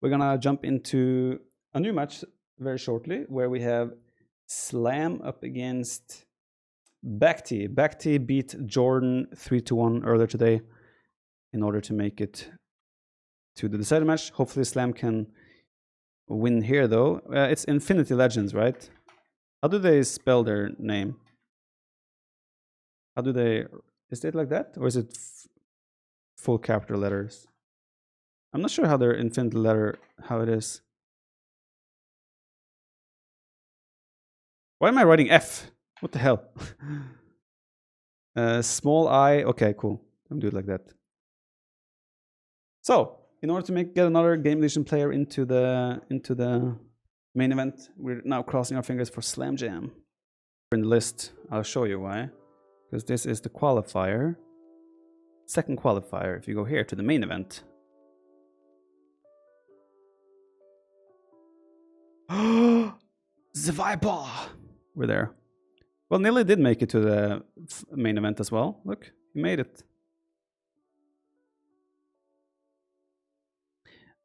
we're gonna jump into a new match very shortly where we have Slam up against BacT. BacT beat Jordan 3-1 earlier today in order to make it to the decided match. Hopefully Slam can win here though. It's Infinity Legends, right? How do they spell their name? How do they... Is it like that? Or is it full capital letters? I'm not sure how their infinity letter, how it is. Why am I writing F? What the hell? Small I. Okay, cool. I'll do it like that. So, in order to get another Game Edition player into the main event, we're now crossing our fingers for Slam Jam. In the list, I'll show you why. Because this is the qualifier. Second qualifier, if you go here to the main event. TheViper! We're there. Well, Nilly did make it to the main event as well. Look, he made it.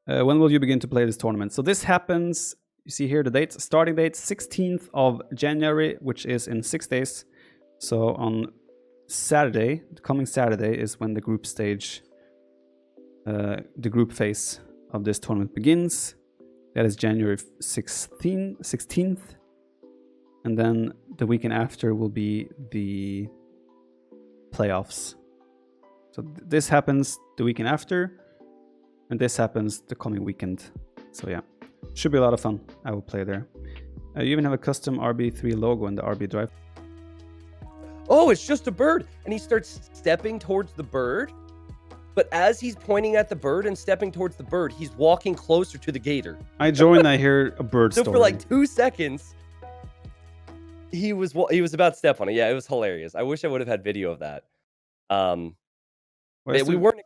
When will you begin to play this tournament? So this happens, you see here the dates, starting date 16th of January, which is in 6 days. So on Saturday, the coming Saturday is when the group stage, the group phase of this tournament begins. That is January 16th. And then the weekend after will be the playoffs. So this happens the weekend after. And this happens the coming weekend. So yeah, should be a lot of fun. I will play there. You even have a custom RB3 logo in the RB drive. Oh, it's just a bird. And he starts stepping towards the bird. But as he's pointing at the bird and stepping towards the bird, he's walking closer to the gator. I join, I hear a bird so story. For like 2 seconds, he was about to step on it. Yeah, it was hilarious. I wish I would have had video of that. We weren't.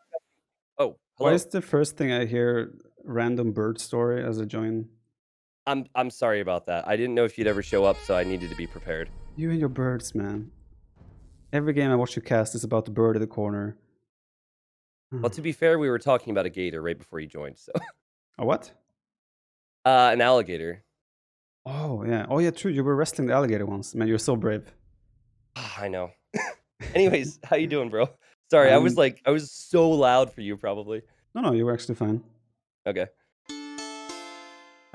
Oh, hello. Why is the first thing I hear random bird story as I join? I'm sorry about that. I didn't know if you'd ever show up, so I needed to be prepared. You and your birds, man. Every game I watch you cast is about the bird in the corner. Well, to be fair, we were talking about a gator right before you joined. So. A what? An alligator. Oh yeah. Oh yeah, true. You were wrestling the alligator once. Man, you're so brave. I know. Anyways, how you doing, bro? Sorry, I was so loud for you, probably. No, you were actually fine. Okay.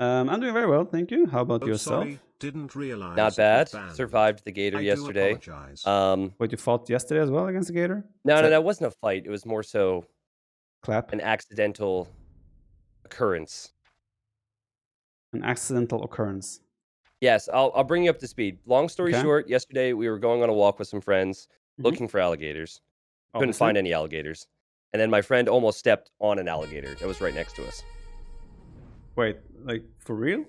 I'm doing very well, thank you. How about yourself? Sorry, didn't realize. Not bad. Survived the gator yesterday. Wait, you fought yesterday as well against the gator? No, it wasn't a fight. It was more so an accidental occurrence. An accidental occurrence. Yes, I'll bring you up to speed. Long story short, yesterday we were going on a walk with some friends looking for alligators. Couldn't find any alligators. And then my friend almost stepped on an alligator that was right next to us. Wait, like for real?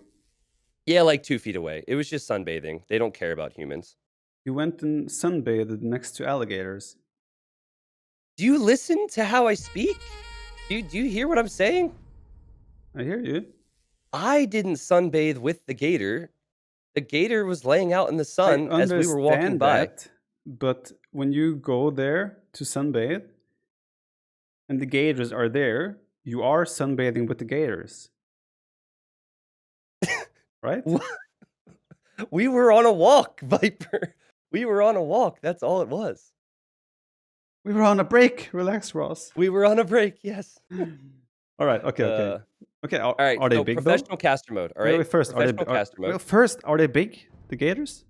Yeah, like 2 feet away. It was just sunbathing. They don't care about humans. You went and sunbathed next to alligators. Do you listen to how I speak? Do you hear what I'm saying? I hear you. I didn't sunbathe with the gator. The gator was laying out in the sun as we were walking by. But when you go there to sunbathe and the gators are there, you are sunbathing with the gators. Right? We were on a walk, Viper. We were on a walk. That's all it was. We were on a break. Relax, Ross. We were on a break, yes. All right, okay. All right, are they big professional caster mode, all right? Wait, first, are they big, the gators?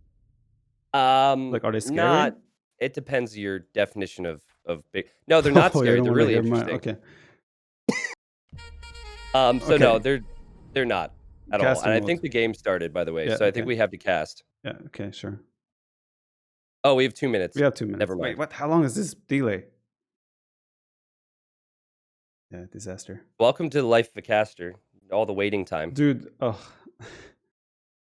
Like, are they scary? Not, it depends on your definition of big. No, they're not scary. They're really interesting. Okay. No, they're not at all. And I think the game started, by the way, so I think we have to cast. Yeah, okay, sure. Oh, we have 2 minutes. We have 2 minutes. Never mind. Wait, what? How long is this delay? Yeah, disaster. Welcome to the life of a caster. All the waiting time. Dude,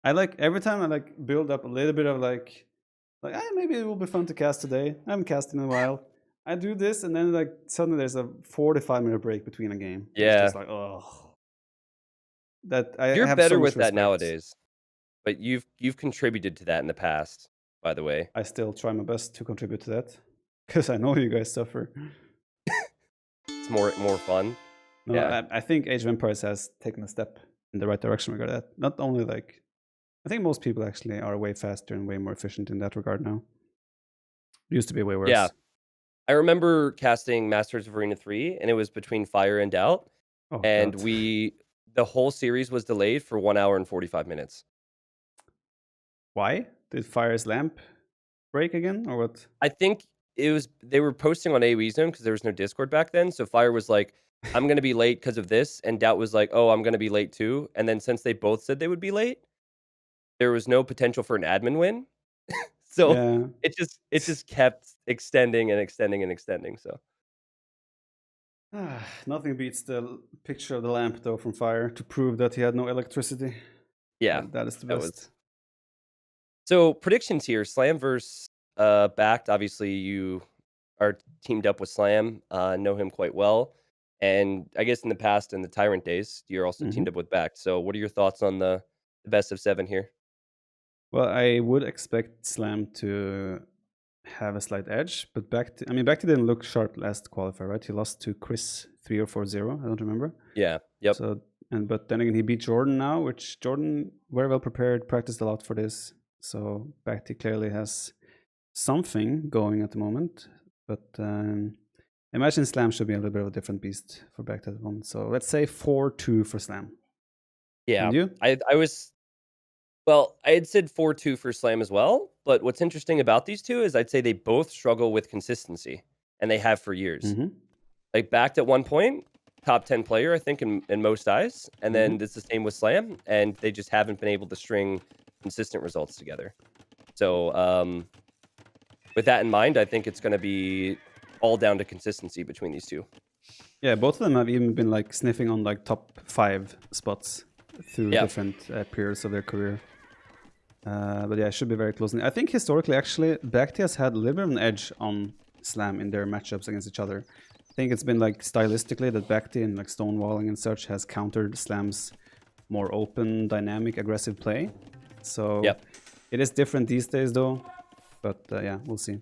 I like, every time I like build up a little bit of like maybe it will be fun to cast today. I haven't cast in a while. I do this and then like suddenly there's a 45-minute break between a game. Yeah. It's just like, You're better with that nowadays. But you've contributed to that in the past, by the way. I still try my best to contribute to that. Because I know you guys suffer. It's more fun. No, Yeah. I think Age of Empires has taken a step in the right direction regarding that. Not only like, I think most people actually are way faster and way more efficient in that regard now. It used to be way worse. Yeah. I remember casting Masters of Arena 3, and it was between Fire and Doubt. Oh, And God. the whole series was delayed for 1 hour and 45 minutes. Why? Did Fire's lamp break again, or what? I think they were posting on AoE Zone because there was no Discord back then. So Fire was like, I'm going to be late because of this. And Doubt was like, oh, I'm going to be late too. And then since they both said they would be late, there was no potential for an admin win. So Yeah. it just kept extending and extending and extending. So Nothing beats the picture of the lamp though from Fire to prove that he had no electricity. yeah, that is the best. So predictions here: Slam versus BacT. Obviously, you are teamed up with Slam, know him quite well, and I guess in the past, in the Tyrant days, you're also teamed up with BacT. So, what are your thoughts on the best of 7 here? Well, I would expect Slam to have a slight edge, but BacT didn't look sharp last qualifier, right? He lost to Chris 3 or 4-0. I don't remember. Yeah. Yep. So but then again, he beat Jordan now, which Jordan very well prepared, practiced a lot for this. So BacT clearly has something going at the moment, but imagine Slam should be a little bit of a different beast for BacT at the moment. So let's say 4-2 for Slam. Yeah. And you? I had said 4-2 for Slam as well, but what's interesting about these two is I'd say they both struggle with consistency, and they have for years. Like BacT at one point, top 10 player, I think, in most eyes, and then it's the same with Slam, and they just haven't been able to string consistent results together. So with that in mind, I think it's going to be all down to consistency between these two. Yeah, both of them have even been like sniffing on like top 5 spots through different periods of their career. But yeah, it should be very close. I think historically, actually, BacT has had a little bit of an edge on Slam in their matchups against each other. I think it's been like stylistically that BacT and like stonewalling and such has countered Slam's more open, dynamic, aggressive play. So it is different these days though. But yeah, we'll see.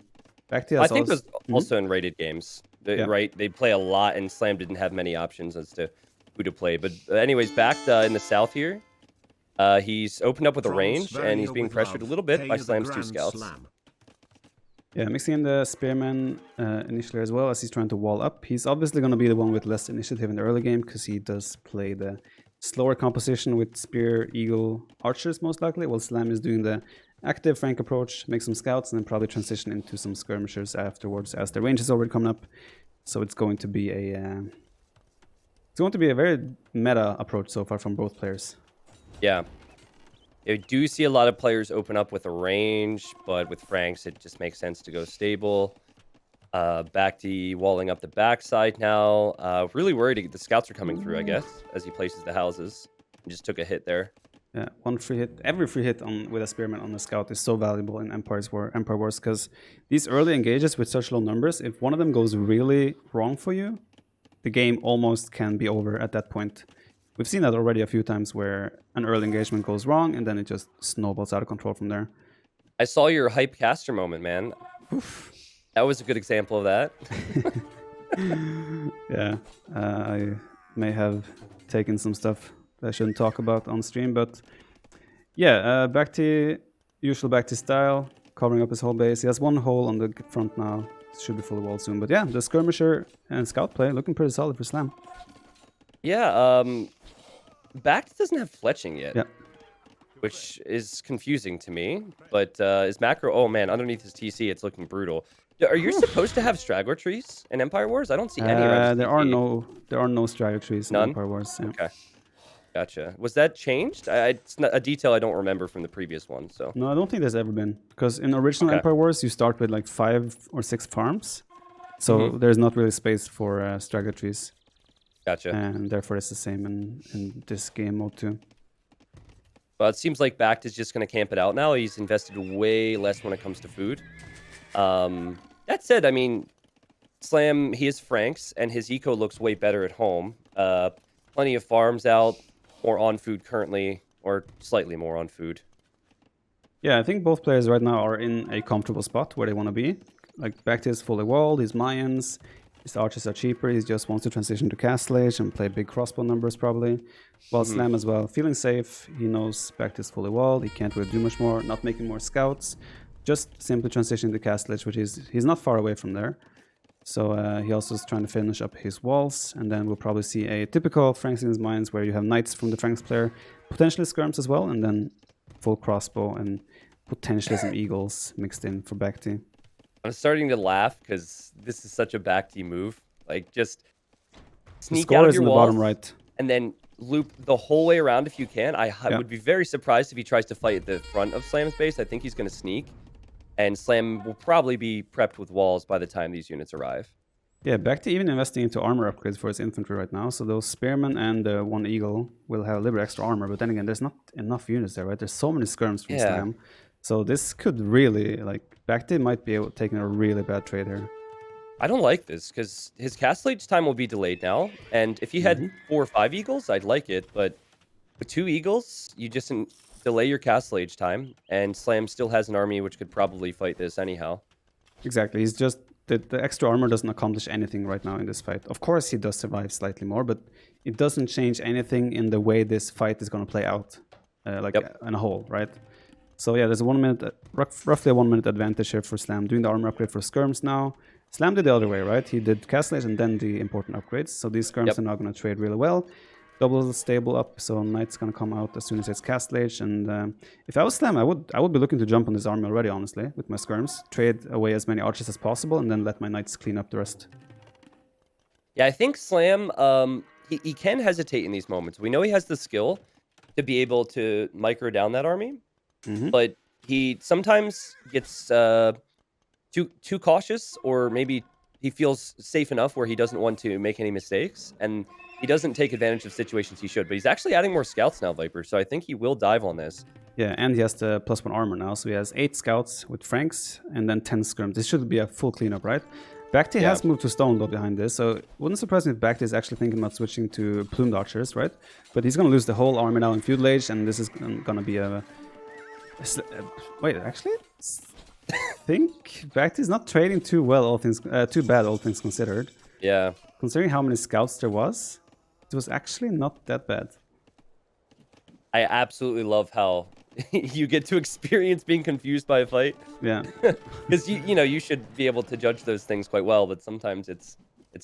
BacT has I think it was also in rated games, right? They play a lot, and Slam didn't have many options as to who to play. But anyways, BacT in the south here, he's opened up with a range, and he's being pressured a little bit by Slam's 2 scouts. Yeah, mixing in the Spearman initially as well as he's trying to wall up. He's obviously going to be the one with less initiative in the early game because he does play the slower composition with Spear, Eagle, Archers most likely, while Slam is doing the active Frank approach, make some scouts, and then probably transition into some skirmishers afterwards as the range is already coming up. So it's going to be a very meta approach so far from both players. Yeah. I do see a lot of players open up with a range, but with Franks, it just makes sense to go stable. BacT walling up the backside now. Really worried the scouts are coming through, I guess, as he places the houses. He just took a hit there. Yeah, one free hit. Every free hit with a Spearman on the scout is so valuable in Empire Wars, because these early engages with such low numbers, if one of them goes really wrong for you, the game almost can be over at that point. We've seen that already a few times where an early engagement goes wrong and then it just snowballs out of control from there. I saw your hype caster moment, man. Oof. That was a good example of that. Yeah, I may have taken some stuff that I shouldn't talk about on stream, but yeah, BacT, usual BacT style, covering up his whole base. He has one hole on the front now. Should be fully walled soon. But yeah, the skirmisher and scout play looking pretty solid for Slam. Yeah, BacT doesn't have fletching yet. Yeah. Which is confusing to me. But is macro... Oh, man, underneath his TC, it's looking brutal. Are you supposed to have straggler trees in Empire Wars? I don't see any around there are no straggler trees in Empire Wars. Yeah. Okay. Gotcha. Was that changed? It's not a detail I don't remember from the previous one. So no, I don't think there's ever been. Because in original Empire Wars, you start with like 5 or 6 farms. So there's not really space for straggler trees. Gotcha. And therefore it's the same in this game mode too. Well, it seems like BacT is just going to camp it out now. He's invested way less when it comes to food. That said, I mean, Slam, he is Franks, and his eco looks way better at home. Plenty of farms out, more on food currently, or slightly more on food. Yeah, I think both players right now are in a comfortable spot where they want to be. Like, BacT is fully walled, he's Mayans. His archers are cheaper. He just wants to transition to Castle Age and play big crossbow numbers probably. While Slam as well, feeling safe. He knows BacT is fully walled. He can't really do much more. Not making more scouts. Just simply transitioning to Castle Age, which is he's not far away from there. So he also is trying to finish up his walls, and then we'll probably see a typical Franks in his Mines where you have knights from the Franks player, potentially skirms as well, and then full crossbow and potentially some eagles mixed in for BacT. I'm starting to laugh because this is such a BacT move. Like, just sneak out of your in the walls bottom right, and then loop the whole way around if you can. I would be very surprised if he tries to fight at the front of Slam's base. I think he's going to sneak, and Slam will probably be prepped with walls by the time these units arrive. Yeah, BacT even investing into armor upgrades for his infantry right now. So those spearmen and one eagle will have a little bit extra armor. But then again, there's not enough units there, right? There's so many skirms from Slam. So this could really, like, BacT might be taking a really bad trade here. I don't like this because his Castle Age time will be delayed now. And if he had 4 or 5 eagles, I'd like it. But with 2 eagles, you just delay your Castle Age time. And Slam still has an army which could probably fight this anyhow. Exactly. He's just... The extra armor doesn't accomplish anything right now in this fight. Of course, he does survive slightly more, but it doesn't change anything in the way this fight is going to play out, in a whole, right? So yeah, there's a 1 minute, roughly a 1 minute advantage here for Slam, doing the armor upgrade for skirms now. Slam did the other way, right? He did Castle Age and then the important upgrades. So these skirms are now going to trade really well. Double stable up, so Knight's gonna come out as soon as it's Castle Age. And if I was Slam, I would be looking to jump on this army already, honestly, with my skirms. Trade away as many archers as possible, and then let my Knights clean up the rest. Yeah, I think Slam, he can hesitate in these moments. We know he has the skill to be able to micro down that army, but he sometimes gets too cautious, or maybe he feels safe enough where he doesn't want to make any mistakes, and he doesn't take advantage of situations he should. But he's actually adding more scouts now, Viper, so I think he will dive on this. Yeah, and he has the +1 armor now, so he has 8 scouts with Franks and then 10 skirms. This should be a full cleanup, right? BacT has moved to Stone though behind this, so it wouldn't surprise me if BacT is actually thinking about switching to plumed archers, right? But he's gonna lose the whole army now in Feudal Age, and this is gonna be a wait, actually, I think BacT is not trading too well, too bad, all things considered. Yeah. Considering how many scouts there was, it was actually not that bad. I absolutely love how you get to experience being confused by a fight. Yeah. Because you should be able to judge those things quite well, but sometimes it's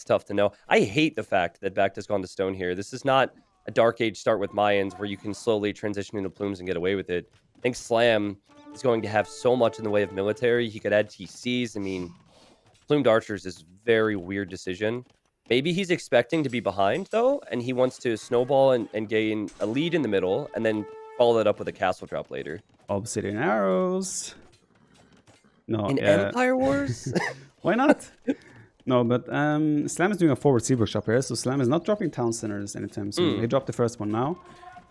tough to know. I hate the fact that BacT has gone to Stone here. This is not a Dark Age start with Mayans where you can slowly transition into plumes and get away with it. I think Slam is going to have so much in the way of military. He could add TCs. I mean, plumed archers is a very weird decision. Maybe he's expecting to be behind, though, and he wants to snowball and gain a lead in the middle, and then follow that up with a castle drop later. Obsidian arrows. No, in Empire Wars? Why not? No, but Slam is doing a forward siege workshop here, so Slam is not dropping town centers anytime soon. He dropped the first one now,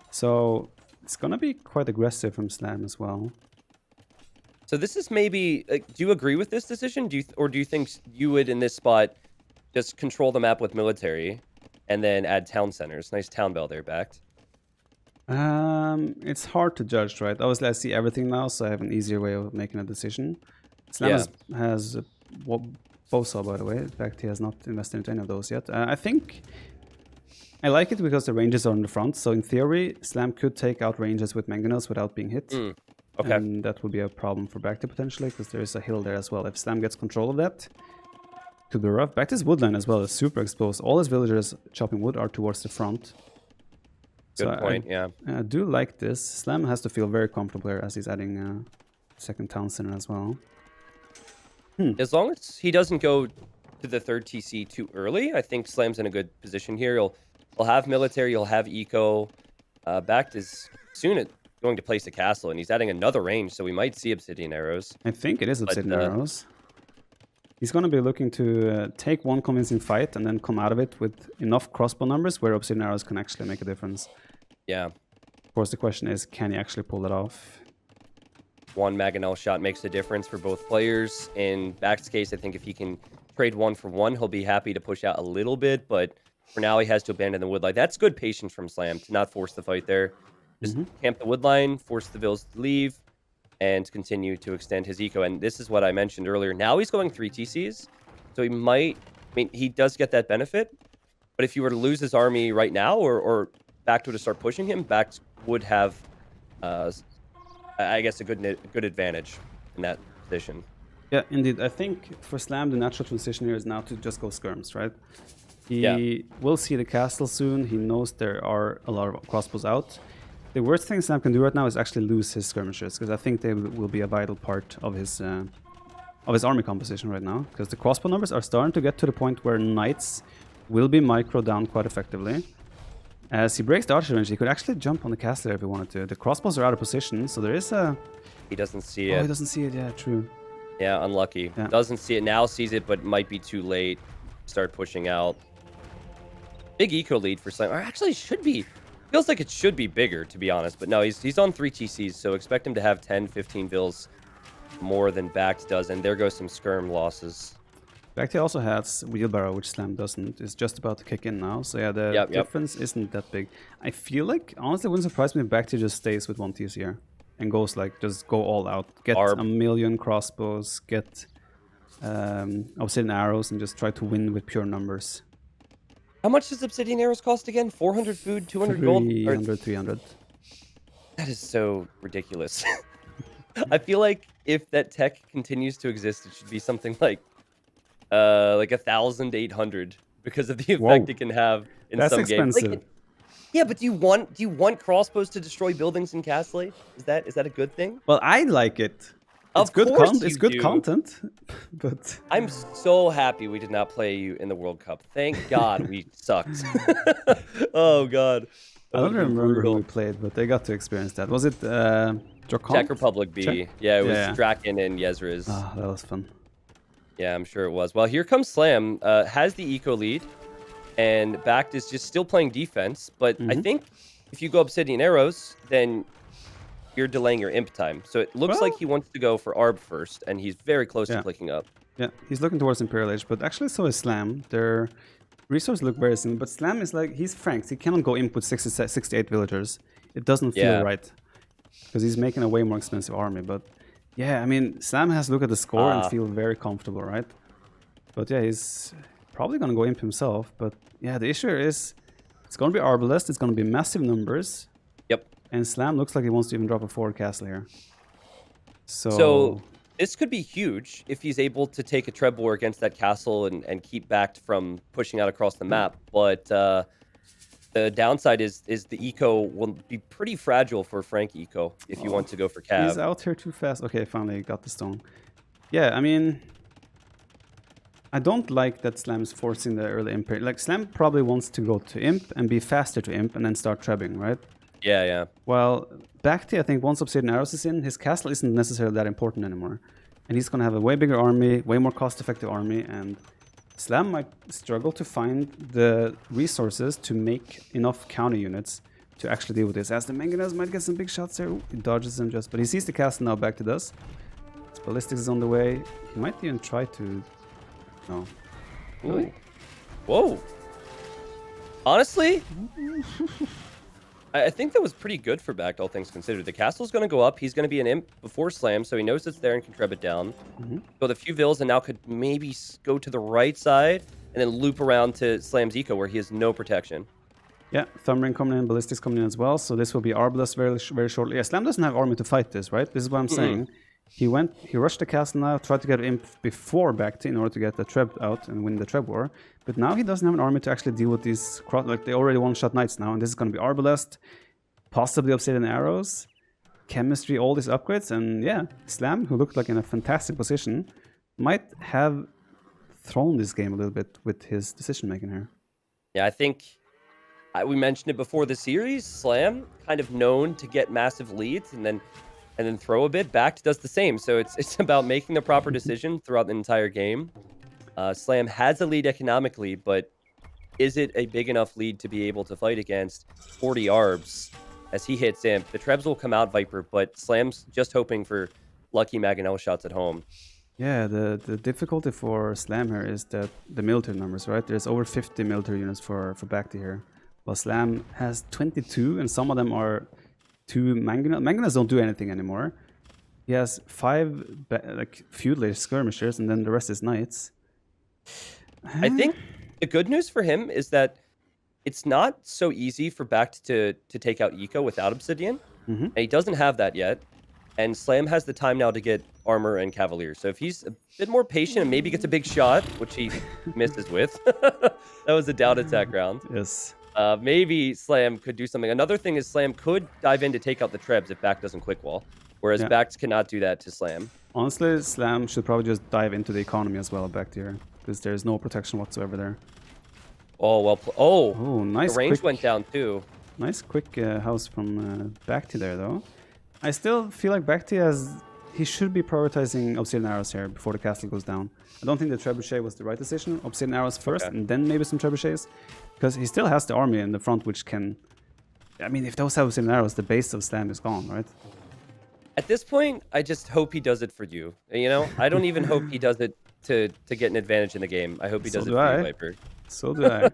so it's gonna be quite aggressive from Slam as well. So this is maybe... do you agree with this decision? Or do you think you would, in this spot, just control the map with military and then add town centers? Nice town bell there, BacT. It's hard to judge, right? Obviously, I see everything now, so I have an easier way of making a decision. Slam has Bosa, by the way. In fact, he has not invested into any of those yet. I think I like it because the ranges are on the front. So in theory, Slam could take out ranges with mangonels without being hit. Okay. And that would be a problem for BacT potentially, because there is a hill there as well. If Slam gets control of that, it could be rough. BacT's woodline as well is super exposed. All his villagers chopping wood are towards the front. Good point, yeah. I do like this. Slam has to feel very comfortable here as he's adding a second town center as well. As long as he doesn't go to the third TC too early, I think Slam's in a good position here. He'll have military, he'll have eco. BacT is soon going to place a castle, and he's adding another range, so we might see obsidian arrows. I think it is obsidian arrows. He's going to be looking to take one convincing fight and then come out of it with enough crossbow numbers where obsidian arrows can actually make a difference. Yeah. Of course, the question is, can he actually pull it off? One mangonel shot makes a difference for both players. In BacT's case, I think if he can trade 1 for 1, he'll be happy to push out a little bit, but for now he has to abandon the woodline. That's good patience from Slam to not force the fight there. Just camp the woodline, force the vills to leave, and continue to extend his eco. And this is what I mentioned earlier. Now he's going 3 TCs, so he might mean, he does get that benefit, but if you were to lose his army right now, or BacT were to start pushing him, BacT would have, I guess, a good advantage in that position. Yeah, indeed. I think for Slam, the natural transition here is now to just go skirms, right? He will see the castle soon. He knows there are a lot of crossbows out. The worst thing Slam can do right now is actually lose his skirmishers, because I think they will be a vital part of his army composition right now. Because the crossbow numbers are starting to get to the point where knights will be micro down quite effectively. As he breaks the archer range, he could actually jump on the castle if he wanted to. The crossbows are out of position, so there is a... He doesn't see it. Oh, he doesn't see it. Yeah, true. Yeah, unlucky. Yeah. Doesn't see it now, sees it, but might be too late. Start pushing out. Big eco lead for Slam. Or actually, should be. Feels like it should be bigger, to be honest. But no, he's on 3 TCs, so expect him to have 10, 15 vills more than BacT does. And there goes some skirm losses. BacT also has Wheelbarrow, which Slam doesn't. It's just about to kick in now. So yeah, the difference isn't that big. I feel like, honestly, it wouldn't surprise me if BacT just stays with 1 TC here. And goes like, just go all out. Get a million crossbows, get obsidian arrows, and just try to win with pure numbers. How much does obsidian arrows cost again? 400 food, 200 gold? 300. That is so ridiculous. I feel like if that tech continues to exist, it should be something like 1,800 because of the effect it can have in some games. That's expensive. Yeah, but do you want crossbows to destroy buildings in Castle? Is that a good thing? Well, I like it. It's good content, but I'm so happy we did not play you in the World Cup. Thank God we sucked. Oh God. I don't remember who we played, but they got to experience that. Was it Czech Republic B? Czech? Yeah, it was Draken and Yezriz. Oh, that was fun. Yeah, I'm sure it was. Well, here comes Slam. Has the eco lead. And BacT is just still playing defense, but I think if you go obsidian arrows, then you're delaying your imp time. So it looks like he wants to go for Arb first, and he's very close to clicking up. Yeah, he's looking towards Imperial Age, but actually so is Slam. Their resources look very similar, but Slam is like, he's Franks. He cannot go imp with 68 villagers. It doesn't feel right, because he's making a way more expensive army. But yeah, I mean, Slam has to look at the score and feel very comfortable, right? But yeah, he's probably going to go imp himself, but yeah, the issue is it's going to be Arbalest, it's going to be massive numbers. Yep. And Slam looks like he wants to even drop a forward castle here. So this could be huge if he's able to take a Treb war against that castle and keep BacT from pushing out across the map. But the downside is the eco will be pretty fragile for Frank eco if you want to go for Cav. He's out here too fast. Okay, finally got the stone. Yeah, I mean, I don't like that Slam is forcing the early imp. Like, Slam probably wants to go to imp and be faster to imp and then start trebbing, right? Yeah, yeah. Well, BacT, I think once Obsidian Arrows is in, his castle isn't necessarily that important anymore. And he's going to have a way bigger army, way more cost-effective army, and Slam might struggle to find the resources to make enough counter units to actually deal with this. As the Manganese might get some big shots there. Ooh, he dodges them just, but he sees the castle now, BacT does. His ballistics is on the way. He might even try to... No. Ooh. Whoa. Honestly, I think that was pretty good for BacT, all things considered. The castle's going to go up. He's going to be an imp before Slam, so he knows it's there and can treb it down. Go the few vills and now could maybe go to the right side and then loop around to Slam's eco where he has no protection. Yeah, Thumbring coming in, Ballistics coming in as well, so this will be Arbalest very shortly. Yeah, Slam doesn't have army to fight this, right? This is what I'm saying. He rushed the castle now, tried to get imp before BacT in order to get the Treb out and win the Treb war. But now he doesn't have an army to actually deal with these, like, they already one-shot knights now, and this is going to be Arbalest, possibly Obsidian Arrows, Chemistry, all these upgrades, and yeah, Slam, who looked like in a fantastic position, might have thrown this game a little bit with his decision-making here. Yeah, I think we mentioned it before the series, Slam, kind of known to get massive leads and then throw a bit. BacT does the same. So it's about making the proper decision throughout the entire game. Slam has a lead economically, but is it a big enough lead to be able to fight against 40 Arbs as he hits imp? The Trebs will come out Viper, but Slam's just hoping for lucky Mangonel shots at home. Yeah, the difficulty for Slam here is that the military numbers, right? There's over 50 military units for BacT here. While Slam has 22, and some of them are 2 Mangonels. Mangonels don't do anything anymore. He has 5 feudal skirmishers, and then the rest is knights. I think the good news for him is that it's not so easy for BacT to take out Eco without Obsidian, and he doesn't have that yet. And Slam has the time now to get Armor and Cavalier. So if he's a bit more patient and maybe gets a big shot, which he misses with, that was a down attack round. Yes. Maybe Slam could do something. Another thing is Slam could dive in to take out the Trebs if BacT doesn't quick wall, whereas BacT cannot do that to Slam. Honestly, Slam should probably just dive into the economy as well back here, because there's no protection whatsoever there. Oh, well. Oh, nice. The range went down too. Nice quick house from BacT there, though. I still feel like BacT he should be prioritizing Obsidian Arrows here before the castle goes down. I don't think the Trebuchet was the right decision. Obsidian Arrows first, and then maybe some Trebuchets. Because he still has the army in the front, which can... I mean, if those have Obsidian Arrows, the base of Slam is gone, right? At this point, I just hope he does it for you. You know? I don't even hope he does it to get an advantage in the game. I hope he does it for you, Viper. So do I.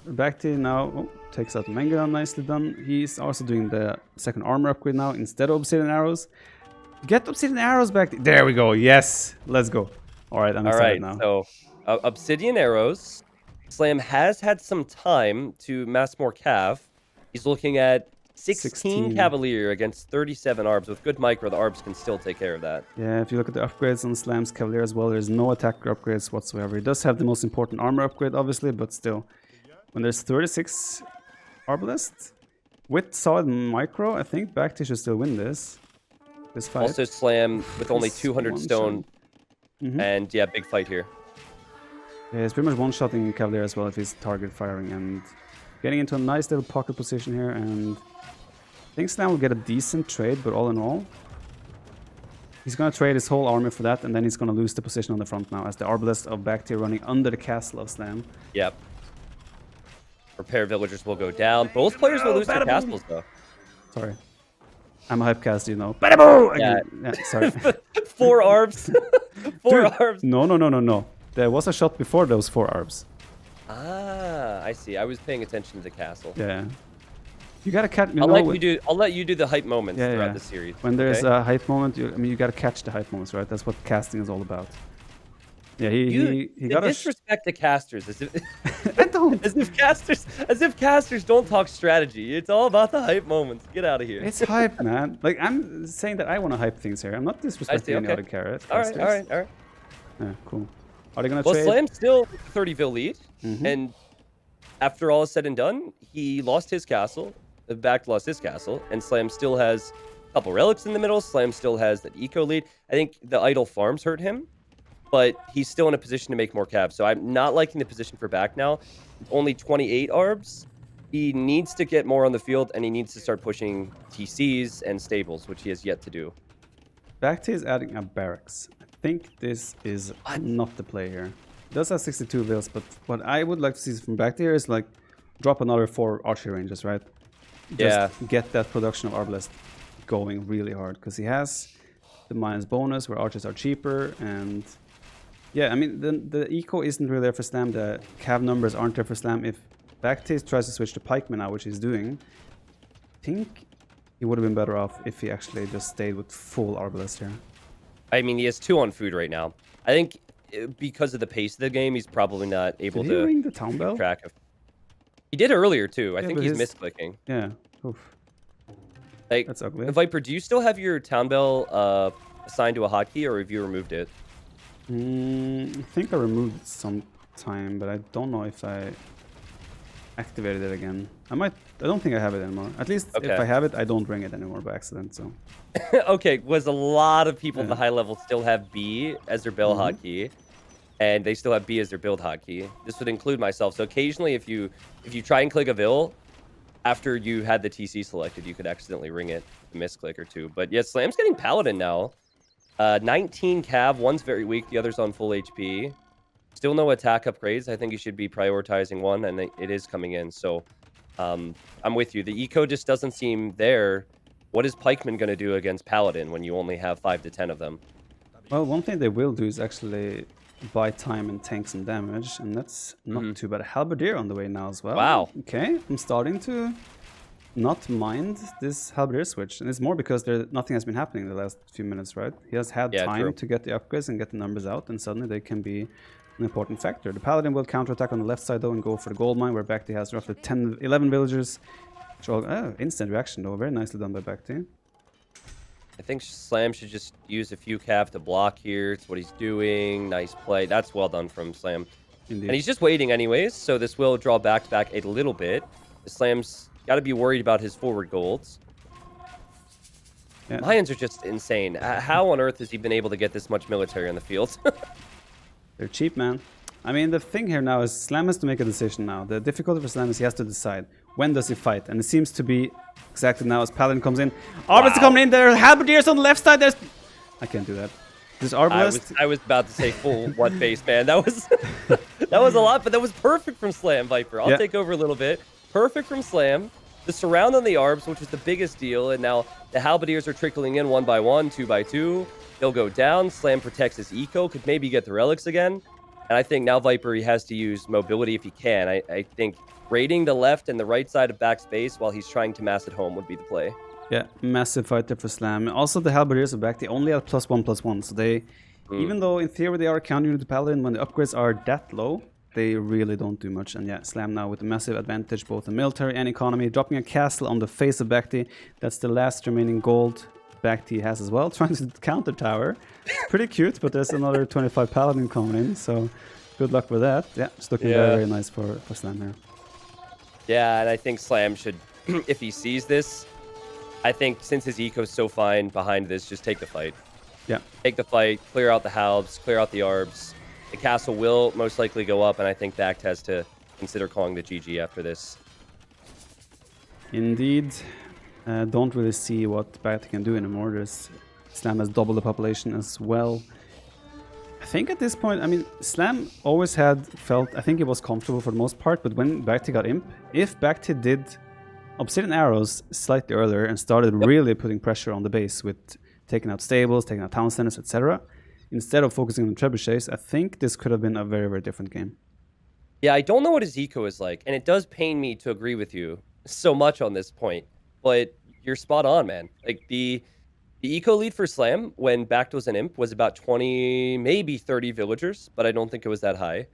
BacT now takes out Mengeran, nicely done. He's also doing the second armor upgrade now instead of Obsidian Arrows. Get Obsidian Arrows back. There we go. Yes. Let's go. All right, I'm excited now. So Obsidian Arrows. Slam has had some time to mass more Cav. He's looking at 16 Cavalier against 37 Arbs. With good micro, the Arbs can still take care of that. Yeah, if you look at the upgrades on Slam's Cavalier as well, there's no attacker upgrades whatsoever. He does have the most important armor upgrade, obviously, but still. When there's 36 Arbalest, with solid micro, I think BacT should still win this fight. Also Slam with only 200 stone, and yeah, big fight here. Yeah, he's pretty much one-shotting Cavalier as well if he's target firing, and getting into a nice little pocket position here, and I think Slam will get a decent trade, but all in all, he's going to trade his whole army for that, and then he's going to lose the position on the front now, as the Arbalest of BacT running under the castle of Slam. Yep. Repair villagers will go down. Both players will lose their castles, though. Sorry. I'm a hypecast, you know. Bada yeah, sorry. 4 Arbs. 4 Arbs. No. There was a shot before those 4 Arbs. Ah, I see. I was paying attention to the castle. Yeah. You gotta catch. I'll let you do the hype moments throughout the series. When there's a hype moment, you gotta catch the hype moments, right? That's what casting is all about. Yeah, he got a disrespect to casters as if I don't. as if casters don't talk strategy. It's all about the hype moments. Get out of here. It's hype, man. Like, I'm saying that I want to hype things here. I'm not disrespecting any other characters. All right. Yeah, cool. Are they gonna well, trade? Slam's still 30 vil lead, and after all is said and done, he lost his castle. BacT lost his castle, and Slam still has a couple relics in the middle. Slam still has that eco lead. I think the idle farms hurt him, but he's still in a position to make more cabs. So I'm not liking the position for BacT now. Only 28 Arbs. He needs to get more on the field, and he needs to start pushing TCs and stables, which he has yet to do. BacT is adding a barracks. I think this is not the play here. It does have 62 vills, but what I would like to see from BacT here is like drop another 4 archery ranges, right? Just get that production of Arbalest going really hard, because he has the minus bonus where archers are cheaper, and yeah, I mean the eco isn't really there for Slam. The cav numbers aren't there for Slam. If BacT tries to switch to pikeman now, which he's doing, I think he would have been better off if he actually just stayed with full Arbalest here. I mean, he has 2 on food right now. I think because of the pace of the game, he's probably not able to ring the town bell? Track of. He did earlier too. I think he's misclicking. Yeah. Oof. Like, that's ugly. Viper, do you still have your town bell assigned to a hotkey, or have you removed it? I think I removed it sometime, but I don't know if I activated it again. I don't think I have it anymore. At least if I have it, I don't ring it anymore by accident. So. Okay, was a lot of people at the high level still have B as their bell hotkey, and they still have B as their build hotkey. This would include myself. So occasionally, if you try and click a vill after you had the TC selected, you could accidentally ring it, a misclick or 2. But yeah, Slam's getting Paladin now. 19 cav, one's very weak, the other's on full HP. Still no attack upgrades. I think you should be prioritizing one, and it is coming in. So I'm with you. The eco just doesn't seem there. What is Pikeman going to do against Paladin when you only have 5 to 10 of them? Well, one thing they will do is actually buy time and tank some damage, and that's not too bad. Halberdier on the way now as well. Wow. Okay, I'm starting to not mind this Halberdier switch, and it's more because nothing has been happening in the last few minutes, right? He has had time to get the upgrades and get the numbers out, and suddenly they can be an important factor. The Paladin will counterattack on the left side though and go for the gold mine, where BacT has roughly 11 villagers. Instant reaction though, very nicely done by BacT. I think Slam should just use a few cav to block here. It's what he's doing. Nice play. That's well done from Slam. Indeed. And he's just waiting anyways, so this will draw back a little bit. Slam's got to be worried about his forward golds. Yeah. Lions are just insane. How on earth has he been able to get this much military on the field? They're cheap, man. I mean, the thing here now is Slam has to make a decision now. The difficulty for Slam is he has to decide when does he fight, and it seems to be exactly now as Paladin comes in. Arbalest coming in. There are Halberdiers on the left side. There's I can't do that. There's Arbalest. I was about to say full one face, man. That was that was a lot, but that was perfect from Slam Viper. I'll take over a little bit. Perfect from Slam. The surround on the Arbs, which is the biggest deal, and now the Halberdiers are trickling in 1 by 1, 2 by 2. They'll go down. Slam protects his eco, could maybe get the relics again. And I think now Viper, he has to use mobility if he can. I think raiding the left and the right side of back space while he's trying to mass it home would be the play. Yeah, massive fighter for Slam. Also, the Halberdiers are back. They only have +1/+1, so they, even though in theory they are countering the Paladin, when the upgrades are that low, they really don't do much. And yeah, Slam now with a massive advantage both in military and economy, dropping a castle on the face of BacT. That's the last remaining gold BacT has as well, trying to counter tower. It's pretty cute, but there's another 25 Paladin coming in, so good luck with that. Yeah, it's looking very, very nice for Slam here. Yeah, and I think Slam should, if he sees this, I think since his eco's so fine behind this, just take the fight. Yeah. Take the fight, clear out the Halbs, clear out the Arbs. The castle will most likely go up, and I think BacT has to consider calling the GG after this. Indeed. Don't really see what BacT can do anymore. Slam has doubled the population as well. I think at this point, I mean, Slam always I think he was comfortable for the most part, but when BacT got Imp, if BacT did Obsidian Arrows slightly earlier and started really putting pressure on the base with taking out stables, taking out town centers, etc., instead of focusing on trebuchets, I think this could have been a very, very different game. Yeah, I don't know what his eco is like, and it does pain me to agree with you so much on this point, but you're spot on, man. Like, the eco lead for Slam when BacT was an Imp was about 20, maybe 30 villagers, but I don't think it was that high.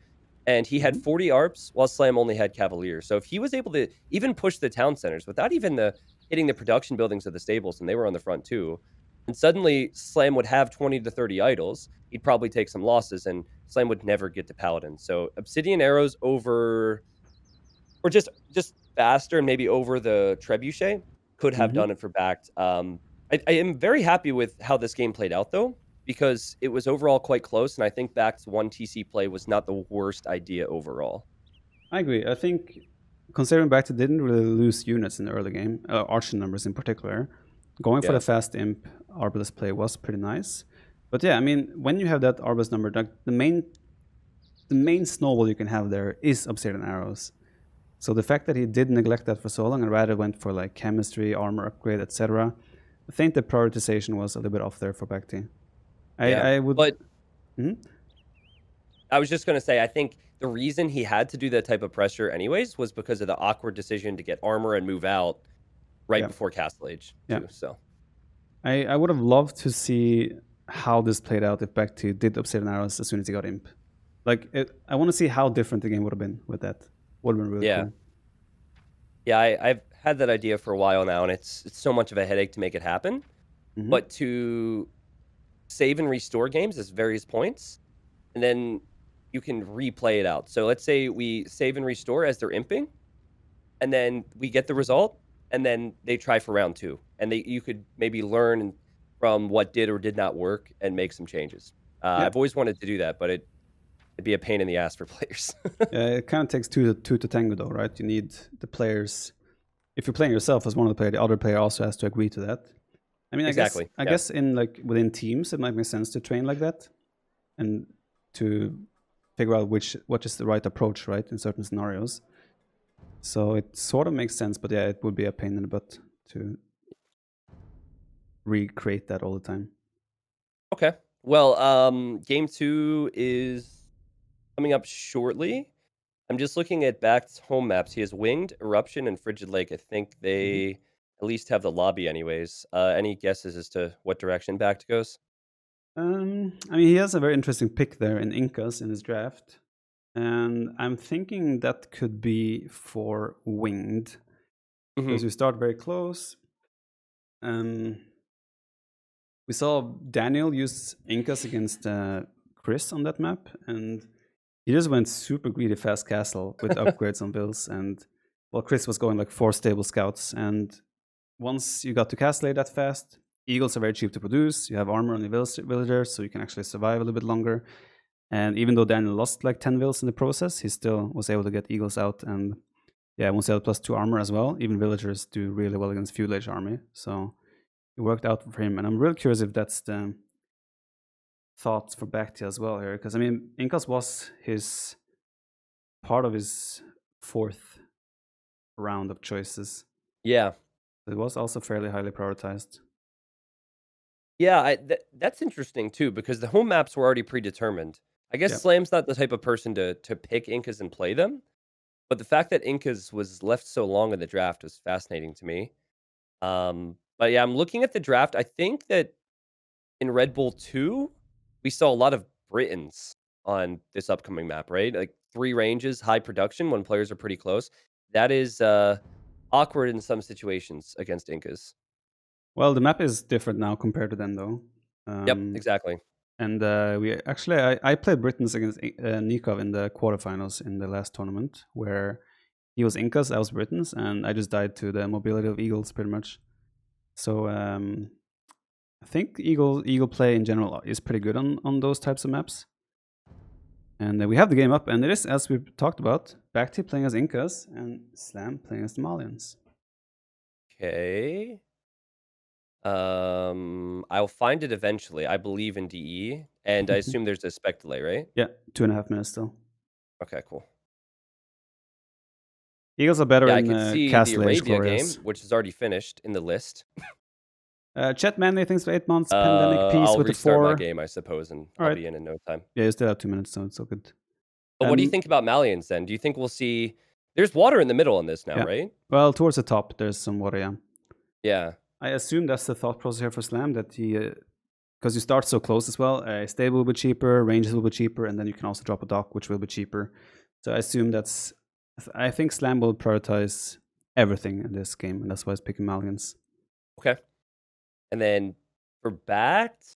And he had 40 ARPs while Slam only had Cavaliers. So if he was able to even push the town centers without even hitting the production buildings of the stables, and they were on the front too, and suddenly Slam would have 20 to 30 idols, he'd probably take some losses, and Slam would never get to Paladin. So Obsidian Arrows over, or just faster and maybe over the Trebuchet could have done it for BacT. I am very happy with how this game played out, though, because it was overall quite close, and I think BacT's 1 TC play was not the worst idea overall. I agree. I think, considering BacT didn't really lose units in the early game, archer numbers in particular, going for the fast Imp Arbalest play was pretty nice. But yeah, I mean, when you have that Arbalest number, the main snowball you can have there is Obsidian Arrows. So the fact that he did neglect that for so long and rather went for like chemistry, armor upgrade, etc., I think the prioritization was a little bit off there for BacT. I would. But I was just going to say, I think the reason he had to do that type of pressure anyways was because of the awkward decision to get armor and move out right before Castle Age. Too, so I would have loved to see how this played out if BacT did Obsidian Arrows as soon as he got Imp. Like, I want to see how different the game would have been with that. Would have been really cool. Yeah, I've had that idea for a while now, and it's so much of a headache to make it happen. But to save and restore games at various points, and then you can replay it out. So let's say we save and restore as they're imping, and then we get the result, and then they try for round 2. And you could maybe learn from what did or did not work and make some changes. I've always wanted to do that, but it'd be a pain in the ass for players. It kind of takes two to tango, though, right? You need the players. If you're playing yourself as one of the players, the other player also has to agree to that. I mean, I guess in within teams, it might make sense to train like that, and to figure out what is the right approach, right, in certain scenarios. So it sort of makes sense, but yeah, it would be a pain in the butt to recreate that all the time. Okay. Well, game 2 is coming up shortly. I'm just looking at BacT's home maps. He has Winged, Eruption, and Frigid Lake. I think they at least have the lobby anyways. Any guesses as to what direction BacT goes? I mean, he has a very interesting pick there in Incas in his draft. And I'm thinking that could be for winged. Because you start very close. We saw Daniel use Incas against Chris on that map. And he just went super greedy fast castle with upgrades on bills. And well, Chris was going like 4 stable scouts. And once you got to castle that fast, eagles are very cheap to produce. You have armor on your villagers, so you can actually survive a little bit longer. And even though Daniel lost like 10 vills in the process, he still was able to get eagles out. And yeah, once he had +2 armor as well, even villagers do really well against feudal age army. So it worked out for him. And I'm real curious if that's the thoughts for BacT as well here. Because I mean, Incas was his part of his 4th round of choices. Yeah. It was also fairly highly prioritized. Yeah, that's interesting too, because the home maps were already predetermined. I guess Slam's not the type of person to pick Incas and play them, but the fact that Incas was left so long in the draft was fascinating to me. But yeah, I'm looking at the draft. I think that in Red Bull 2, we saw a lot of Britons on this upcoming map, right? Like 3 ranges, high production when players are pretty close. That is awkward in some situations against Incas. Well, the map is different now compared to then, though. Yep, exactly. And we actually, I played Britons against Nikov in the quarterfinals in the last tournament, where he was Incas, I was Britons, and I just died to the mobility of eagles pretty much. So I think eagle play in general is pretty good on those types of maps. And we have the game up, and it is, as we talked about, BacT playing as Incas and Slam playing as the Malians. Okay. I'll find it eventually. I believe in DE, and I assume there's a spec delay, right? Yeah, 2.5 minutes still. Okay, cool. Eagles are better Yeah, in I can see the Arabia game, which is already finished in the list. Chet Manley thinks for 8 months. Pandemic Peace I'll with the 4. restart my game, I suppose, and I'll be in no time. Yeah, you still have 2 minutes, so it's all good. But what do you think about Malians then? Do you think we'll see? There's water in the middle on this now, right? Well, towards the top, there's some water. Yeah. Yeah. I assume that's the thought process here for Slam, that he, because you start so close as well, stable will be cheaper, ranges will be cheaper, and then you can also drop a dock, which will be cheaper. So I assume that's. I think Slam will prioritize everything in this game, and that's why he's picking Malians. Okay. And then for BacT,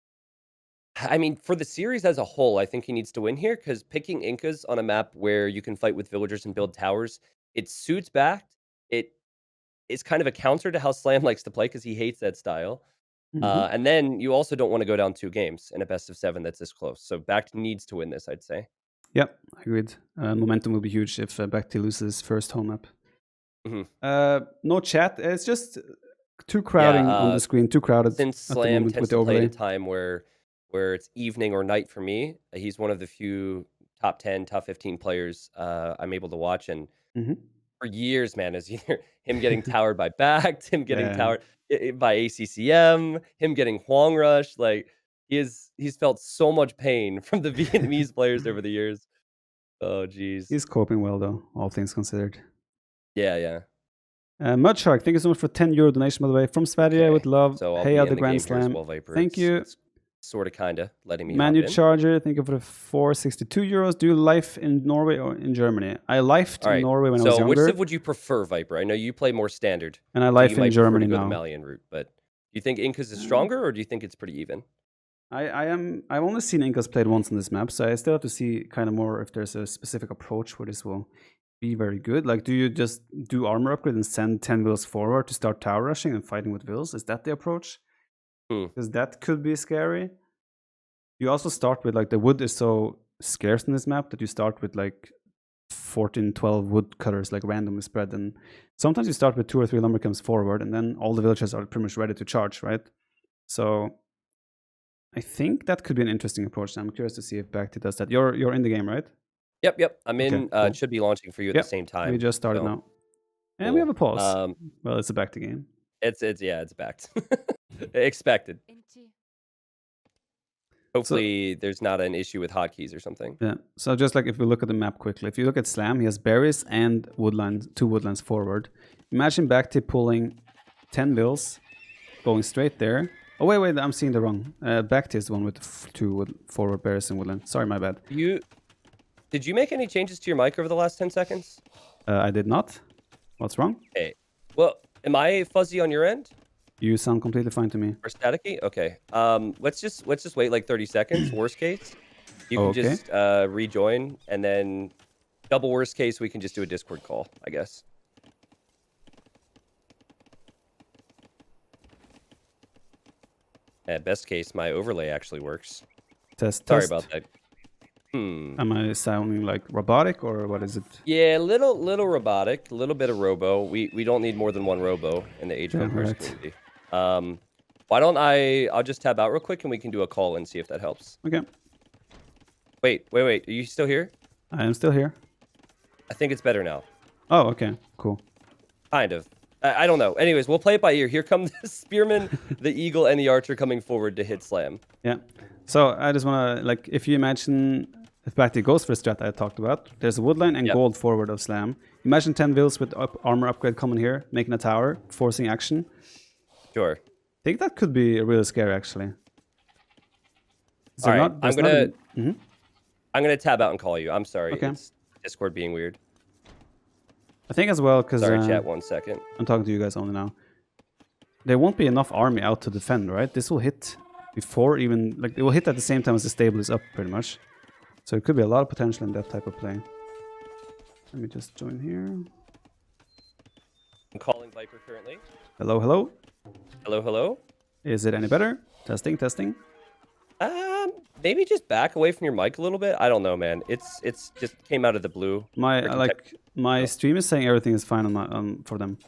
I mean, for the series as a whole, I think he needs to win here, because picking Incas on a map where you can fight with villagers and build towers, it suits BacT. It is kind of a counter to how Slam likes to play, because he hates that style. And then you also don't want to go down 2 games in a best of 7 that's this close. So BacT needs to win this, I'd say. Yep, agreed. Momentum will be huge if BacT loses first home map. No chat. It's just too crowding on the screen. Too crowded. Since Slam tends to play at a time where it's evening or night for me, he's one of the few top 10, top 15 players I'm able to watch. And for years, man, is either him getting towered by BacT, him getting towered by ACCM, him getting Huang Rush. Like, he's felt so much pain from the Vietnamese players over the years. Oh, geez. He's coping well, though, all things considered. Yeah, yeah. Mudshark, thank you so much for €10 donation, by the way. From Sverige with love. So hey, out the Grand Slam. Thank you. It's sort of, kind of letting me Manu Charger, thank you for the €462. Do you life in Norway or in Germany? I lifed in Norway when I was younger. So which civ would you prefer, Viper? I know you play more standard. And I life in Germany now. The Malian route, but do you think Incas is stronger, or do you think it's pretty even? I've only seen Incas played once on this map, so I still have to see kind of more if there's a specific approach where this will be very good. Like, do you just do armor upgrade and send 10 vills forward to start tower rushing and fighting with vills? Is that the approach? Because that could be scary. You also start with, like, the wood is so scarce in this map that you start with like 14, 12 woodcutters, like randomly spread, and sometimes you start with 2 or 3 lumbercamps forward, and then all the villagers are pretty much ready to charge, right? So I think that could be an interesting approach. I'm curious to see if BacT does that. You're in the game, right? Yep. I'm in. Cool. It should be launching for you at the same time. We just started now. And we have a pause. Well, it's a BacT game. It's BacT. Expected. Hopefully there's not an issue with hotkeys or something. Yeah. So just like if we look at the map quickly, if you look at Slam, he has berries and woodlands, 2 woodlands forward. Imagine BacT pulling 10 vills, going straight there, Oh, wait, I'm seeing the wrong. BacT is the one with two forward bears in woodland. Sorry, my bad. Did you make any changes to your mic over the last 10 seconds? I did not. What's wrong? Hey, well, am I fuzzy on your end? You sound completely fine to me. Or staticky? Okay. Let's just wait like 30 seconds. Worst case, you can just rejoin, and then double worst case, we can just do a Discord call, I guess. At best case, my overlay actually works. Sorry about that. Am I sounding like robotic, or what is it? Yeah, little robotic, a little bit of robo. We don't need more than one robo in the age commerce community. Why don't I'll just tab out real quick and we can do a call and see if that helps. Okay. Wait. Are you still here? I am still here. I think it's better now. Oh, okay. Cool. Kind of. I don't know. Anyways, we'll play it by ear. Here come the spearman, the eagle, and the archer coming forward to hit slam. Yeah. So I just want to, like, if you imagine, if BacT goes for a strat I talked about, there's a woodline and gold forward of slam. Imagine 10 vills with armor upgrade coming here, making a tower, forcing action. Sure. I think that could be really scary, actually. All right, I'm gonna tab out and call you. I'm sorry. Okay. It's Discord being weird. I think as well, because... Sorry, chat, 1 second. I'm talking to you guys only now. There won't be enough army out to defend, right? This will hit before even... Like, it will hit at the same time as the stable is up, pretty much. So it could be a lot of potential in that type of play. Let me just join here. I'm calling Viper currently. Hello, hello. Hello. Is it any better? Testing. Maybe just back away from your mic a little bit. I don't know, man. It's just came out of the blue. My stream is saying everything is fine on for them.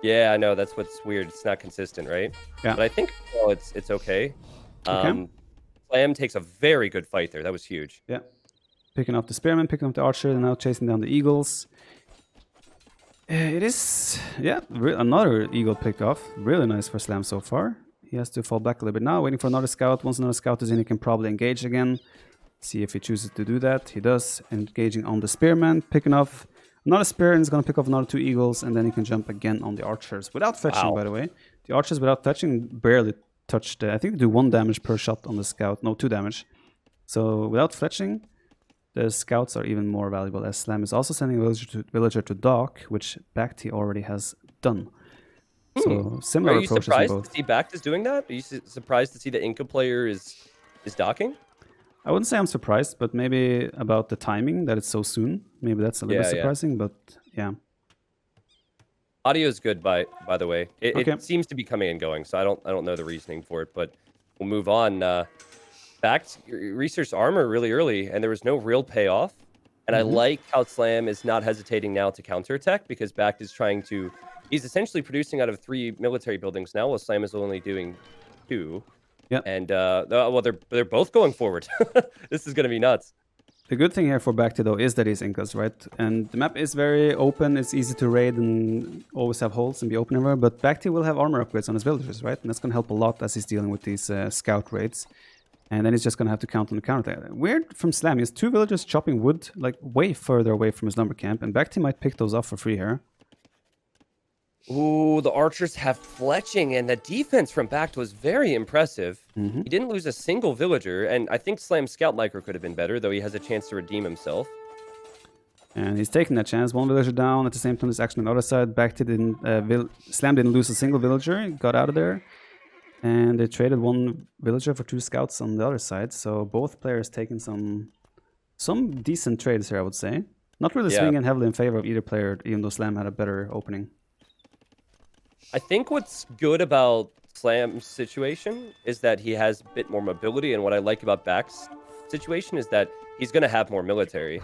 Yeah, I know. That's what's weird. It's not consistent, right? Yeah. But I think it's okay. Slam takes a very good fight there. That was huge. Yeah. Picking up the spearman, picking up the archer, and now chasing down the eagles. It is, another eagle pick off. Really nice for Slam so far. He has to fall back a little bit now, waiting for another scout. Once another scout is in, he can probably engage again. See if he chooses to do that. He does, engaging on the spearman, picking off another spear, and he's going to pick off another 2 eagles, and then he can jump again on the archers. Without fetching, by the way. The archers, without touching, barely touched. I think they do 1 damage per shot on the scout. No, 2 damage. So without fetching, the scouts are even more valuable, as Slam is also sending a villager to dock, which BacT already has done. So similar approaches. Are you surprised to see BacT is doing that? Are you surprised to see the Inca player is docking? I wouldn't say I'm surprised, but maybe about the timing, that it's so soon. Maybe that's a little bit surprising, but yeah. Audio is good, by the way. It seems to be coming and going, so I don't know the reasoning for it, but we'll move on. BacT researched armor really early, and there was no real payoff. And I like how Slam is not hesitating now to counterattack, because BacT is trying to... He's essentially producing out of 3 military buildings now, while Slam is only doing 2. Yeah. And, well, they're both going forward. This is going to be nuts. The good thing here for BacT, though, is that he's Incas, right? And the map is very open, it's easy to raid and always have holes and be open everywhere, but BacT will have armor upgrades on his villagers, right? And that's going to help a lot as he's dealing with these scout raids. And then he's just going to have to count on the counter. Weird from Slam, he has 2 villagers chopping wood, like, way further away from his lumber camp, and BacT might pick those off for free here. Ooh, the archers have fletching, and the defense from BacT was very impressive. He didn't lose a single villager, and I think Slam's scout micro could have been better, though he has a chance to redeem himself. And he's taking that chance. 1 villager down. At the same time, there's action on the other side. BacT didn't, Slam didn't lose a single villager. He got out of there. And they traded 1 villager for 2 scouts on the other side. So both players taking some decent trades here, I would say. Not really swinging heavily in favor of either player, even though Slam had a better opening. I think what's good about Slam's situation is that he has a bit more mobility, and what I like about BacT's situation is that he's going to have more military.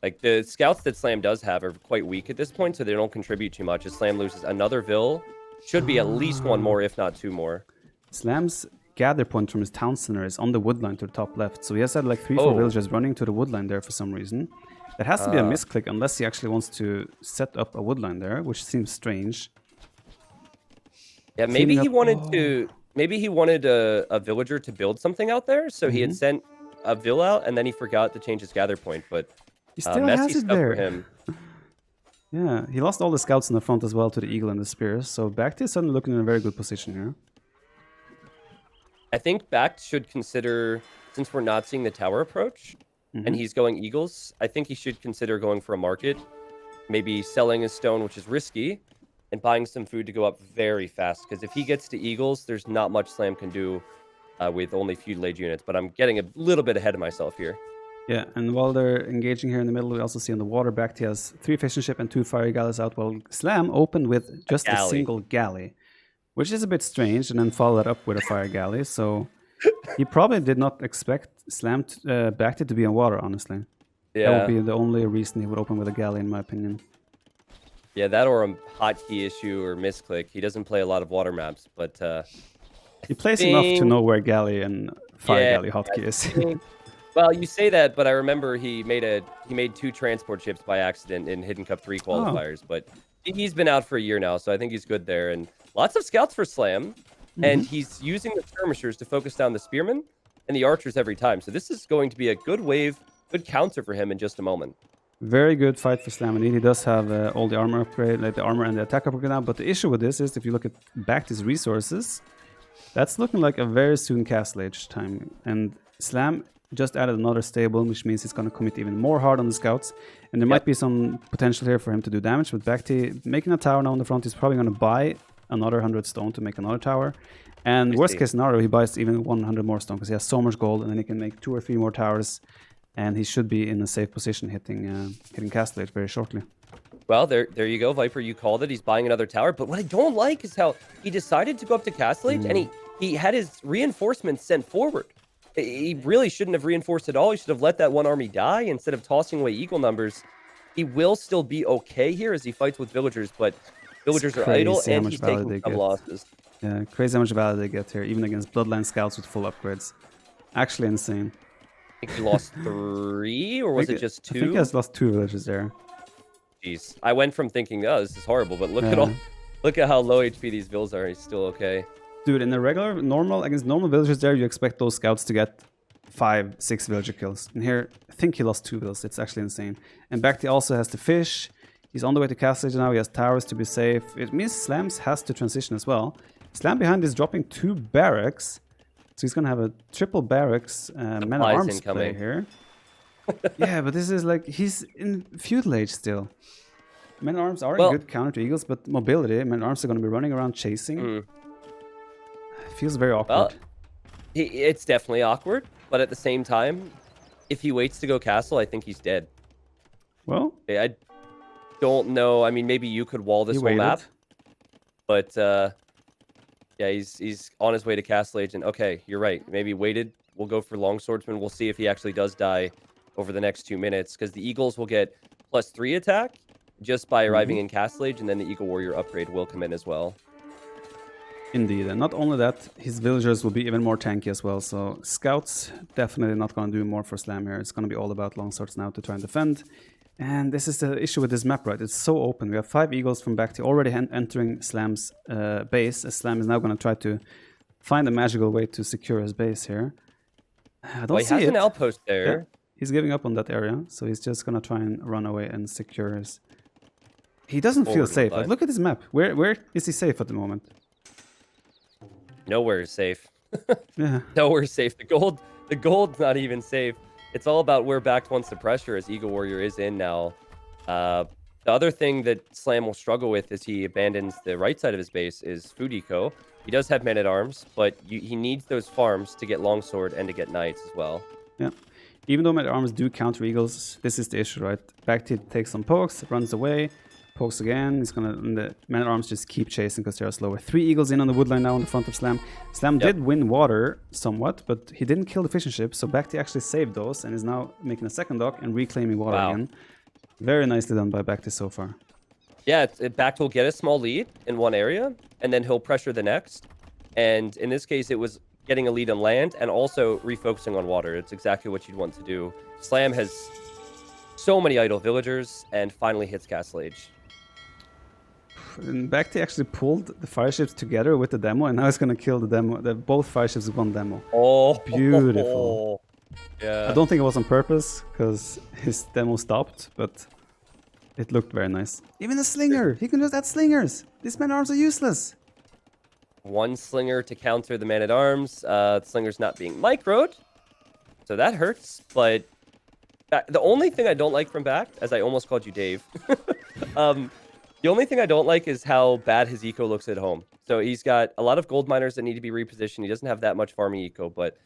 Like, the scouts that Slam does have are quite weak at this point, so they don't contribute too much. If Slam loses another vill, should be at least 1 more, if not 2 more. Slam's gather point from his town center is on the woodline to the top left, so he has had like 3-4 villagers running to the woodline there for some reason. That has to be a misclick unless he actually wants to set up a woodline there, which seems strange. Yeah, maybe he wanted a villager to build something out there, so he had sent a vill out, and then he forgot to change his gather point, but he still messy has it stuff there. for him. Yeah, he lost all the scouts in the front as well to the eagle and the spears, so BacT is suddenly looking in a very good position here. I think BacT should consider, since we're not seeing the tower approach, and he's going Eagles, I think he should consider going for a market, maybe selling his stone, which is risky, and buying some food to go up very fast. Because if he gets to Eagles, there's not much Slam can do with only feudal age units. But I'm getting a little bit ahead of myself here. Yeah, and while they're engaging here in the middle, we also see on the water BacT has 3 fishing ship and 2 fire galleys out, while Slam opened with just a single galley, which is a bit strange, and then followed that up with a fire galley. So he probably did not expect Slam BacT to be on water, honestly. Yeah. That would be the only reason he would open with a galley, in my opinion. Yeah, that or a hotkey issue or misclick. He doesn't play a lot of water maps, but he plays enough to know where galley and fire galley hotkey is. Well, you say that, but I remember he made 2 transport ships by accident in Hidden Cup 3 qualifiers. But he's been out for a year now, so I think he's good there. And lots of scouts for Slam, and he's using the skirmishers to focus down the spearmen and the archers every time. So this is going to be a good wave, good counter for him in just a moment. Very good fight for Slam. Indeed, he does have all the armor upgrade, like the armor and the attack upgrade now. But the issue with this is, if you look at BacT's resources, that's looking like a very soon castle age time. And Slam just added another stable, which means he's going to commit even more hard on the scouts. And there might be some potential here for him to do damage. But BacT making a tower now on the front, he's probably going to buy another 100 stone to make another tower. And worst case scenario, he buys even 100 more stone because he has so much gold, and then he can make 2 or 3 more towers. And he should be in a safe position hitting castle age very shortly. Well, there you go, Viper. You called it. He's buying another tower. But what I don't like is how he decided to go up to castle age, and he had his reinforcements sent forward. He really shouldn't have reinforced at all. He should have let that one army die instead of tossing away eagle numbers. He will still be okay here as he fights with villagers, but villagers are idle, and he's taking some losses. Yeah, crazy how much value they get here, even against Bloodline scouts with full upgrades. Actually insane. I think he lost 3, or was it just 2? I think he has lost 2 villages there. Jeez, I went from thinking, oh, this is horrible, but look at how low HP these vills are. He's still okay. Dude, in the against normal villagers there, you expect those scouts to get 5, 6 villager kills. And here, I think he lost 2 vills. It's actually insane. And BacT also has to fish. He's on the way to castle age now. He has towers to be safe. It means Slams has to transition as well. Slam behind is dropping 2 barracks. So he's going to have a triple barracks man-at-arms play here. Yeah, but this is like, he's in feudal age still. Men-at-arms are a good counter to eagles, but mobility, men-at-arms are going to be running around chasing. It feels very awkward. Well, it's definitely awkward, but at the same time, if he waits to go castle, I think he's dead. Well, I don't know. I mean, maybe you could wall this whole map, but yeah, he's on his way to castle age, and okay, you're right. Maybe waited. We'll go for long swordsman. We'll see if he actually does die over the next 2 minutes, because the eagles will get +3 attack just by arriving in castle age, and then the eagle warrior upgrade will come in as well. Indeed, and not only that, his villagers will be even more tanky as well. So scouts definitely not going to do more for Slam here. It's going to be all about longswords now to try and defend. And this is the issue with this map, right? It's so open. We have 5 eagles from BacT already entering Slam's base, as Slam is now going to try to find a magical way to secure his base here. I don't see it. He has an outpost there. Yeah, he's giving up on that area, so he's just going to try and run away and secure his... He doesn't feel safe. Like, look at this map. Where is he safe at the moment? Nowhere is safe. Yeah. Nowhere is safe. The gold's not even safe. It's all about where BacT wants the pressure, as Eagle Warrior is in now. The other thing that Slam will struggle with as he abandons the right side of his base is food eco. He does have men-at-arms, but he needs those farms to get longsword and to get knights as well. Yeah. Even though men-at-arms do counter eagles, this is the issue, right? BacT takes some pokes, runs away, pokes again. He's gonna, and the men-at-arms just keep chasing because they're slower. 3 eagles in on the woodline now in the front of Slam. Slam did win water somewhat, but he didn't kill the fishing ship, so BacT actually saved those and is now making a second dock and reclaiming water again. Very nicely done by BacT so far. Yeah, BacT will get a small lead in one area, and then he'll pressure the next. And in this case, it was getting a lead on land and also refocusing on water. It's exactly what you'd want to do. Slam has so many idle villagers and finally hits Castle Age. And BacT actually pulled the fire ships together with the demo, and now he's going to kill the demo. Both fire ships with one demo. Oh, beautiful. Yeah. I don't think it was on purpose because his demo stopped, but it looked very nice. Even a slinger! He can just add slingers! These men-at-arms are useless! one slinger to counter the man-at-arms. Slinger's not being microed, so that hurts. But the only thing I don't like from BacT, as I almost called you Dave, the only thing I don't like is how bad his eco looks at home. So he's got a lot of gold miners that need to be repositioned. He doesn't have that much farming eco, but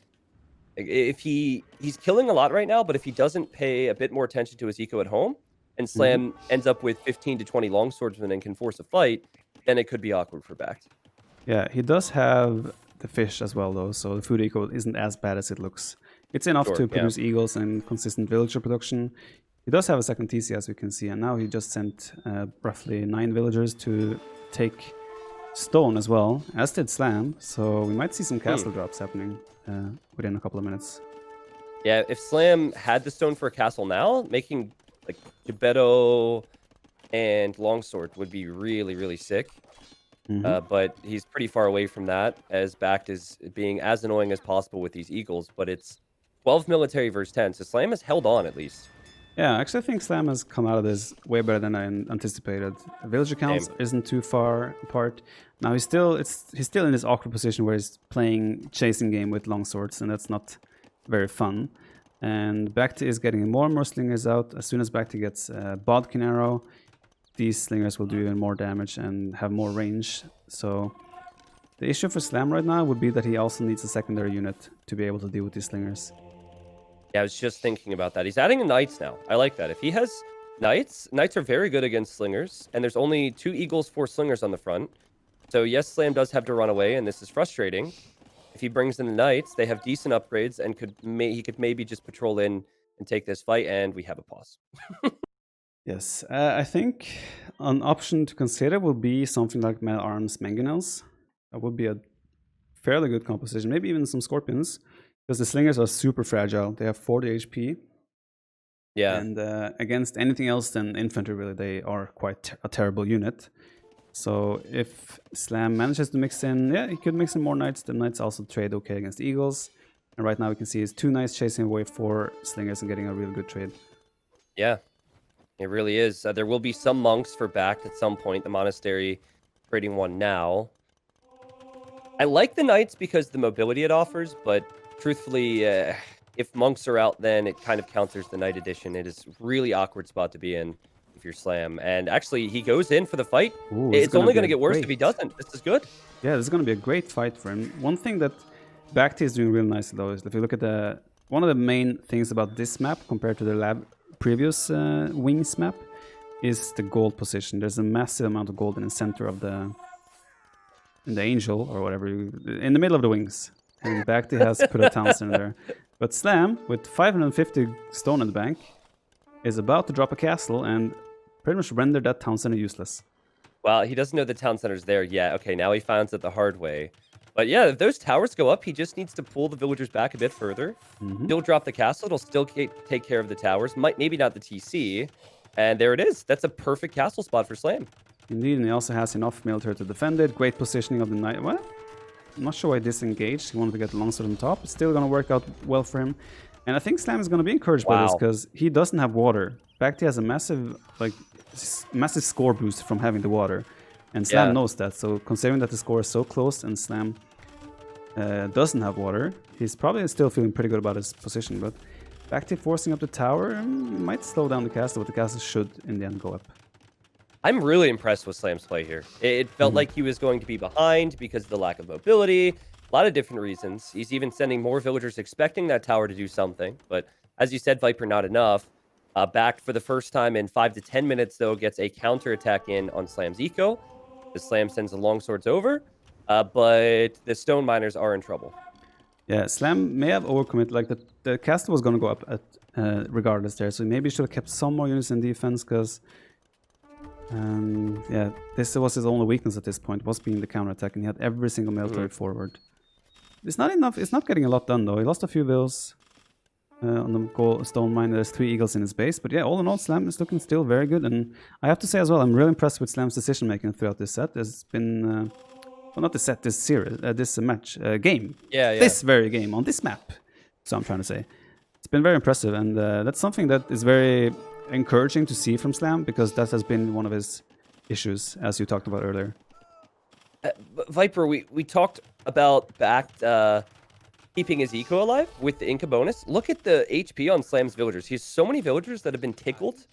if he's killing a lot right now, but if he doesn't pay a bit more attention to his eco at home, and Slam ends up with 15 to 20 longswordsmen and can force a fight, then it could be awkward for BacT. Yeah, he does have the fish as well, though, so the food eco isn't as bad as it looks. It's enough to produce eagles and consistent villager production. He does have a second TC, as we can see, and now he just sent roughly 9 villagers to take stone as well, as did Slam, so we might see some castle drops happening within a couple of minutes. Yeah, if Slam had the stone for a castle now, making like Gebetto and Longsword would be really, really sick. But he's pretty far away from that, as BacT is being as annoying as possible with these eagles, but it's 12 military versus 10, so Slam has held on at least. Yeah, actually I think Slam has come out of this way better than I anticipated. Villager counts isn't too far apart. Now he's still in this awkward position where he's playing chasing game with longswords, and that's not very fun. And BacT is getting more and more slingers out. As soon as BacT gets Bodkin arrow, these slingers will do even more damage and have more range. So the issue for Slam right now would be that he also needs a secondary unit to be able to deal with these slingers. Yeah, I was just thinking about that. He's adding knights now. I like that. If he has knights are very good against slingers, and there's only 2 eagles, 4 slingers on the front. So yes, Slam does have to run away, and this is frustrating. If he brings in the knights, they have decent upgrades, and he could maybe just patrol in and take this fight, and we have a pause. Yes, I think an option to consider will be something like Man-at-Arms Mangonels. That would be a fairly good composition, maybe even some Scorpions. Because the slingers are super fragile. They have 40 HP. Yeah. And against anything else than infantry, really, they are quite a terrible unit. So if Slam manages to mix in, he could mix in more knights. The knights also trade okay against eagles. And right now we can see his 2 knights chasing away 4 slingers and getting a really good trade. Yeah, it really is. There will be some monks for BacT at some point. The monastery trading one now. I like the knights because the mobility it offers, but truthfully, if monks are out, then it kind of counters the knight edition. It is a really awkward spot to be in if you're Slam. And actually, he goes in for the fight. Ooh, it's only going to get worse if he doesn't. This is good. Yeah, this is going to be a great fight for him. One thing that BacT is doing real nicely, though, is if you look at one of the main things about this map compared to the previous Wings map is the gold position. There's a massive amount of gold in the center of in the angel, or whatever, in the middle of the wings. And BacT has put a town center there. But Slam, with 550 stone in the bank, is about to drop a castle and pretty much render that town center useless. Well, he doesn't know the town center's there yet. Okay, now he finds it the hard way. But yeah, if those towers go up, he just needs to pull the villagers back a bit further. He'll drop the castle. It'll still take care of the towers. Maybe not the TC. And there it is. That's a perfect castle spot for Slam. Indeed, and he also has enough military to defend it. Great positioning of the knight. Well, I'm not sure why he disengaged. He wanted to get the longsword on top. It's still going to work out well for him. And I think Slam is going to be encouraged by this because he doesn't have water. BacT has a massive score boost from having the water. And Slam knows that. So considering that the score is so close and Slam doesn't have water, he's probably still feeling pretty good about his position. But BacT forcing up the tower might slow down the castle, but the castle should in the end go up. I'm really impressed with Slam's play here. It felt like he was going to be behind because of the lack of mobility. A lot of different reasons. He's even sending more villagers expecting that tower to do something. But as you said, Viper, not enough. BacT for the first time in 5 to 10 minutes, though, gets a counterattack in on Slam's eco. The Slam sends the longswords over, but the stone miners are in trouble. Yeah, Slam may have overcommitted. Like the castle was going to go up regardless there. So maybe he should have kept some more units in defense because... this was his only weakness at this point, was being the counterattack, and he had every single military forward. It's not enough. It's not getting a lot done, though. He lost a few vills on the stone mine. There's 3 eagles in his base, but yeah, all in all, Slam is looking still very good. And I have to say as well, I'm really impressed with Slam's decision making throughout this set. There's been, well, not this set, this series, this game. Yeah. This very game on this map. So I'm trying to say, it's been very impressive, and that's something that is very encouraging to see from Slam, because that has been one of his issues, as you talked about earlier. Viper, we talked about BacT keeping his eco alive with the Inca bonus. Look at the HP on Slam's villagers. He has so many villagers that have been tickled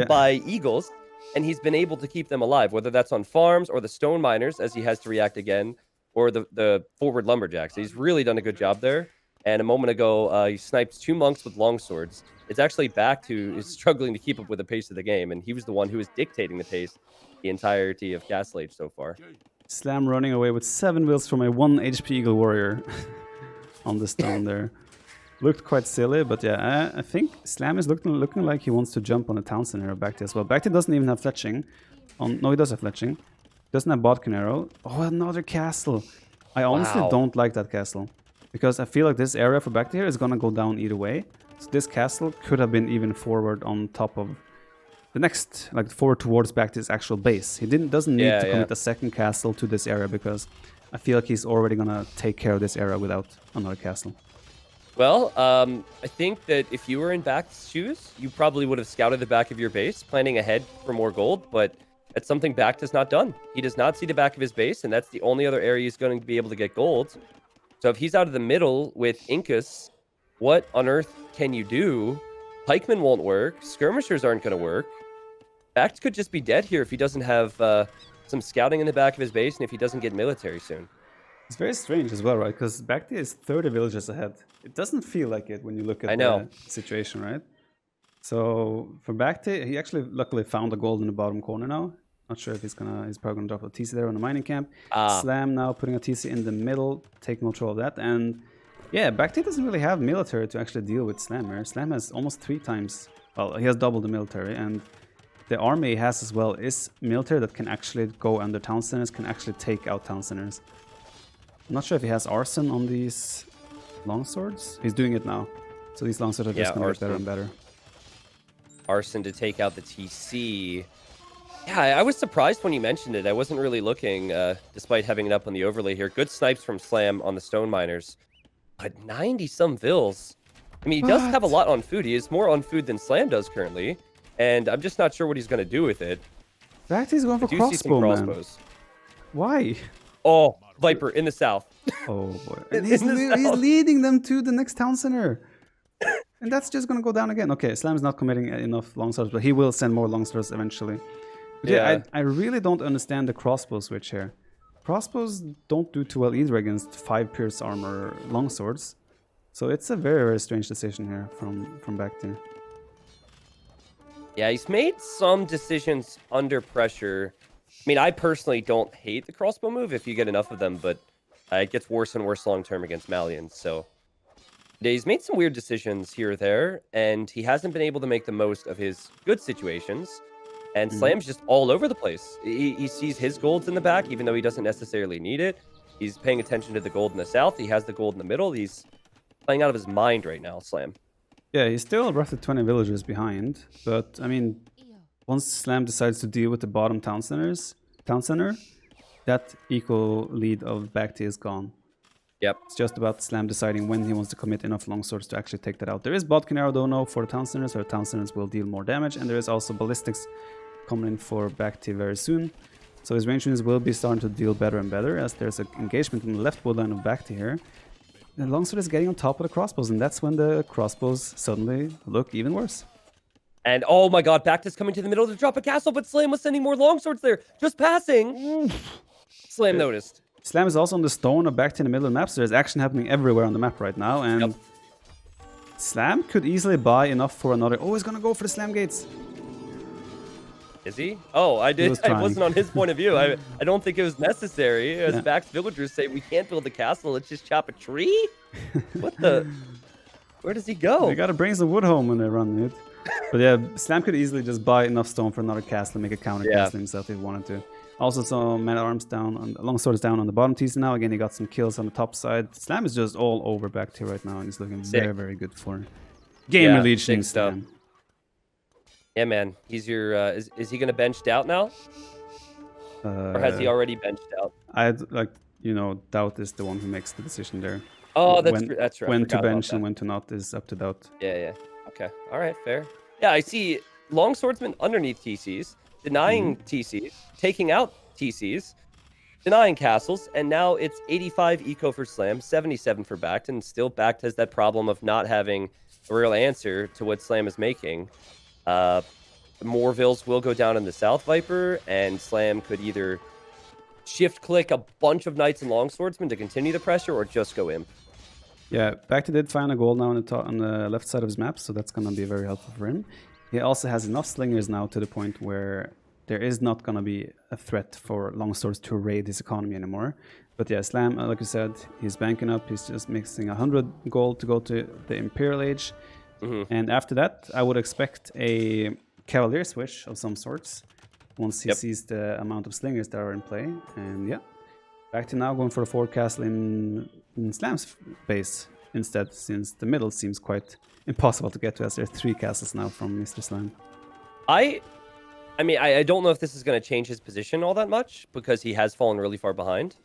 by eagles, and he's been able to keep them alive, whether that's on farms or the stone miners, as he has to react again, or the forward lumberjacks. He's really done a good job there. And a moment ago, he sniped 2 monks with longswords. It's actually BacT who is struggling to keep up with the pace of the game, and he was the one who was dictating the pace the entirety of Castle Age so far. Slam running away with 7 wills from a 1 HP Eagle Warrior on the stone there. Looked quite silly, but yeah, I think Slam is looking like he wants to jump on the Townsend arrow BacT as well. BacT doesn't even have fletching. No, he does have fletching. Doesn't have Bodkin arrow. Oh, another castle. I honestly don't like that castle, because I feel like this area for BacT here is gonna go down either way. So this castle could have been even forward on top of the next, like forward towards BacT's actual base. He doesn't need to commit a second castle to this area, because I feel like he's already gonna take care of this area without another castle. Well, I think that if you were in BacT's shoes, you probably would have scouted the back of your base, planning ahead for more gold, but that's something BacT has not done. He does not see the back of his base, and that's the only other area he's going to be able to get gold. So if he's out of the middle with Incas, what on earth can you do? Pikemen won't work. Skirmishers aren't going to work. BacT could just be dead here if he doesn't have some scouting in the back of his base, and if he doesn't get military soon. It's very strange as well, right? Because BacT is 30 villages ahead. It doesn't feel like it when you look at the situation, right? So for BacT, he actually luckily found a gold in the bottom corner now. Not sure if he's probably gonna drop a TC there on the mining camp. Slam now putting a TC in the middle, taking control of that. And yeah, BacT doesn't really have military to actually deal with Slam here. Slam has almost 3 times, well, he has double the military, and the army he has as well is military that can actually go under town centers, can actually take out town centers. I'm not sure if he has arson on these longswords. He's doing it now. So these longswords are just gonna get better and better. Arson to take out the TC. Yeah, I was surprised when you mentioned it. I wasn't really looking, despite having it up on the overlay here. Good snipes from Slam on the stone miners. But 90-some vills. I mean, he does have a lot on food. He is more on food than Slam does currently. And I'm just not sure what he's going to do with it. BacT's going for crossbow, man. Why? Oh, Viper in the south. Oh, boy. And he's leading them to the next town center. And that's just going to go down again. Okay, Slam's not committing enough longswords, but he will send more longswords eventually. But yeah, I really don't understand the crossbow switch here. Crossbows don't do too well either against 5 pierce armor longswords. So it's a very, very strange decision here from BacT. Yeah, he's made some decisions under pressure. I mean, I personally don't hate the crossbow move if you get enough of them, but it gets worse and worse long term against Malians. So he's made some weird decisions here or there, and he hasn't been able to make the most of his good situations. And Slam's just all over the place. He sees his golds in the back, even though he doesn't necessarily need it. He's paying attention to the gold in the south. He has the gold in the middle. He's playing out of his mind right now, Slam. Yeah, he's still roughly 20 villagers behind. But, I mean, once Slam decides to deal with the bottom town center, that equal lead of BacT is gone. Yep. It's just about Slam deciding when he wants to commit enough longswords to actually take that out. There is Bodkin arrow though now for the town centers, or town centers will deal more damage, and there is also ballistics coming in for BacT very soon. So his range units will be starting to deal better and better, as there's an engagement in the left woodline of BacT here. The longsword is getting on top of the crossbows, and that's when the crossbows suddenly look even worse. And oh my god, BacT is coming to the middle to drop a castle, but Slam was sending more longswords there, just passing. Slam noticed. Slam is also on the stone of BacT in the middle of the map, so there's action happening everywhere on the map right now, and Slam could easily buy enough for another. Oh, he's gonna go for the Slam gates. Is he? Oh, I wasn't on his point of view. I don't think it was necessary. As BacT's villagers say, we can't build a castle, let's just chop a tree? What the? Where does he go? They gotta bring some wood home when they run it. But yeah, Slam could easily just buy enough stone for another castle and make a counter castle himself if he wanted to. Also, some man-at-arms down, and longsword is down on the bottom TC now. Again, he got some kills on the top side. Slam is just all over BacT right now, and he's looking very, very good for game releasing Slam. Yeah, man. He's your. Is he gonna bench Doubt now? Or has he already benched Doubt? Doubt is the one who makes the decision there. Oh, that's right. When to bench and when to not is up to Doubt. Yeah. Okay. All right. Fair. Yeah, I see longswordsman underneath TCs. Denying TCs, taking out TCs. denying castles, and now it's 85 eco for Slam, 77 for BacT, and still BacT has that problem of not having a real answer to what Slam is making. More vills will go down in the South Viper, and Slam could either shift click a bunch of Knights and Longswordsmen to continue the pressure, or just go Imp. Yeah, BacT did find a gold now on the left side of his map, so that's going to be very helpful for him. He also has enough slingers now to the point where there is not going to be a threat for longswords to raid his economy anymore. But yeah, Slam, like you said, he's banking up. He's just mixing 100 gold to go to the Imperial Age. And after that, I would expect a Cavalier switch of some sorts once he sees the amount of slingers that are in play. And yeah, BacT now going for a forward castle in Slam's base instead, since the middle seems quite impossible to get to, as there are 3 castles now from Mr. Slam. I mean, I don't know if this is going to change his position all that much, because he has fallen really far behind.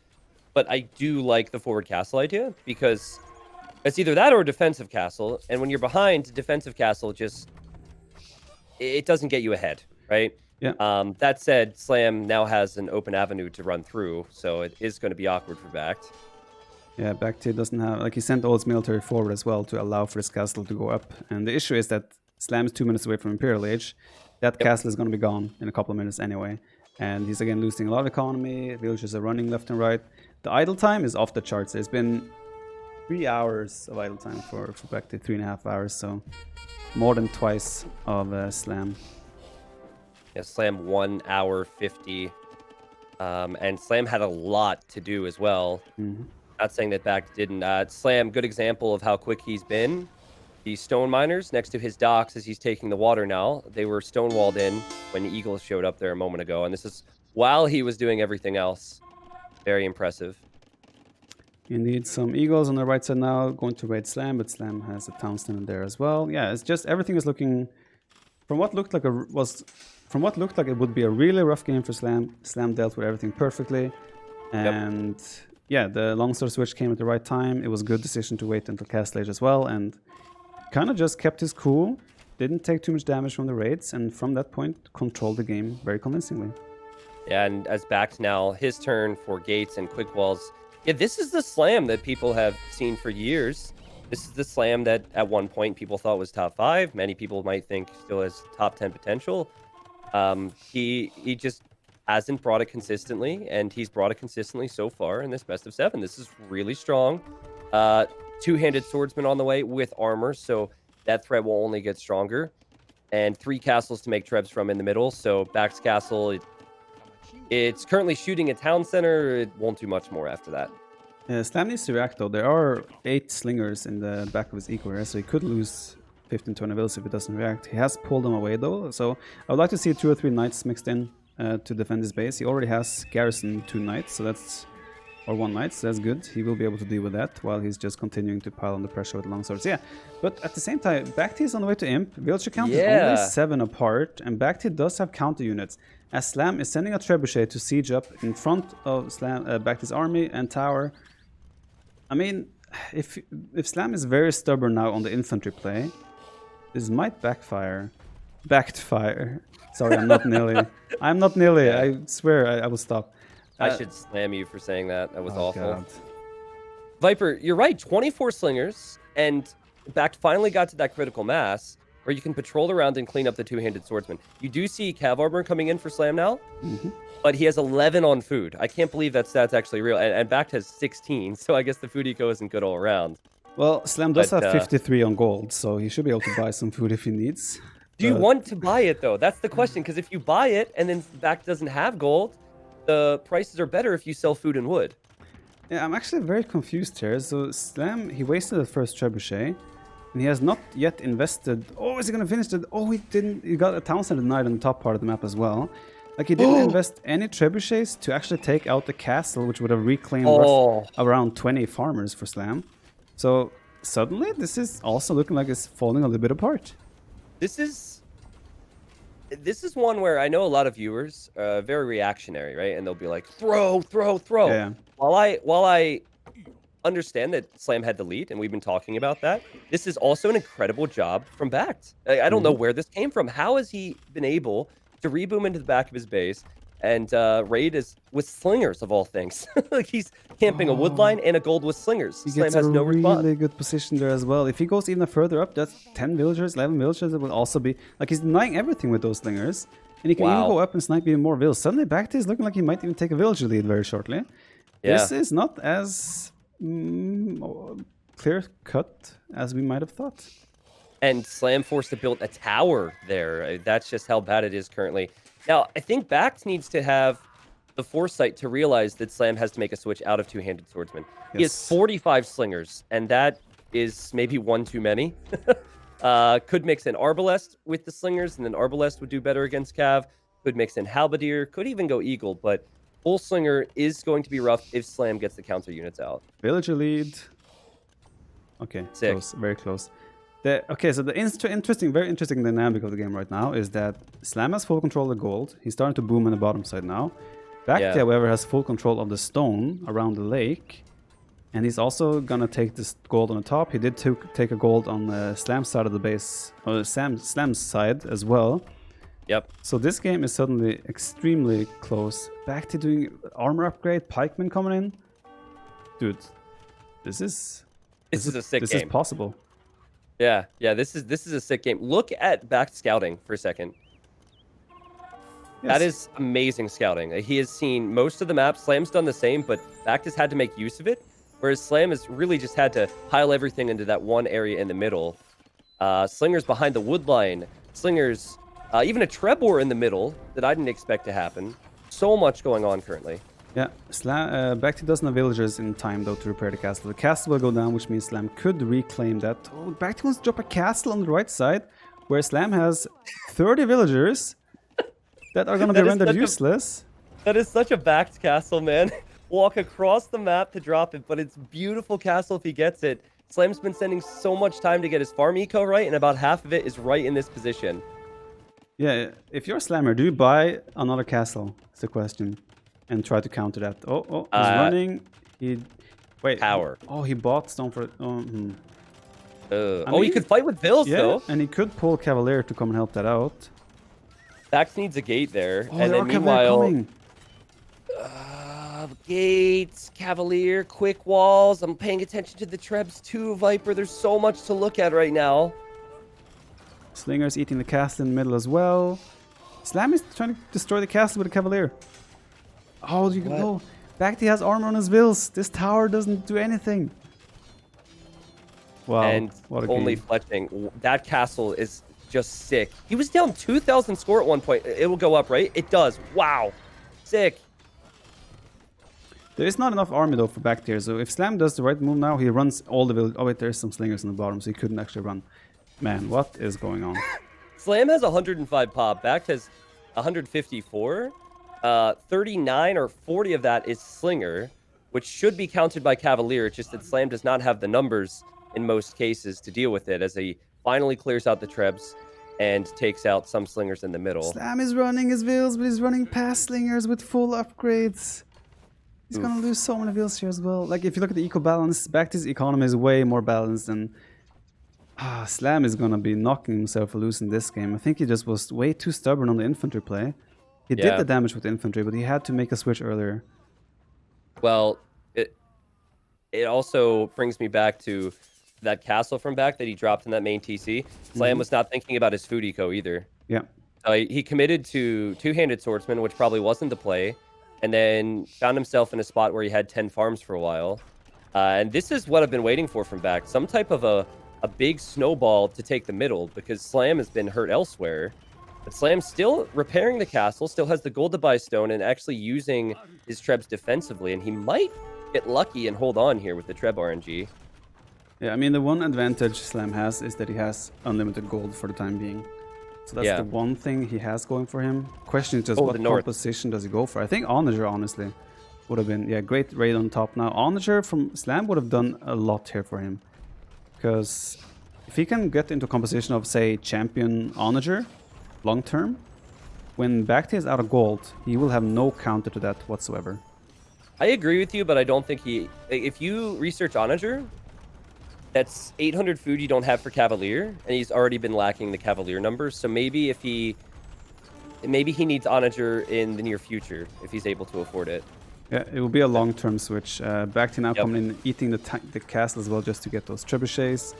But I do like the forward castle idea, because it's either that or a defensive castle. And when you're behind, defensive castle just... it doesn't get you ahead, right? Yeah. That said, Slam now has an open avenue to run through, so it is going to be awkward for BacT. Yeah, BacT doesn't have... like, he sent all his military forward as well to allow for his castle to go up. And the issue is that Slam is 2 minutes away from Imperial Age. That castle is going to be gone in a couple of minutes anyway. And he's again losing a lot of economy. Villagers are running left and right. The idle time is off the charts. There's been 3 hours of idle time for BacT, 3.5 hours. So more than twice of Slam. Yeah, Slam 1 hour 50. And Slam had a lot to do as well. Not saying that BacT didn't. Slam, good example of how quick he's been. The stone miners next to his docks as he's taking the water now, they were stonewalled in when the Eagles showed up there a moment ago. And this is while he was doing everything else. Very impressive. Indeed, some Eagles on the right side now going to raid Slam, but Slam has a town stand there as well. Yeah, it's just everything is looking... from what looked like it would be a really rough game for Slam. Slam dealt with everything perfectly. And yeah, the longsword switch came at the right time. It was a good decision to wait until Castle Age as well, and kind of just kept his cool, didn't take too much damage from the raids, and from that point controlled the game very convincingly. Yeah, and as BacT now, his turn for gates and quick walls. Yeah, this is the Slam that people have seen for years. This is the Slam that at one point people thought was top 5. Many people might think still has top 10 potential. He just hasn't brought it consistently, and he's brought it consistently so far in this best of 7. This is really strong. Two-handed swordsman on the way with armor, so that threat will only get stronger. And 3 castles to make trebs from in the middle, so BacT's castle, it's currently shooting a town center. It won't do much more after that. Slam needs to react though. There are 8 slingers in the back of his eco area, so he could lose 15-20 vills if it doesn't react. He has pulled them away though, so I would like to see 2 or 3 knights mixed in to defend his base. He already has garrison 2 knights, so that's... or 1 knight, so that's good. He will be able to deal with that while he's just continuing to pile on the pressure with longswords. Yeah, but at the same time, BacT is on the way to Imp. Villager count is only 7 apart, and BacT does have counter units. As Slam is sending a trebuchet to siege up in front of BacT's army and tower. I mean, if Slam is very stubborn now on the infantry play, this might backfire. Backfire. Sorry, I'm not Nilly. I'm not Nilly. Yeah. I swear I will stop. I should slam you for saying that. That was awful. God. Viper, you're right. 24 slingers, and BacT finally got to that critical mass where you can patrol around and clean up the 2-handed swordsman. You do see Cav Armor coming in for Slam now, but he has 11 on food. I can't believe that stat's actually real. And BacT has 16, so I guess the food eco isn't good all around. Well, Slam does have 53 on gold, so he should be able to buy some food if he needs. Do you want to buy it, though? That's the question, because if you buy it and then BacT doesn't have gold, the prices are better if you sell food and wood. Yeah, I'm actually very confused here. So Slam, he wasted the first trebuchet, and he has not yet invested. Oh, is he going to finish it? Oh, he didn't. He got a town center denied on the top part of the map as well. Like, he didn't invest any trebuchets to actually take out the castle, which would have reclaimed around 20 farmers for Slam. So suddenly, this is also looking like it's falling a little bit apart. This is one where I know a lot of viewers are very reactionary, right? And they'll be like, throw. Yeah. While I understand that Slam had the lead, and we've been talking about that, this is also an incredible job from BacT. I don't know where this came from. How has he been able to reboom into the back of his base, And Raid is with slingers of all things. Like he's camping a wood line and a gold with slingers. He Slam gets has a no response. really good position there as well. If he goes even further up, that's 10 villagers, 11 villagers. It will also be like he's denying everything with those slingers. And he can even go up and snipe even more vills. Suddenly, BacT is looking like he might even take a villager lead very shortly. Yeah. This is not as clear cut as we might have thought. And Slam forced to build a tower there. That's just how bad it is currently. Now, I think BacT needs to have the foresight to realize that Slam has to make a switch out of two-handed swordsman. Yes. He has 45 slingers, and that is maybe one too many. Could mix in Arbalest with the slingers, and then Arbalest would do better against Cav. Could mix in Halberdier. Could even go Eagle, but full slinger is going to be rough if Slam gets the counter units out. Villager lead. Okay, Sick. Close, very close. Okay, so the very interesting dynamic of the game right now is that Slam has full control of the gold. He's starting to boom in the bottom side now. BacT, however, has full control of the stone around the lake. And he's also gonna take this gold on the top. He did take a gold on the Slam side of the base, or Slam's side as well. Yep. So this game is suddenly extremely close. BacT doing armor upgrade, pikemen coming in. Dude, this is a sick game. This is possible. Yeah, this is a sick game. Look at BacT scouting for a second. Yes. That is amazing scouting. He has seen most of the map. Slam's done the same, but BacT has had to make use of it. Whereas Slam has really just had to pile everything into that one area in the middle. Slingers behind the wood line. Slingers, even a Trebor in the middle that I didn't expect to happen. So much going on currently. Yeah, BacT doesn't have villagers in time though to repair the castle. The castle will go down, which means Slam could reclaim that. Oh, BacT wants to drop a castle on the right side, where Slam has 30 villagers that are going to be rendered useless. That is such a BacT castle, man. Walk across the map to drop it, but it's beautiful castle if he gets it. Slam's been spending so much time to get his farm eco right, and about half of it is right in this position. Yeah, if you're a Slammer, do you buy another castle? That's the question. And try to counter that. Oh, he's running. Wait. Power. He bought stone for... he could fight with Bills, though. And he could pull Cavalier to come and help that out. BacT needs a gate there. And then meanwhile... Gates, Cavalier, quick walls. I'm paying attention to the Trebs too, Viper. There's so much to look at right now. Slinger's eating the castle in the middle as well. Slam is trying to destroy the castle with a Cavalier. Oh, you can go. BacT has armor on his vills. This tower doesn't do anything. Wow. And only fletching. That castle is just sick. He was down 2,000 score at one point. It will go up, right? It does. Wow. Sick. There is not enough army though for BacT here, so if Slam does the right move now, he runs all the village. Oh wait, there's some slingers in the bottom, so he couldn't actually run. Man, what is going on? Slam has 105 pop. BacT has 154. 39 or 40 of that is Slinger, which should be counted by Cavalier. It's just that Slam does not have the numbers in most cases to deal with it, as he finally clears out the Trebs and takes out some Slingers in the middle. Slam is running his vills, but he's running past Slingers with full upgrades. He's gonna lose so many vills here as well. Like, if you look at the eco balance, BacT's economy is way more balanced than... Slam is gonna be knocking himself loose in this game. I think he just was way too stubborn on the infantry play. He did the damage with infantry, but he had to make a switch earlier. Well, it also brings me back to that castle from BacT that he dropped in that main TC. Slam was not thinking about his food eco either. Yeah. He committed to two-handed swordsman, which probably wasn't the play, and then found himself in a spot where he had 10 farms for a while. And this is what I've been waiting for from BacT. Some type of a big snowball to take the middle, because Slam has been hurt elsewhere. But Slam's still repairing the castle, still has the gold to buy stone, and actually using his Trebs defensively. And he might get lucky and hold on here with the Treb RNG. Yeah, I mean, the one advantage Slam has is that he has unlimited gold for the time being. So that's the one thing he has going for him. Question is just what composition does he go for? I think Onager, honestly, would have been, great raid on top now. Onager from Slam would have done a lot here for him. Because if he can get into composition of, say, champion Onager, long term, when BacT is out of gold, he will have no counter to that whatsoever. I agree with you, but I don't think he... If you research Onager, that's 800 food you don't have for Cavalier, and he's already been lacking the Cavalier numbers. So maybe if he maybe he needs Onager in the near future if he's able to afford it. Yeah, it will be a long-term switch. BacT now Yep. coming in, eating the castle as well, just to get those trebuchets.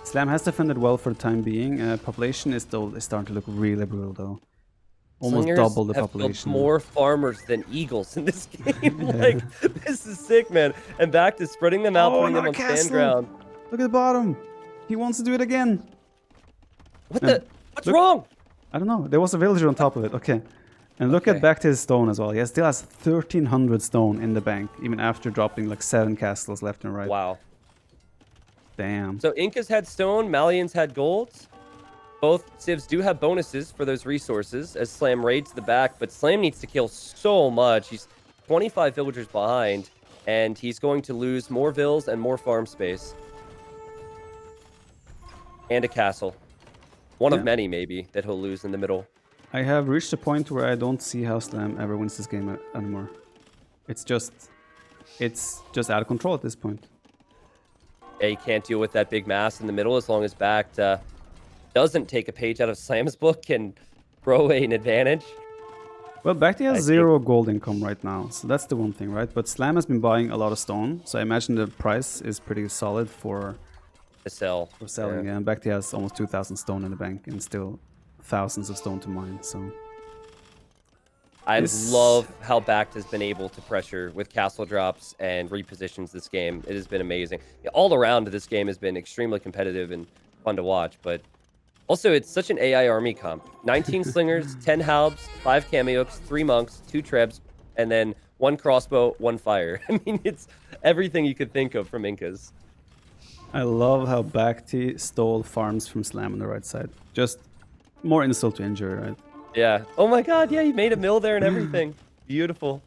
Slam has defended well for the time being. Population is starting to look really brutal though. Almost Slingers double the have population. killed more farmers than eagles in this game. Yeah. Like, this is sick, man. And BacT is spreading them out, putting them on stand ground. Look at the bottom. He wants to do it again. What's wrong? I don't know. There was a villager on top of it. Okay. And look at BacT's stone as well. He still has 1,300 stone in the bank, even after dropping like 7 castles left and right. Wow. Damn. So Incas had stone, Malians had gold. Both civs do have bonuses for those resources as Slam raids the back, but Slam needs to kill so much. He's 25 villagers behind, and he's going to lose more vills and more farm space. And a castle. One of many, maybe, that he'll lose in the middle. I have reached a point where I don't see how Slam ever wins this game anymore. It's just out of control at this point. Yeah, he can't deal with that big mass in the middle as long as BacT doesn't take a page out of Slam's book and throw away an advantage. Well, BacT has 0 gold income right now, so that's the one thing, right? But Slam has been buying a lot of stone, so I imagine the price is pretty solid for selling. Yeah. And BacT has almost 2,000 stone in the bank and still thousands of stone to mine, so... I love how BacT has been able to pressure with castle drops and repositions this game. It has been amazing. All around, this game has been extremely competitive and fun to watch, but also it's such an AI army comp. 19 slingers, 10 halbs, 5 cameos, 3 monks, 2 trebs, and then 1 crossbow, 1 fire. I mean, it's everything you could think of from Incas. I love how BacT stole farms from Slam on the right side. Just more insult to injury, right? Yeah. Oh my god, yeah, you made a mill there and everything. Beautiful.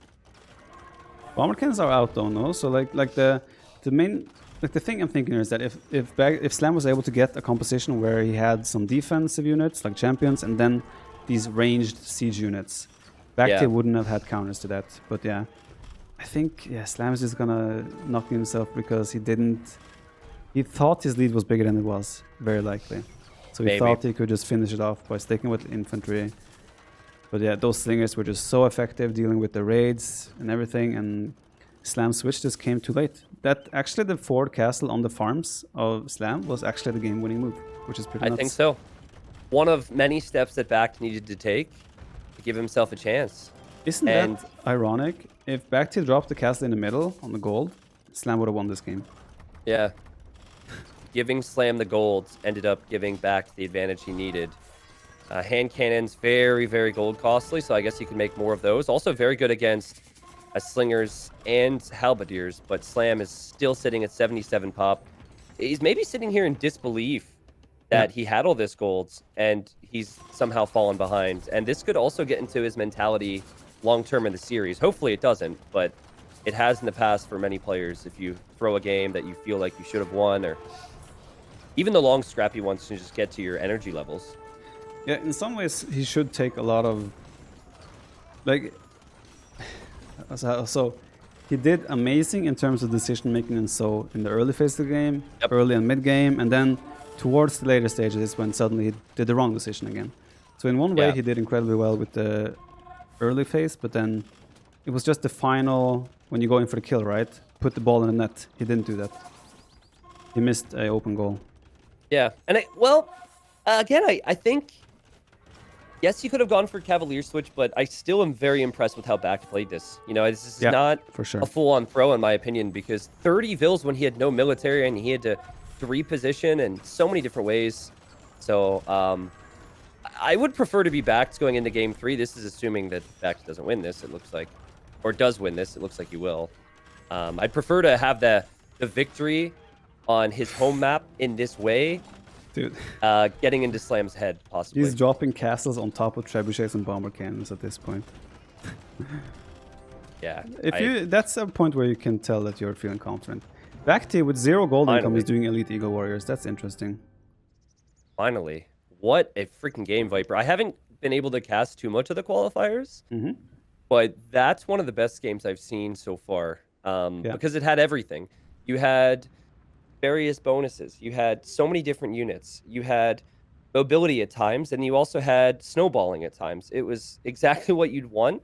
Bomber cannons are out though, no? So like the main the thing I'm thinking is that if Slam was able to get a composition where he had some defensive units like champions and then these ranged siege units, BacT wouldn't have had counters to that. But yeah, I think Slam is just gonna knock himself because he thought his lead was bigger than it was, very likely. So he thought he could just finish it off by sticking with infantry. But yeah, those slingers were just so effective dealing with the raids and everything, and Slam switch just came too late. That actually the forward castle on the farms of Slam was actually the game-winning move, which is pretty nuts. I think so. One of many steps that BacT needed to take to give himself a chance. Isn't that ironic? If BacT dropped the castle in the middle on the gold, Slam would have won this game. Yeah. Giving Slam the gold ended up giving BacT the advantage he needed. Hand cannons, very, very gold costly, so I guess you can make more of those. Also very good against slingers and halberdiers, but Slam is still sitting at 77 pop. He's maybe sitting here in disbelief that he had all this gold, and he's somehow fallen behind. And this could also get into his mentality long-term in the series. Hopefully it doesn't, but it has in the past for many players. If you throw a game that you feel like you should have won, or even the long scrappy ones to just get to your energy levels. Yeah, in some ways he should take a lot of like so he did amazing in terms of decision making and so in the early phase of the game, early and mid game, and then towards the later stages is when suddenly he did the wrong decision again. So in one way he did incredibly well with the early phase, but then it was just the final when you go in for the kill, right? Put the ball in the net. He didn't do that. He missed an open goal. Yeah, and again, I think, yes, you could have gone for Cavalier switch, but I still am very impressed with how BacT played this. You know, this is not for sure a full-on throw, in my opinion, because 30 vills when he had no military and he had to reposition in so many different ways. So I would prefer to be BacT going into Game 3. This is assuming that BacT doesn't win this, it looks like. Or does win this, it looks like he will. I'd prefer to have the victory on his home map in this way. Dude. Getting into Slam's head, possibly. He's dropping castles on top of trebuchets and bomber cannons at this point. Yeah. That's a point where you can tell that you're feeling confident. BacT with 0 gold income is doing Elite Eagle Warriors. That's interesting. Finally. What a freaking game, Viper. I haven't been able to cast too much of the qualifiers, but that's one of the best games I've seen so far because it had everything. You had various bonuses. You had so many different units. You had mobility at times, and you also had snowballing at times. It was exactly what you'd want.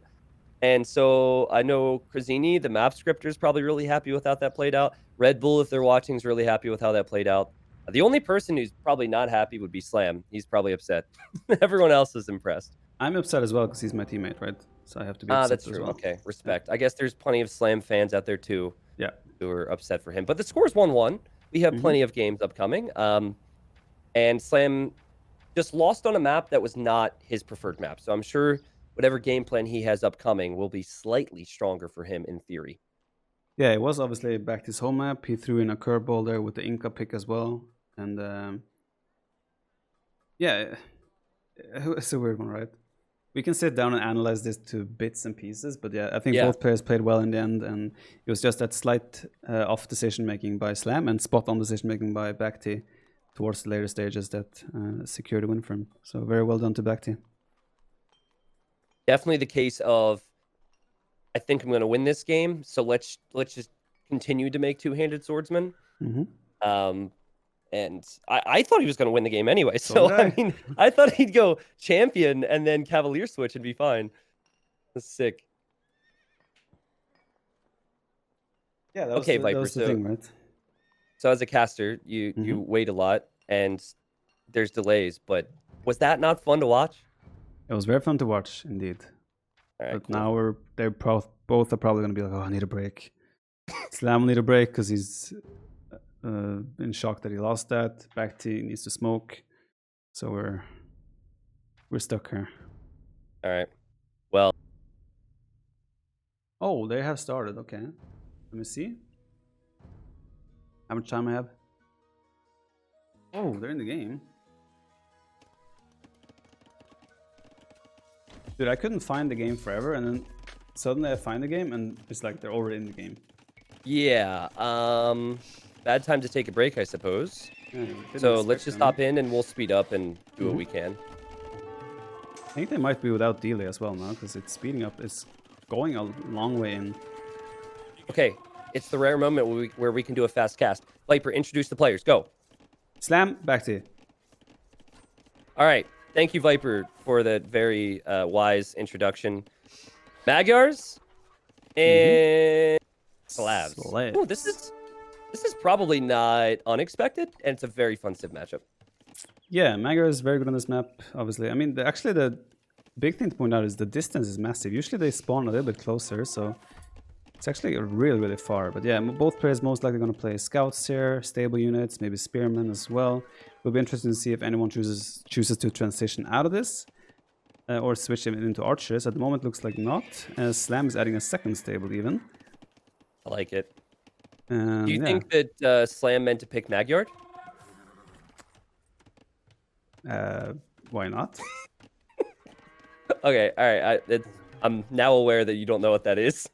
And so I know Krazini, the map scripter, is probably really happy with how that played out. Red Bull, if they're watching, is really happy with how that played out. The only person who's probably not happy would be Slam. He's probably upset. Everyone else is impressed. I'm upset as well because he's my teammate, right? So I have to be upset that's as true. well. Okay, respect. I guess there's plenty of Slam fans out there too. Yeah. Who are upset for him. But the score's 1-1. We have plenty of games upcoming. And Slam just lost on a map that was not his preferred map. So I'm sure whatever game plan he has upcoming will be slightly stronger for him in theory. Yeah, it was obviously BacT's home map. He threw in a curveball there with the Inca pick as well. And yeah, it's a weird one, right? We can sit down and analyze this to bits and pieces, but yeah, I think both players played well in the end, and it was just that slight off decision making by Slam and spot on decision making by BacT towards the later stages that secured a win for him. So very well done to BacT. Definitely the case of, I think I'm going to win this game, so let's just continue to make two-handed swordsmen. And I thought he was going to win the game anyway. So, I mean, I thought he'd go champion and then Cavalier switch and be fine. That's sick. Yeah, that was, okay, Viper, that was the thing, right? So as a caster, you wait a lot and there's delays. But was that not fun to watch? It was very fun to watch, indeed. All right, but cool. Now they're both are probably going to be like, oh, I need a break. Slam will need a break because he's... in shock that he lost that. BacT needs to smoke, so we're stuck here. All right. Well. Oh, they have started. Okay, let me see. How much time I have? Oh, they're in the game. Dude, I couldn't find the game forever, and then suddenly I find the game, and it's like they're already in the game. Yeah. Bad time to take a break, I suppose. Yeah, so let's just hop in and we'll speed up and do what we can. I think they might be without delay as well now, because it's speeding up. It's going a long way in. Okay, it's the rare moment where we can do a fast cast. Viper, introduce the players. Go. Slam, BacT. All right. Thank you, Viper, for that very wise introduction. Magyars and Slavs. Oh, this is probably not unexpected, and it's a very fun Civ matchup. Yeah, Magyar is very good on this map, obviously. I mean, actually, the big thing to point out is the distance is massive. Usually they spawn a little bit closer, so it's actually really, really far. But yeah, both players most likely going to play scouts here, stable units, maybe spearmen as well. It'll be interesting to see if anyone chooses to transition out of this or switch them into archers. At the moment, looks like not. Slam is adding a second stable even. I like it. Do you think that Slam meant to pick Magyar? Why not? Okay, all right. I'm now aware that you don't know what that is.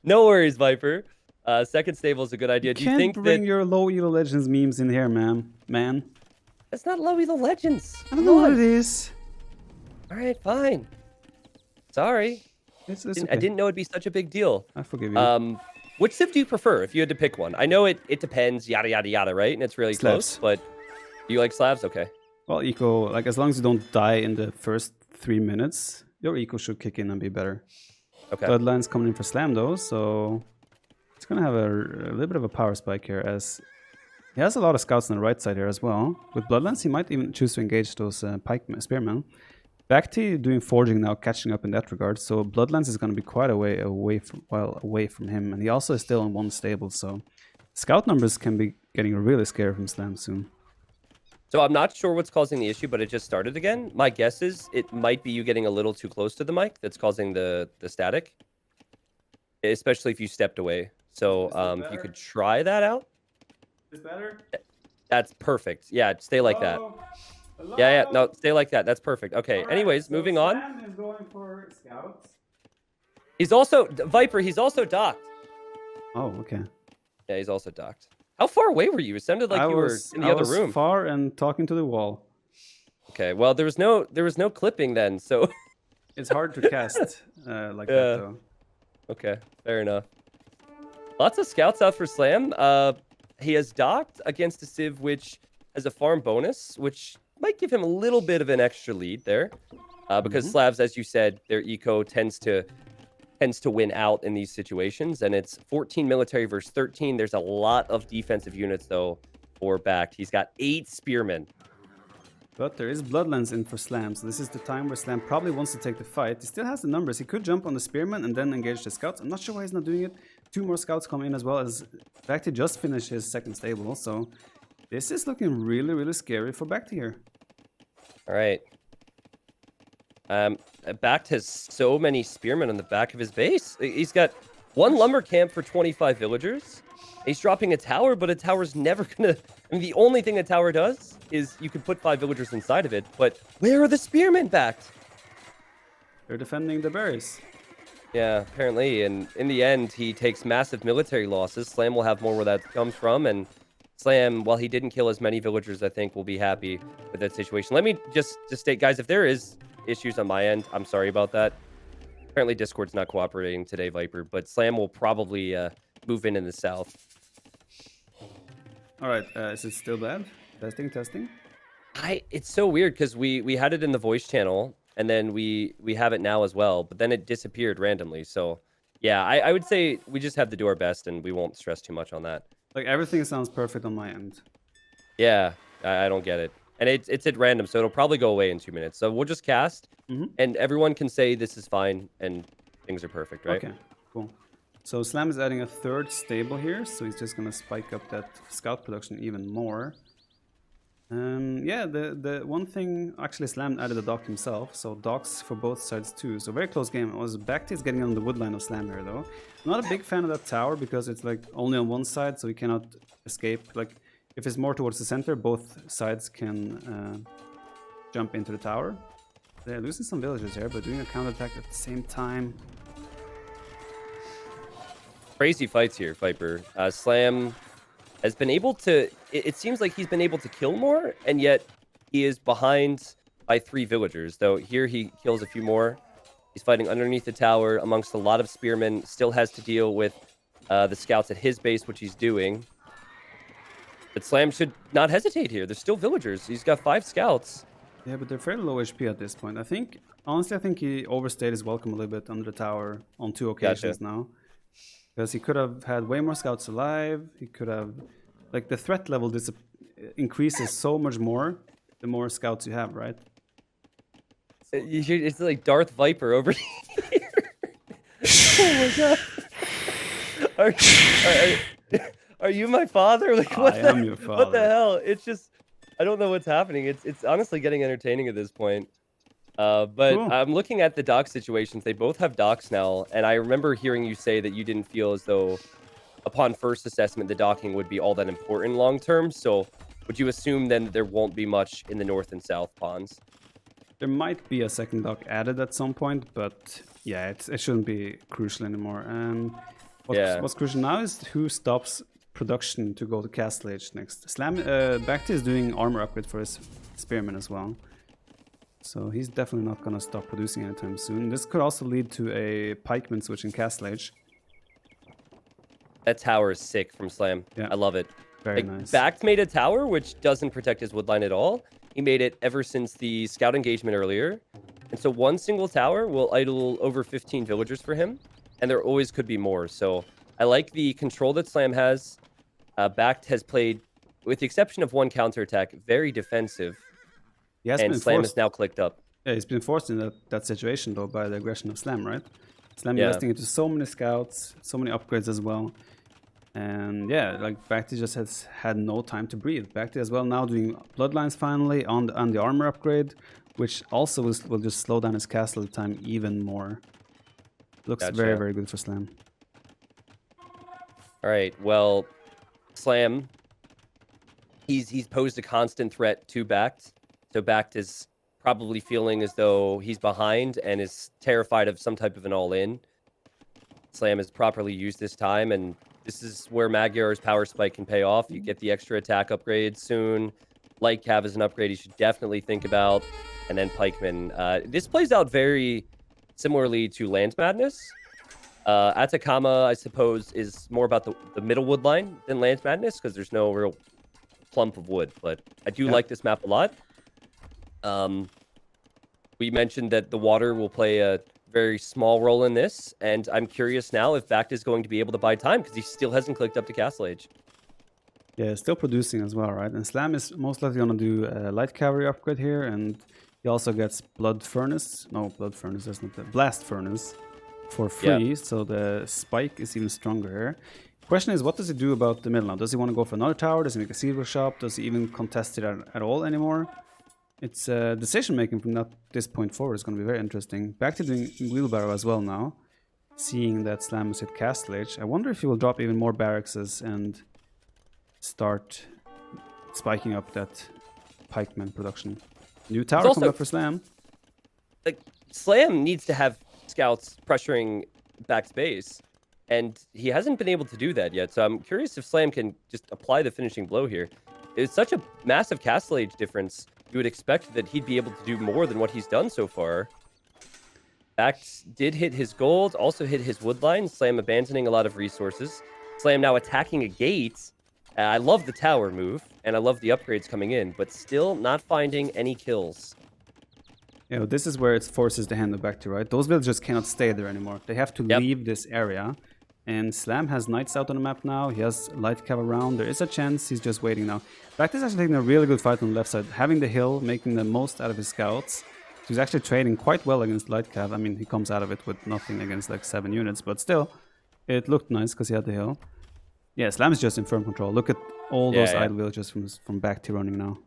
No worries, Viper. Second stable is a good idea. Do you think bring your low elo legends memes in here, man? That's not low elo legends. I don't know what it is. All right, fine. Sorry. It's okay. I didn't know it'd be such a big deal. I forgive you. Which Civ do you prefer if you had to pick one? I know it depends, yada, yada, yada, right? And it's really close, but do you like Slavs? Okay. Well, eco, like as long as you don't die in the first 3 minutes, your eco should kick in and be better. Okay. Bloodline's coming in for Slam though, so it's going to have a little bit of a power spike here as he has a lot of scouts on the right side here as well. With Bloodlines, he might even choose to engage those spearmen. BacT doing forging now, catching up in that regard. So Bloodlines is going to be quite away from him, and he also is still in one stable. So scout numbers can be getting really scary from Slam soon. So I'm not sure what's causing the issue, but it just started again. My guess is it might be you getting a little too close to the mic that's causing the static, especially if you stepped away. So if you could try that out. Is better? That's perfect. Yeah, stay like that. Hello? Yeah, no, stay like that. That's perfect. Okay, right, anyways, so moving on. Slam is going for scouts. He's also, Viper, he's also docked. Oh, okay. Yeah, he's also docked. How far away were you? It sounded like you were in the other room. I was far and talking to the wall. Okay, well, there was no clipping then, so. It's hard to cast like that, though. Okay, fair enough. Lots of scouts out for Slam. He has docked against a Civ which has a farm bonus, which might give him a little bit of an extra lead there. Because Slavs, as you said, their eco tends to win out in these situations, and it's 14 military versus 13. There's a lot of defensive units, though, for BacT. He's got 8 spearmen. But there is Bloodlands in for Slam, so this is the time where Slam probably wants to take the fight. He still has the numbers. He could jump on the Spearman and then engage the Scouts. I'm not sure why he's not doing it. 2 more Scouts come in as well, as BacT just finished his second stable, so this is looking really, really scary for BacT here. All right. BacT has so many spearmen on the back of his base. He's got 1 lumber camp for 25 villagers. He's dropping a tower, but a tower's never gonna... I mean, the only thing a tower does is you can put 5 villagers inside of it, but where are the spearmen BacT? They're defending the berries. Yeah, apparently, and in the end, he takes massive military losses. Slam will have more where that comes from, and Slam, while he didn't kill as many villagers, I think, will be happy with that situation. Let me just state, guys, if there is issues on my end, I'm sorry about that. Apparently, Discord's not cooperating today, Viper, but Slam will probably move in the south. All right, is it still bad? Testing. It's so weird because we had it in the voice channel, and then we have it now as well, but then it disappeared randomly. So yeah, I would say we just have to do our best, and we won't stress too much on that. Like, everything sounds perfect on my end. Yeah, I don't get it. And it's at random, so it'll probably go away in 2 minutes. So we'll just cast, and everyone can say this is fine, and things are perfect, right? Okay, cool. So Slam is adding a 3rd stable here, so he's just gonna spike up that scout production even more. Yeah, the one thing, actually Slam added a dock himself, so docks for both sides too. So very close game. It was BacT is getting on the woodline of Slam here though. I'm not a big fan of that tower because it's like only on one side, so he cannot escape. Like, if it's more towards the center, both sides can jump into the tower. They're losing some villagers here, but doing a counterattack at the same time. Crazy fights here, Viper. Slam has been able to... It seems like he's been able to kill more, and yet he is behind by 3 villagers. Though here he kills a few more. He's fighting underneath the tower amongst a lot of spearmen. Still has to deal with the scouts at his base, which he's doing. But Slam should not hesitate here. There's still villagers. He's got 5 scouts. Yeah, but they're fairly low HP at this point. Honestly, I think he overstayed his welcome a little bit under the tower on 2 occasions now. Because he could have had way more scouts alive. He could have... Like, the threat level increases so much more the more scouts you have, right? It's like Darth Viper over here. Oh my god. Are you my father? Like, I am your father. What the hell? It's just... I don't know what's happening. It's honestly getting entertaining at this point. But cool. I'm looking at the dock situations. They both have docks now, and I remember hearing you say that you didn't feel as though, upon first assessment, the docking would be all that important long term. So, would you assume then that there won't be much in the north and south ponds? There might be a second dock added at some point, but yeah, it shouldn't be crucial anymore. And what's crucial now is who stops production to go to Castle Age next. BacT is doing armor upgrade for his spearmen as well. So he's definitely not going to stop producing anytime soon. This could also lead to a pikeman switch in Castle Age. That tower is sick from Slam. Yeah. I love it. Very nice. BacT made a tower which doesn't protect his woodline at all. He made it ever since the scout engagement earlier. And so one single tower will idle over 15 villagers for him. And there always could be more. So I like the control that Slam has. BacT has played, with the exception of one counterattack, very defensive. And Slam is now clicked up. Yeah, he's been forced in that situation, though, by the aggression of Slam, right? Slam investing into so many scouts, so many upgrades as well. And yeah, like, BacT just has had no time to breathe. BacT as well now doing bloodlines finally on the armor upgrade, which also will just slow down his castle time even more. Looks very, very good for Slam. All right, well, Slam, he's posed a constant threat to BacT. So BacT is probably feeling as though he's behind and is terrified of some type of an all-in. Slam is properly used this time, and this is where Magyar's power spike can pay off. You get the extra attack upgrade soon. Light Cav is an upgrade you should definitely think about. And then Pikeman. This plays out very similarly to Land Madness. Atacama, I suppose, is more about the middle wood line than Land Madness because there's no real clump of wood. But I do like this map a lot. We mentioned that the water will play a very small role in this, and I'm curious now if BacT is going to be able to buy time because he still hasn't clicked up to Castle Age. Yeah, still producing as well, right? And Slam is most likely gonna do a light cavalry upgrade here, and he also gets Blood Furnace. No, Blood Furnace, that's not the Blast Furnace for free, so the spike is even stronger here. Question is, what does he do about the middle now? Does he want to go for another tower? Does he make a silver shop? Does he even contest it at all anymore? It's decision making from this point forward is going to be very interesting. Back to doing wheelbarrow as well now, seeing that Slam has hit Castle Age. I wonder if he will drop even more barracks and start spiking up that pikeman production. New tower coming up for Slam. Like, Slam needs to have scouts pressuring BacT's base, and he hasn't been able to do that yet. So I'm curious if Slam can just apply the finishing blow here. It's such a massive Castle Age difference. You would expect that he'd be able to do more than what he's done so far. BacT did hit his gold, also hit his wood line. Slam abandoning a lot of resources. Slam now attacking a gate. I love the tower move, and I love the upgrades coming in, but still not finding any kills. You know, this is where it forces the hand of BacT, right? Those villagers cannot stay there anymore. They have to leave this area. And Slam has knights out on the map now. He has light cav around. There is a chance he's just waiting now. BacT is actually taking a really good fight on the left side. Having the hill, making the most out of his scouts. He's actually trading quite well against light cav. I mean, he comes out of it with nothing against like 7 units. But still, it looked nice because he had the hill. Yeah, Slam is just in firm control. Look at all those idle villagers from BacT running now.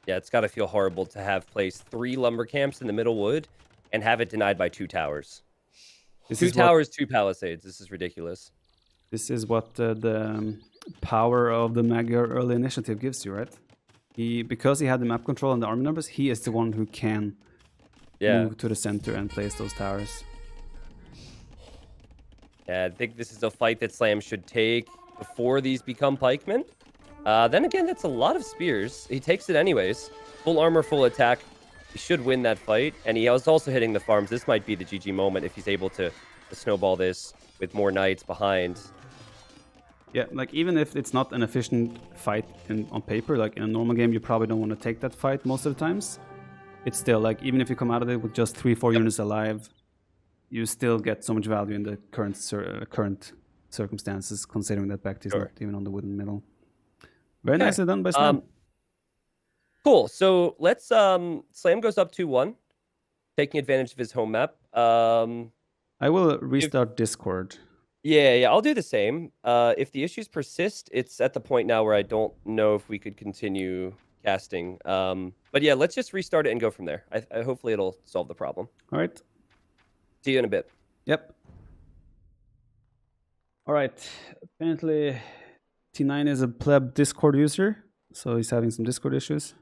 Yeah, it's got to feel horrible to have placed 3 lumber camps in the middle wood and have it denied by 2 towers. 2 towers, 2 palisades. This is ridiculous. This is what the power of the Magyar early initiative gives you, right? Because he had the map control and the army numbers, he is the one who can move to the center and place those towers. Yeah, I think this is a fight that Slam should take before these become pikemen. Then again, that's a lot of spears. He takes it anyways. Full armor, full attack. He should win that fight. And he was also hitting the farms. This might be the GG moment if he's able to snowball this with more knights behind. Yeah, like even if it's not an efficient fight on paper, like in a normal game, you probably don't want to take that fight most of the times. It's still like, even if you come out of it with just 3-4 units alive, you still get so much value in the current circumstances, considering that BacT is not even on the wooden middle. Very nicely done by Slam. Cool. So let's Slam goes up 2-1, taking advantage of his home map. I will restart Discord. Yeah, I'll do the same. If the issues persist, it's at the point now where I don't know if we could continue casting. But yeah, let's just restart it and go from there. Hopefully it'll solve the problem. All right. See you in a bit. Yep. All right. Apparently, T9 is a pleb Discord user, so he's having some Discord issues.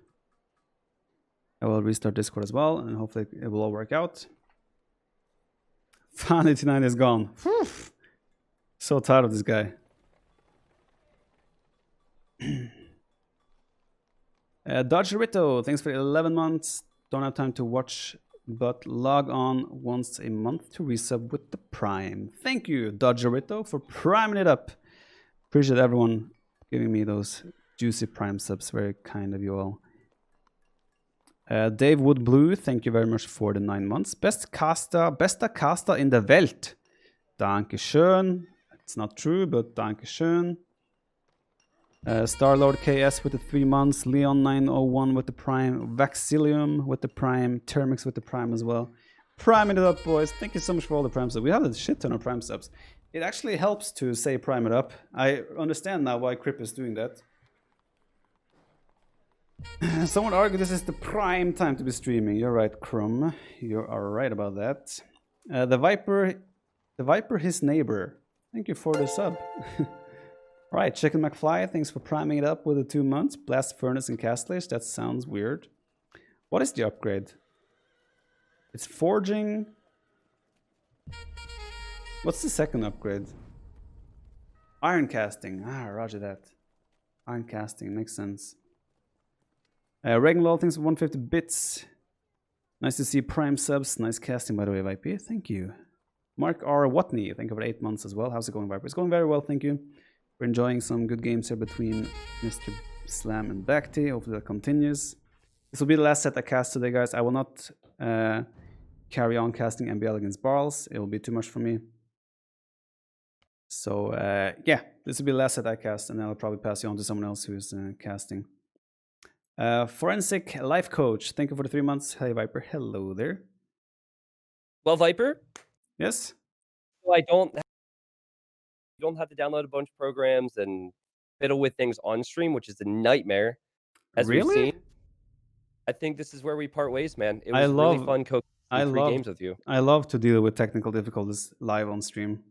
I will restart Discord as well, and hopefully it will all work out. Finally, T9 is gone. Whew. So tired of this guy. Dodgerito, thanks for 11 months. Don't have time to watch, but log on once a month to resub with the Prime. Thank you, Dodgerito, for priming it up. Appreciate everyone giving me those juicy Prime subs. Very kind of you all. Dave Woodblue, thank you very much for the 9 months. Besta Casta in der Welt. Dankeschön. It's not true, but dankeschön. Starlord KS with the 3 months. Leon 901 with the Prime. Vaxilium with the Prime. Termix with the Prime as well. Priming it up, boys. Thank you so much for all the Prime subs. We have a shit ton of Prime subs. It actually helps to say Prime it up. I understand now why Crip is doing that. Someone argued this is the prime time to be streaming. You're right, Crumb. You are right about that. TheViper, his neighbor. Thank you for the sub. Right, Chicken McFly, thanks for priming it up with the 2 months. Blast Furnace and Castlage, that sounds weird. What is the upgrade? It's Forging. What's the second upgrade? Iron Casting. Ah, roger that. Iron Casting, makes sense. Regnlol, thanks for 150 bits. Nice to see Prime subs. Nice casting, by the way, Viper. Thank you. Mark R. Watney, thank you for 8 months as well. How's it going, Viper? It's going very well, thank you. We're enjoying some good games here between Mr. Slam and BacT. Hopefully that continues. This will be the last set I cast today, guys. I will not carry on casting MBL against Barls. It will be too much for me. So yeah, this will be the last set I cast, and then I'll probably pass you on to someone else who's casting. Forensic Life Coach, thank you for the 3 months. Hey Viper, hello there. Well, Viper? Yes? So I don't have to download a bunch of programs and fiddle with things on stream, which is a nightmare. As we've seen. I think this is where we part ways, man. It was really fun coaching 3 games with you. I love to deal with technical difficulties live on stream.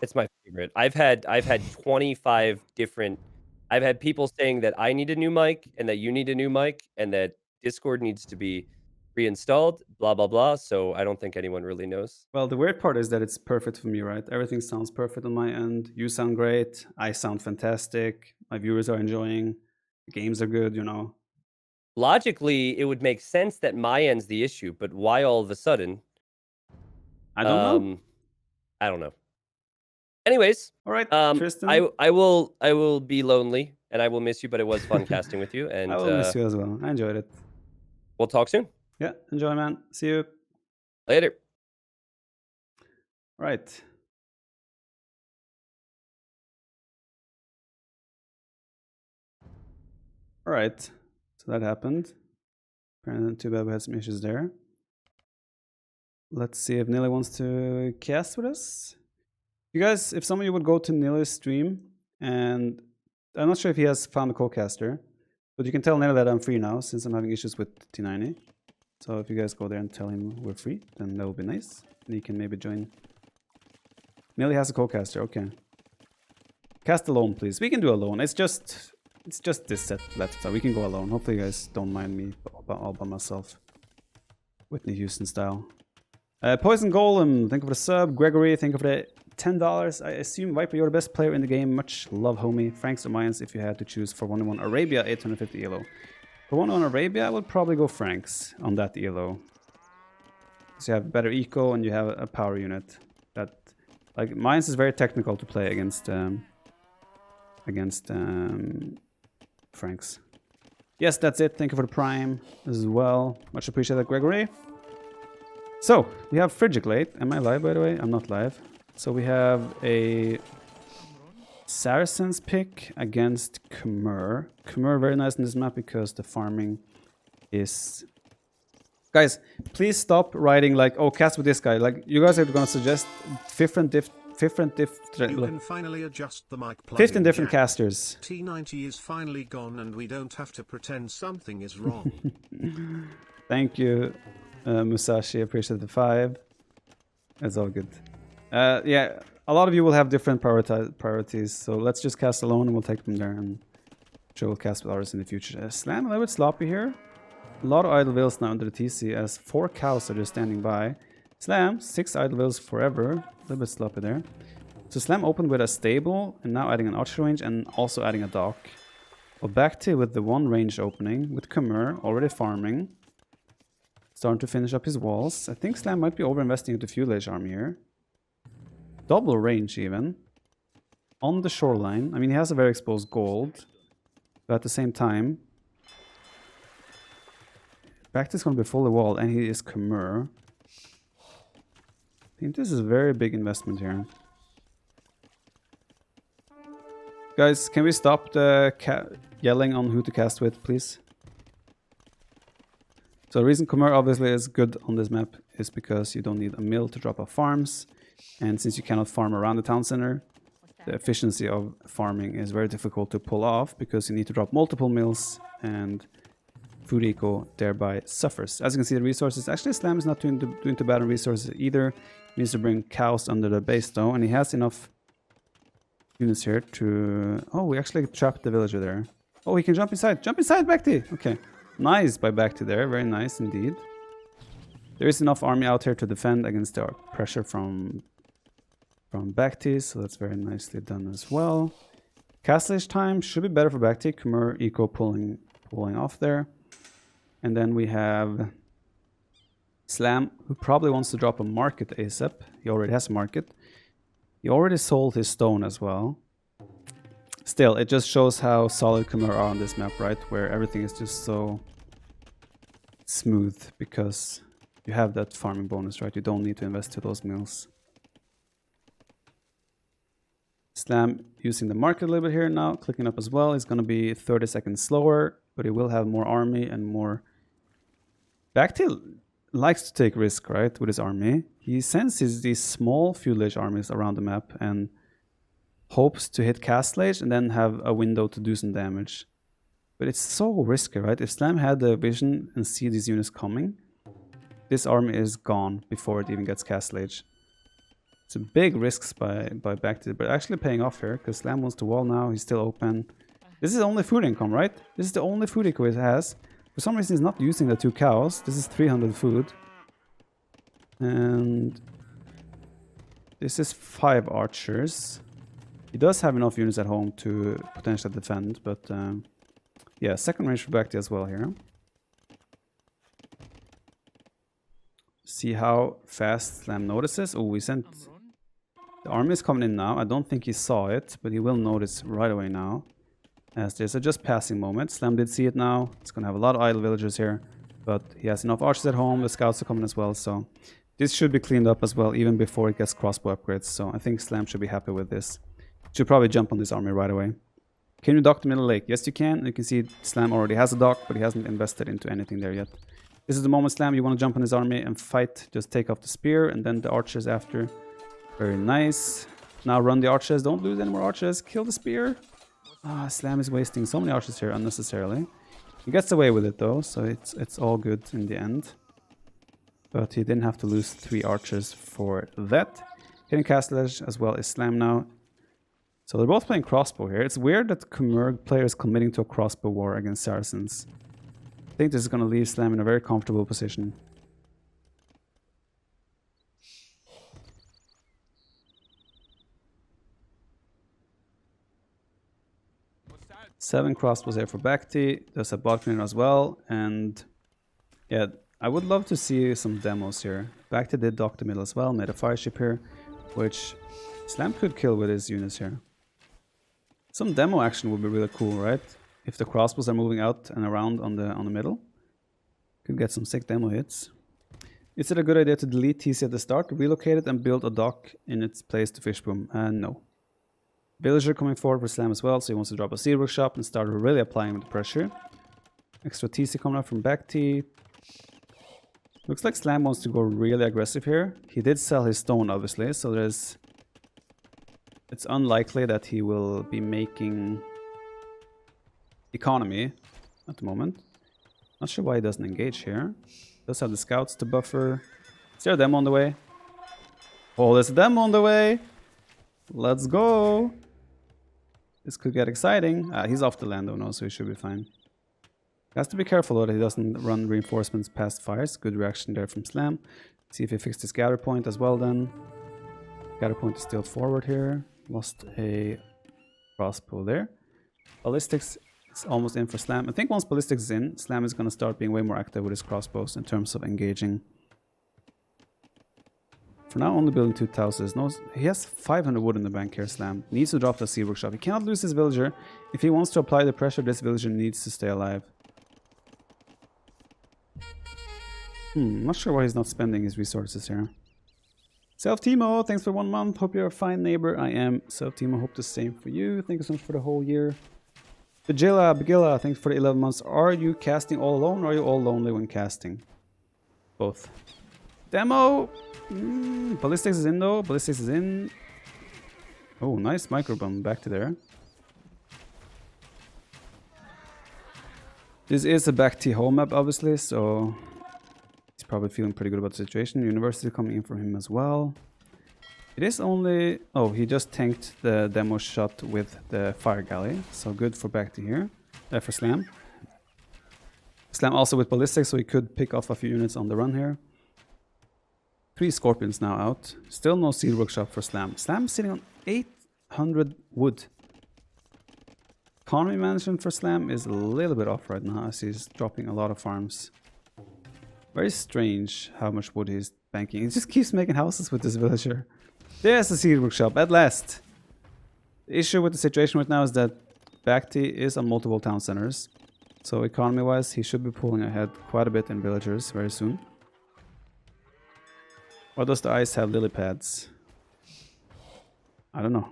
It's my favorite. I've had 25 different. I've had people saying that I need a new mic and that you need a new mic and that Discord needs to be reinstalled, blah, blah, blah. So I don't think anyone really knows. Well, the weird part is that it's perfect for me, right? Everything sounds perfect on my end. You sound great. I sound fantastic. My viewers are enjoying. The games are good, you know. Logically, it would make sense that my end's the issue, but why all of a sudden? I don't know. I don't know. Anyways, all right, Tristan. I will be lonely and I will miss you, but it was fun casting with you. And I will miss you as well. I enjoyed it. We'll talk soon. Yeah, enjoy, man. See you later. Right. All right. So that happened. Apparently, too bad we had some issues there. Let's see if Nilly wants to cast with us. You guys, if some of you would go to Nilly's stream, and I'm not sure if he has found a co-caster, but you can tell Nilly that I'm free now since I'm having issues with T90. So if you guys go there and tell him we're free, then that would be nice. And he can maybe join. Nilly has a co-caster, okay. Cast alone, please. We can do alone. It's just this set left, so we can go alone. Hopefully you guys don't mind me all by myself. Whitney Houston style. Poison Golem, think of the sub. Gregory, think of the $10. I assume Viper, you're the best player in the game. Much love, homie. Frank's Alliance if you had to choose for 1-1 Arabia, 850 ELO. For 1-1 Arabia, I would probably go Frank's on that ELO. So you have better eco and you have a power unit. That, like, Mines is very technical to play against Frank's. Yes, that's it. Thank you for the prime as well. Much appreciated, Gregory. So, we have Frigiglade. Am I live, by the way? I'm not live. So we have a Saracen's pick against Khmer. Khmer very nice in this map because the farming is... Guys, please stop writing like, oh, cast with this guy. Like, you guys are gonna suggest you can finally adjust the mic plugin, 15 different casters. T90 is finally gone and we don't have to pretend something is wrong. Thank you, Musashi. Appreciate the 5. It's all good. Yeah, a lot of you will have different priorities, so let's just cast alone and we'll take them there, and sure we'll cast with others in the future. Slam a little bit sloppy here. A lot of idle wheels now under the TC as 4 cows are just standing by. Slam, 6 idle wheels forever. A little bit sloppy there. So Slam opened with a stable and now adding an archer range and also adding a dock. Well, BacT with the 1 range opening with Khmer already farming. Starting to finish up his walls. I think Slam might be over-investing into Fuel Age Army here. Double range even. On the shoreline. I mean, he has a very exposed gold. But at the same time... BacT is going to be fully walled and he is Khmer. I think this is a very big investment here. Guys, can we stop the yelling on who to cast with, please? So the reason Khmer obviously is good on this map is because you don't need a mill to drop off farms. And since you cannot farm around the town center, the efficiency of farming is very difficult to pull off because you need to drop multiple mills and food eco thereby suffers. As you can see, the resources, actually Slam is not doing too bad on resources either. He needs to bring cows under the base though, and he has enough units here to... Oh, we actually trapped the villager there. Oh, he can jump inside. Jump inside, BacT! Okay. Nice by BacT there. Very nice indeed. There is enough army out here to defend against the pressure from BacT, so that's very nicely done as well. Castlage time should be better for BacT. Khmer eco pulling off there. And then we have Slam, who probably wants to drop a market ASAP. He already has a market. He already sold his stone as well. Still, it just shows how solid Khmer are on this map, right? Where everything is just so smooth because you have that farming bonus, right? You don't need to invest to those mills. Slam using the market a little bit here now, clicking up as well. He's going to be 30 seconds slower, but he will have more army and more... BacT likes to take risk, right, with his army. He sends these small feudal armies around the map and hopes to hit Castle Age and then have a window to do some damage. But it's so risky, right? If Slam had the vision and see these units coming, this army is gone before it even gets Castle Age. It's a big risks by BacT, but actually paying off here because Slam wants to wall now. He's still open. This is the only food income, right? This is the only food income it has. For some reason, he's not using the 2 cows. This is 300 food. And this is 5 archers. He does have enough units at home to potentially defend, but yeah, second range for BacT as well here. See how fast Slam notices. Oh, we sent... The army is coming in now. I don't think he saw it, but he will notice right away now. As there's a just passing moment. Slam did see it now. It's going to have a lot of idle villagers here. But he has enough archers at home. The scouts are coming as well. So this should be cleaned up as well, even before it gets crossbow upgrades. So I think Slam should be happy with this. Should probably jump on this army right away. Can you dock the middle lake? Yes, you can. You can see Slam already has a dock, but he hasn't invested into anything there yet. This is the moment, Slam. You want to jump on his army and fight. Just take off the spear and then the archers after. Very nice. Now run the archers. Don't lose any more archers. Kill the spear. Ah, Slam is wasting so many archers here unnecessarily. He gets away with it though, so it's all good in the end. But he didn't have to lose 3 archers for that. Hitting Castle Edge as well as Slam now. So they're both playing crossbow here. It's weird that Khmer player is committing to a crossbow war against Saracens. I think this is going to leave Slam in a very comfortable position. Seven crossbows here for BacT. There's a bot cleaner as well. And yeah, I would love to see some demos here. BacT did dock the middle as well, made a fire ship here, which Slam could kill with his units here. Some demo action would be really cool, right? If the crossbows are moving out and around on the middle. Could get some sick demo hits. Is it a good idea to delete TC at the start, relocate it and build a dock in its place to Fishboom? No. Villager coming forward for Slam as well, so he wants to drop a seed workshop and start really applying the pressure. Extra TC coming up from BacT. Looks like Slam wants to go really aggressive here. He did sell his stone, obviously, so it's unlikely that he will be making economy at the moment. Not sure why he doesn't engage here. Does have the scouts to buffer. Is there a demo on the way? Oh, there's a demo on the way! Let's go! This could get exciting. He's off the land though now, so he should be fine. Has to be careful that he doesn't run reinforcements past fires. Good reaction there from Slam. See if he fixed his gather point as well then. Gather point is still forward here. Lost a crossbow there. Ballistics is almost in for Slam. I think once Ballistics is in, Slam is going to start being way more active with his crossbows in terms of engaging. For now, only building 2 houses. No, he has 500 wood in the bank here, Slam. Needs to drop the seed workshop. He cannot lose his villager. If he wants to apply the pressure, this villager needs to stay alive. Not sure why he's not spending his resources here. Self-Timo, thanks for 1 month. Hope you're a fine neighbor. I am. Self-Timo, hope the same for you. Thank you so much for the whole year. Begilla, thanks for the 11 months. Are you casting all alone or are you all lonely when casting? Both. Demo! Ballistics is in though. Ballistics is in. Oh, nice microbomb. Back to there. This is a BacT home map, obviously, so he's probably feeling pretty good about the situation. University coming in for him as well. It is only... Oh, he just tanked the demo shot with the fire galley, so good for BacT here. For Slam. Slam also with ballistics, so he could pick off a few units on the run here. 3 scorpions now out. Still no seed workshop for Slam. Slam sitting on 800 wood. Economy management for Slam is a little bit off right now as he's dropping a lot of farms. Very strange how much wood he's banking. He just keeps making houses with this villager. There's the seed workshop at last. The issue with the situation right now is that BacT is on multiple town centers. So economy-wise, he should be pulling ahead quite a bit in villagers very soon. Or does the ice have lily pads? I don't know.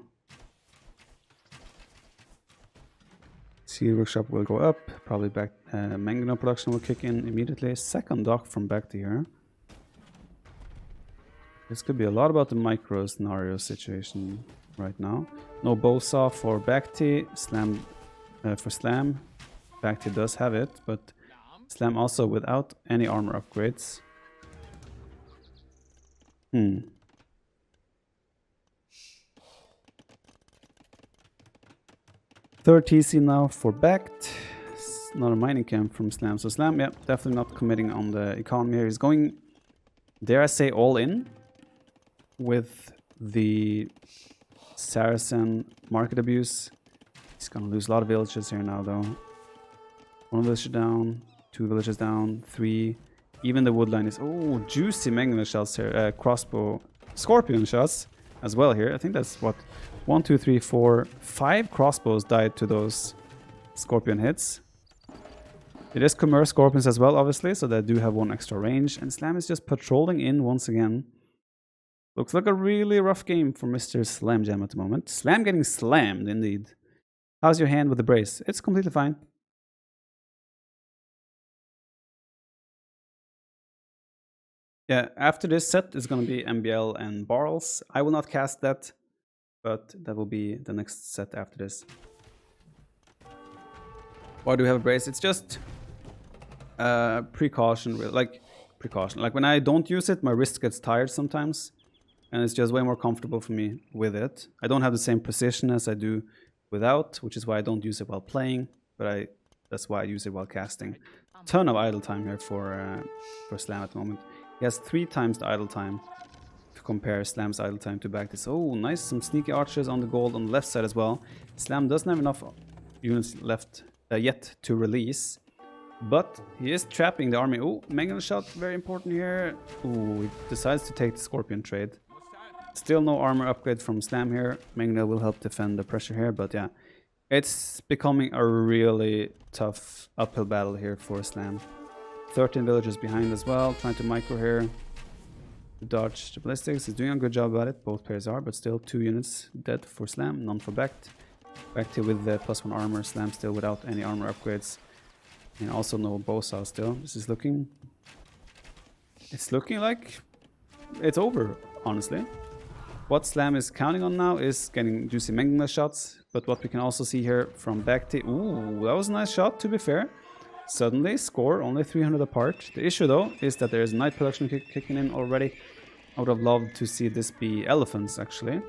Seed workshop will go up. Probably back manganese production will kick in immediately. Second dock from BacT here. This could be a lot about the micro scenario situation right now. No bowsaw for BacT. Slam for Slam. BacT does have it, but Slam also without any armor upgrades. Third TC now for BacT. It's not a mining camp from Slam. So Slam, yeah, definitely not committing on the economy here. He's going, dare I say, all in with the Saracen market abuse. He's gonna lose a lot of villages here now, though. One village down, 2 villages down, 3. Even the wood line is... Oh, juicy manganese shells here. Crossbow, scorpion shots as well here. I think that's what... 1, 2, 3, 4, 5 crossbows died to those scorpion hits. It is commerce scorpions as well, obviously, so they do have 1 extra range. And Slam is just patrolling in once again. Looks like a really rough game for Mr. Slam Jam at the moment. Slam getting slammed, indeed. How's your hand with the brace? It's completely fine. Yeah, after this set is going to be MBL and Barrels. I will not cast that, but that will be the next set after this. Why do we have a brace? It's just precaution, like when I don't use it, my wrist gets tired sometimes, and it's just way more comfortable for me with it. I don't have the same precision as I do without, which is why I don't use it while playing, but that's why I use it while casting. Ton of idle time here for Slam at the moment. He has 3 times the idle time to compare Slam's idle time to BacT. Oh, nice. Some sneaky archers on the gold on the left side as well. Slam doesn't have enough units left yet to release, but he is trapping the army. Oh, manganese shot, very important here. Oh, he decides to take the scorpion trade. Still no armor upgrade from Slam here. Manganese will help defend the pressure here, but yeah, it's becoming a really tough uphill battle here for Slam. 13 villagers behind as well, trying to micro here. Dodge the ballistics. He's doing a good job at it, both players are, but still 2 units dead for Slam, none for BacT. BacT with the +1 armor, Slam still without any armor upgrades. And also no bowsaw still. This is looking... It's looking like it's over, honestly. What Slam is counting on now is getting juicy manganese shots, but what we can also see here from BacT... Ooh, that was a nice shot, to be fair. Suddenly, score only 300 apart. The issue, though, is that there is night production kicking in already. I would have loved to see this be elephants, actually.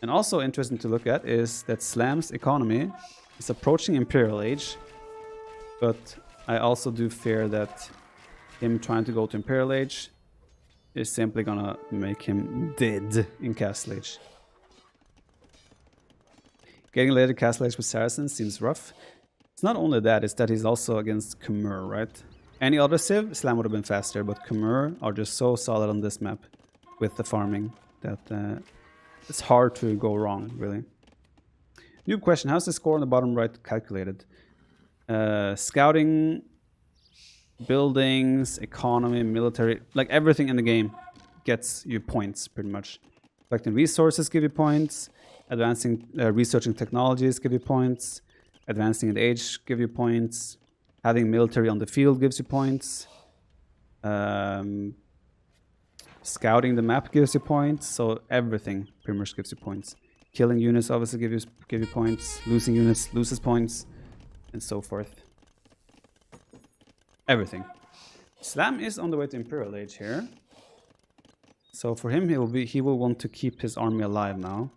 And also interesting to look at is that Slam's economy is approaching Imperial Age. But I also do fear that him trying to go to Imperial Age is simply gonna make him dead in Castle Age. Getting later Castle Age with Saracens seems rough. It's not only that, it's that he's also against Khmer, right? Any other civ, Slam would have been faster, but Khmer are just so solid on this map with the farming that it's hard to go wrong, really. New question, how's the score on the bottom right calculated? Scouting, buildings, economy, military, like everything in the game gets you points, pretty much. Collecting resources give you points, advancing, researching technologies give you points, advancing in age give you points. Having military on the field gives you points. Scouting the map gives you points. So everything pretty much gives you points. Killing units obviously give you points. Losing units loses points, and so forth. Everything. Slam is on the way to Imperial Age here. So for him, he will want to keep his army alive now.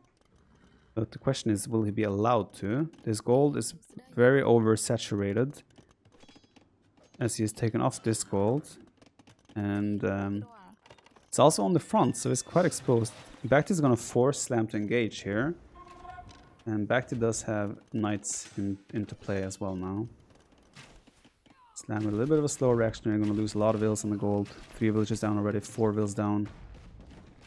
But the question is, will he be allowed to? This gold is very oversaturated, as he has taken off this gold. And it's also on the front, so it's quite exposed. BacT is going to force Slam to engage here. And BacT does have knights into play as well now. Slam with a little bit of a slow reaction. You're going to lose a lot of vills on the gold. 3 villages down already, 4 vills down.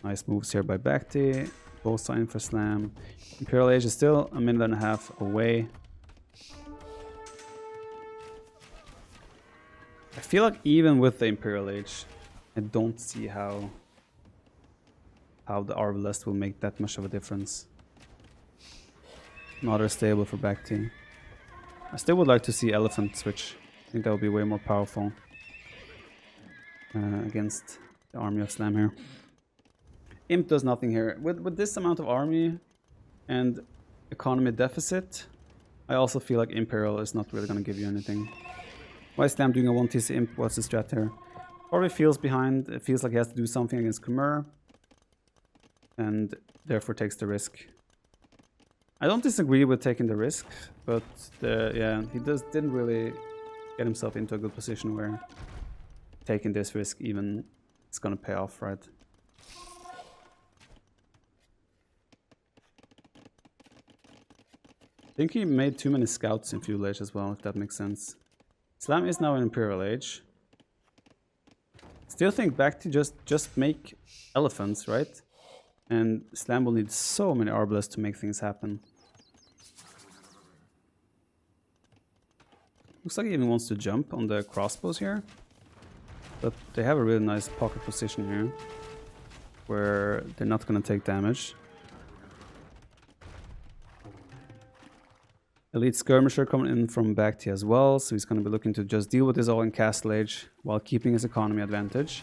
Nice moves here by BacT. Both sign for Slam. Imperial Age is still a minute and a half away. I feel like even with the Imperial Age, I don't see how the Arbalest will make that much of a difference. Not as stable for BacT. I still would like to see Elephant switch. I think that would be way more powerful against the army of Slam here. Imp does nothing here. With this amount of army and economy deficit, I also feel like Imperial is not really going to give you anything. Why is Slam doing a 1TC Imp? What's the strat here? Probably feels behind. It feels like he has to do something against Khmer. And therefore takes the risk. I don't disagree with taking the risk, but yeah, he didn't really get himself into a good position where taking this risk even is going to pay off, right? I think he made too many scouts in Feudal Age as well, if that makes sense. Slam is now in Imperial Age. Still think back to just make elephants, right? And Slam will need so many Arbalists to make things happen. Looks like he even wants to jump on the crossbows here. But they have a really nice pocket position here, where they're not going to take damage. Elite Skirmisher coming in from BacT as well, so he's going to be looking to just deal with this all in Castle Age while keeping his economy advantage,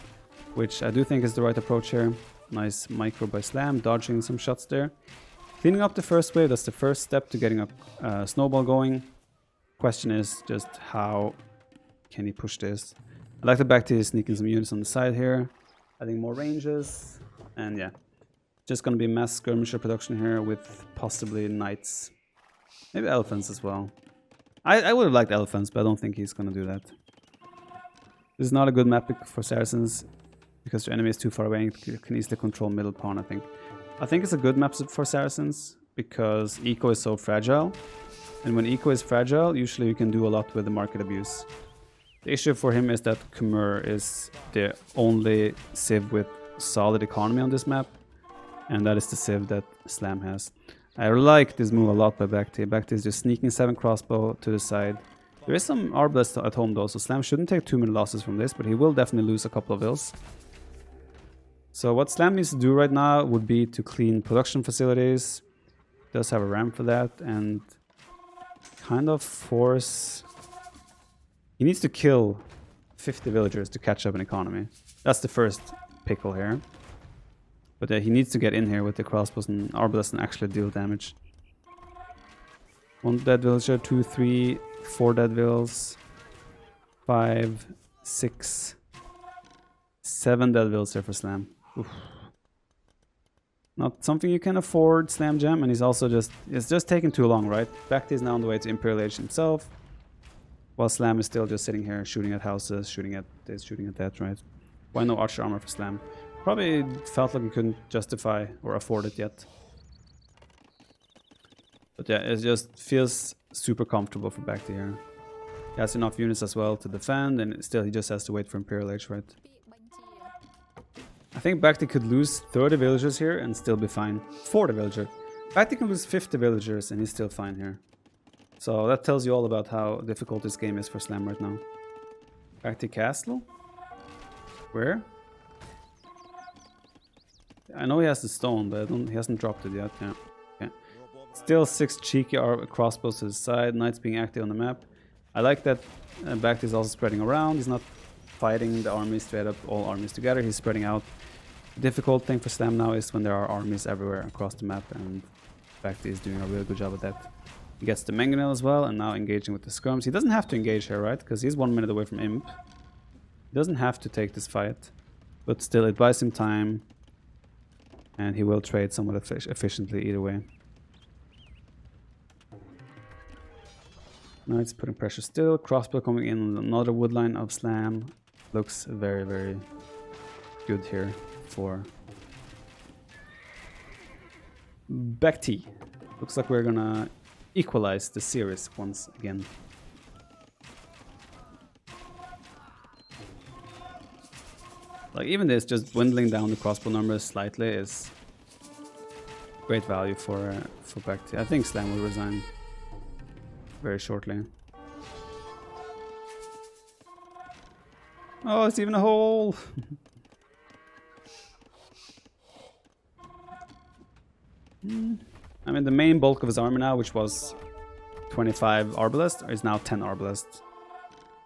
which I do think is the right approach here. Nice micro by Slam, dodging some shots there. Cleaning up the first wave, that's the first step to getting a snowball going. Question is just how can he push this? I like the BacT sneaking some units on the side here, adding more ranges, and yeah, just going to be mass skirmisher production here with possibly knights. Maybe elephants as well. I would have liked elephants, but I don't think he's going to do that. This is not a good map pick for Saracens because your enemy is too far away and you can easily control middle pawn, I think. I think it's a good map for Saracens because eco is so fragile. And when eco is fragile, usually you can do a lot with the market abuse. The issue for him is that Khmer is the only civ with solid economy on this map. And that is the civ that Slam has. I like this move a lot by BacT. BacT is just sneaking 7 crossbow to the side. There is some Arbalest at home though, so Slam shouldn't take too many losses from this, but he will definitely lose a couple of vills. So what Slam needs to do right now would be to clean production facilities. He does have a ramp for that, and kind of force... He needs to kill 50 villagers to catch up in economy. That's the first pickle here. But he needs to get in here with the crossbows and Arbalest and actually deal damage. 1 dead villager, 2, 3, 4 dead vills, 5, 6, 7 dead vills there for Slam. Oof. Not something you can afford, Slam Jam, and he's also it's just taking too long, right? BacT is now on the way to Imperial Age himself, while Slam is still just sitting here shooting at houses, shooting at this, shooting at that, right? Why no archer armor for Slam? Probably felt like he couldn't justify or afford it yet. But yeah, it just feels super comfortable for BacT here. He has enough units as well to defend, and still he just has to wait for Imperial Age, right? I think BacT could lose 30 villagers here and still be fine. 40 villagers. BacT can lose 50 villagers and he's still fine here. So that tells you all about how difficult this game is for Slam right now. BacT Castle? Where? I know he has the stone, but he hasn't dropped it yet. Yeah. Okay. Still 6 cheeky crossbows to the side. Knights being active on the map. I like that BacT is also spreading around. He's not fighting the armies straight up, all armies together. He's spreading out. The difficult thing for Slam now is when there are armies everywhere across the map, and BacT is doing a really good job at that. He gets the mangonel as well, and now engaging with the skirms. He doesn't have to engage here, right? Because he's 1 minute away from Imp. He doesn't have to take this fight, but still it buys him time. And he will trade somewhat efficiently either way. Now it's putting pressure still. Crossbow coming in on another wood line of Slam. Looks very, very good here for BacT. Looks like we're gonna equalize the series once again. Like even this, just dwindling down the crossbow numbers slightly is great value for BacT. I think Slam will resign very shortly. Oh, it's even a hole. I mean, the main bulk of his armor now, which was 25 Arbalest, is now 10 Arbalest.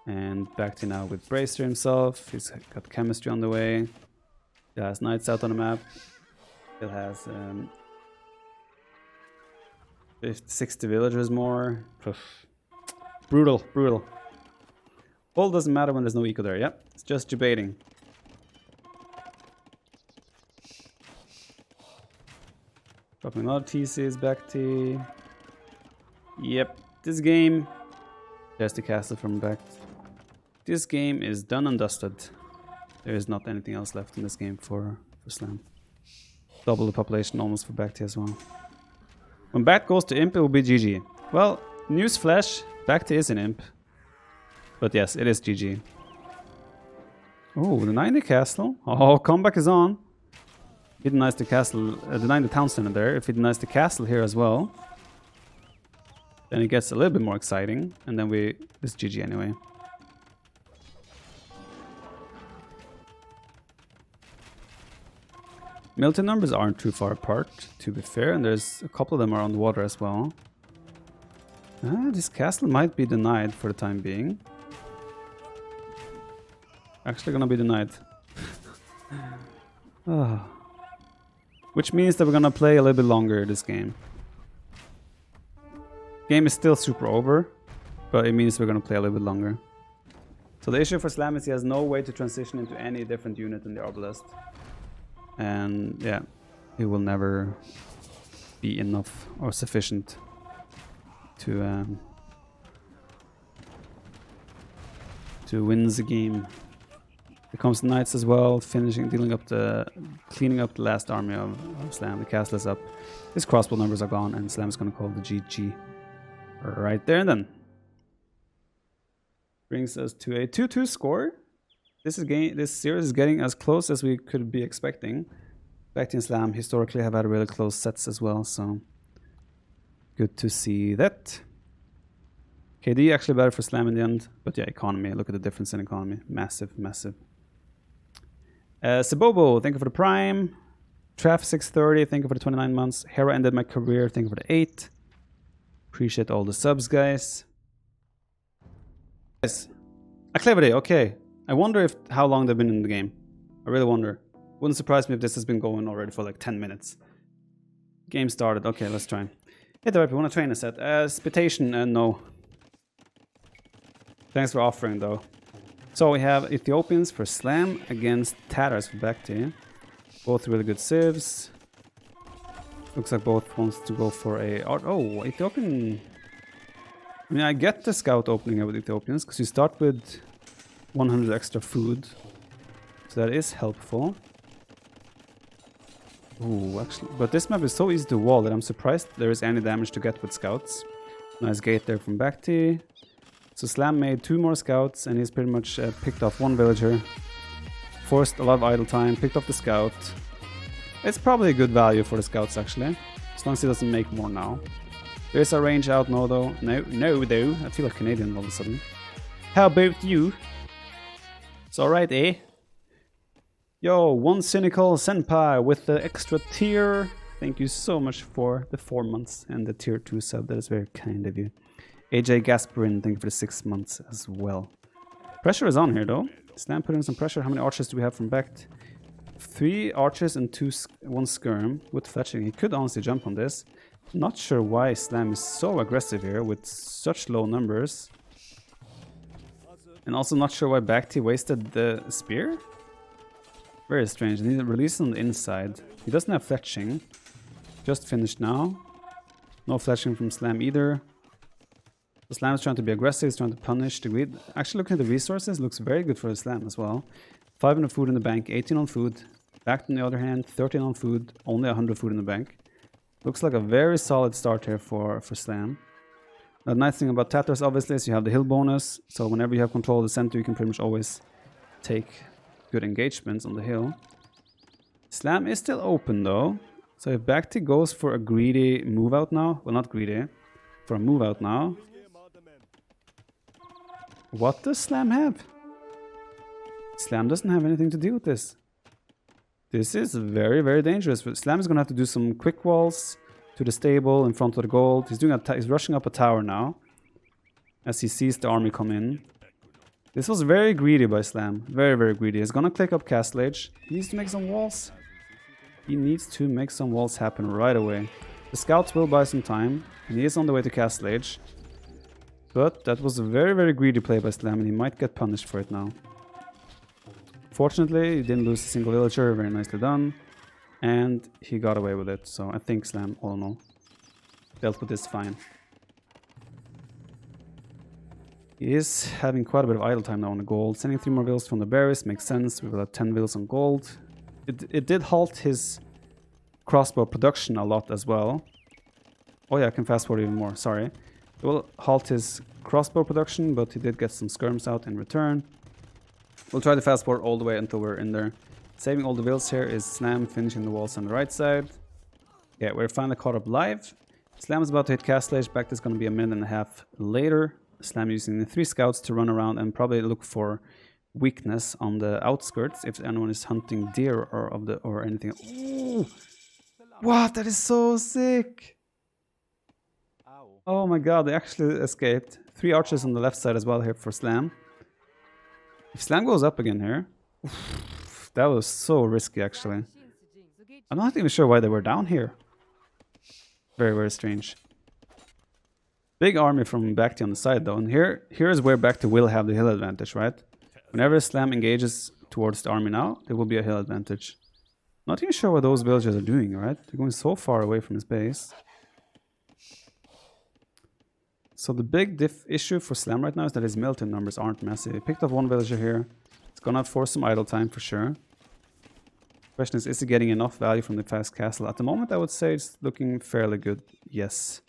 And BacT now with Bracer himself. He's got chemistry on the way. He has knights out on the map. He has 60 villagers more. Oof. Brutal, brutal. All doesn't matter when there's no eco there, yep. It's just debating. Dropping another TCs, BacT. Yep, this game. There's the castle from BacT. This game is done and dusted. There is not anything else left in this game for Slam. Double the population almost for BacT as well. When BacT goes to Imp, it will be GG. Well, newsflash, BacT is an Imp. But yes, it is GG. Oh, denying the castle. Oh, comeback is on. He denies the castle, denying the town center there. If he denies the castle here as well, then it gets a little bit more exciting. And then it's GG anyway. Military numbers aren't too far apart, to be fair, and there's a couple of them are on the water as well. This castle might be denied for the time being. Actually gonna be denied. Which means that we're gonna play a little bit longer this game. Game is still super over, but it means we're gonna play a little bit longer. So the issue for Slam is he has no way to transition into any different unit in the Arbalest. And yeah, it will never be enough or sufficient to win the game. Here comes the knights as well, cleaning up the last army of Slam. The castle is up. His crossbow numbers are gone, and Slam is going to call the GG right there and then. Brings us to a 2-2 score. This series is getting as close as we could be expecting. BacT and Slam historically have had really close sets as well, so good to see that. KD actually better for Slam in the end, but yeah, economy. Look at the difference in economy. Massive, massive. Sabobo, thank you for the Prime. Traf 630, thank you for the 29 months. Hera ended my career, thank you for the 8. Appreciate all the subs, guys. Guys, Acclivity, okay. I wonder how long they've been in the game. I really wonder. Wouldn't surprise me if this has been going already for like 10 minutes. Game started. Okay, let's try. Hey, TheViper, want to train a set? Spitation, no. Thanks for offering, though. So we have Ethiopians for Slam against Tatars for BacT. Both really good civs. Looks like both wants to go for a... Oh, Ethiopian... I mean, I get the scout opening with Ethiopians, because you start with 100 extra food. So that is helpful. Ooh, actually... But this map is so easy to wall that I'm surprised there is any damage to get with scouts. Nice gate there from BacT. So Slam made 2 more scouts, and he's pretty much picked off 1 villager. Forced a lot of idle time, picked off the scout. It's probably a good value for the scouts, actually. As long as he doesn't make more now. There's a range out now, though. No, though. I feel like Canadian all of a sudden. How about you? It's alright, eh? Yo, One Cynical Senpai with the extra tier. Thank you so much for the 4 months and the tier 2 sub. That is very kind of you. AJ Gasparin, thank you for the 6 months as well. Pressure is on here, though. Slam putting some pressure. How many archers do we have from BacT? 3 archers and 1 skirm with fletching. He could honestly jump on this. Not sure why Slam is so aggressive here with such low numbers. And also not sure why BacT wasted the spear. Very strange. And he released on the inside. He doesn't have fletching. Just finished now. No fletching from Slam either. So Slam is trying to be aggressive, he's trying to punish the greed. Actually, looking at the resources, looks very good for Slam as well. 500 food in the bank, 18 on food. BacT on the other hand, 13 on food, only 100 food in the bank. Looks like a very solid start here for Slam. The nice thing about Tatars obviously is you have the hill bonus, so whenever you have control of the center you can pretty much always take good engagements on the hill. Slam is still open though, so if BacT goes for a greedy move out now, well not greedy, for a move out now. What does Slam have? Slam doesn't have anything to do with this. This is very, very dangerous. Slam is going to have to do some quick walls to the stable in front of the gold. He's rushing up a tower now as he sees the army come in. This was very greedy by Slam. Very, very greedy. He's going to click up Castle Age. He needs to make some walls. He needs to make some walls happen right away. The scouts will buy some time, and he is on the way to Castle Age. But that was a very, very greedy play by Slam, and he might get punished for it now. Fortunately, he didn't lose a single villager. Very nicely done. And he got away with it. So I think Slam, all in all, dealt with this fine. He is having quite a bit of idle time now on the gold. Sending 3 more villas from the berries makes sense. We will have 10 villas on gold. It did halt his crossbow production a lot as well. Oh yeah, I can fast forward even more, sorry. It will halt his crossbow production, but he did get some skirms out in return. We'll try to fast forward all the way until we're in there. Saving all the vills here is Slam finishing the walls on the right side. Yeah, we're finally caught up live. Slam is about to hit Castle Age. BacT is going to be a minute and a half later. Slam using the 3 scouts to run around and probably look for weakness on the outskirts if anyone is hunting deer or anything. Ooh! What? That is so sick! Oh my god, they actually escaped. 3 archers on the left side as well here for Slam. If Slam goes up again here, that was so risky actually. I'm not even sure why they were down here. Very, very strange. Big army from BacT on the side though, and here is where BacT will have the hill advantage, right? Whenever Slam engages towards the army now, there will be a hill advantage. Not even sure what those villagers are doing, right? They're going so far away from his base. So the big issue for Slam right now is that his military numbers aren't massive. He picked up 1 villager here. It's gonna force some idle time for sure. Question is he getting enough value from the fast castle? At the moment I would say it's looking fairly good, yes.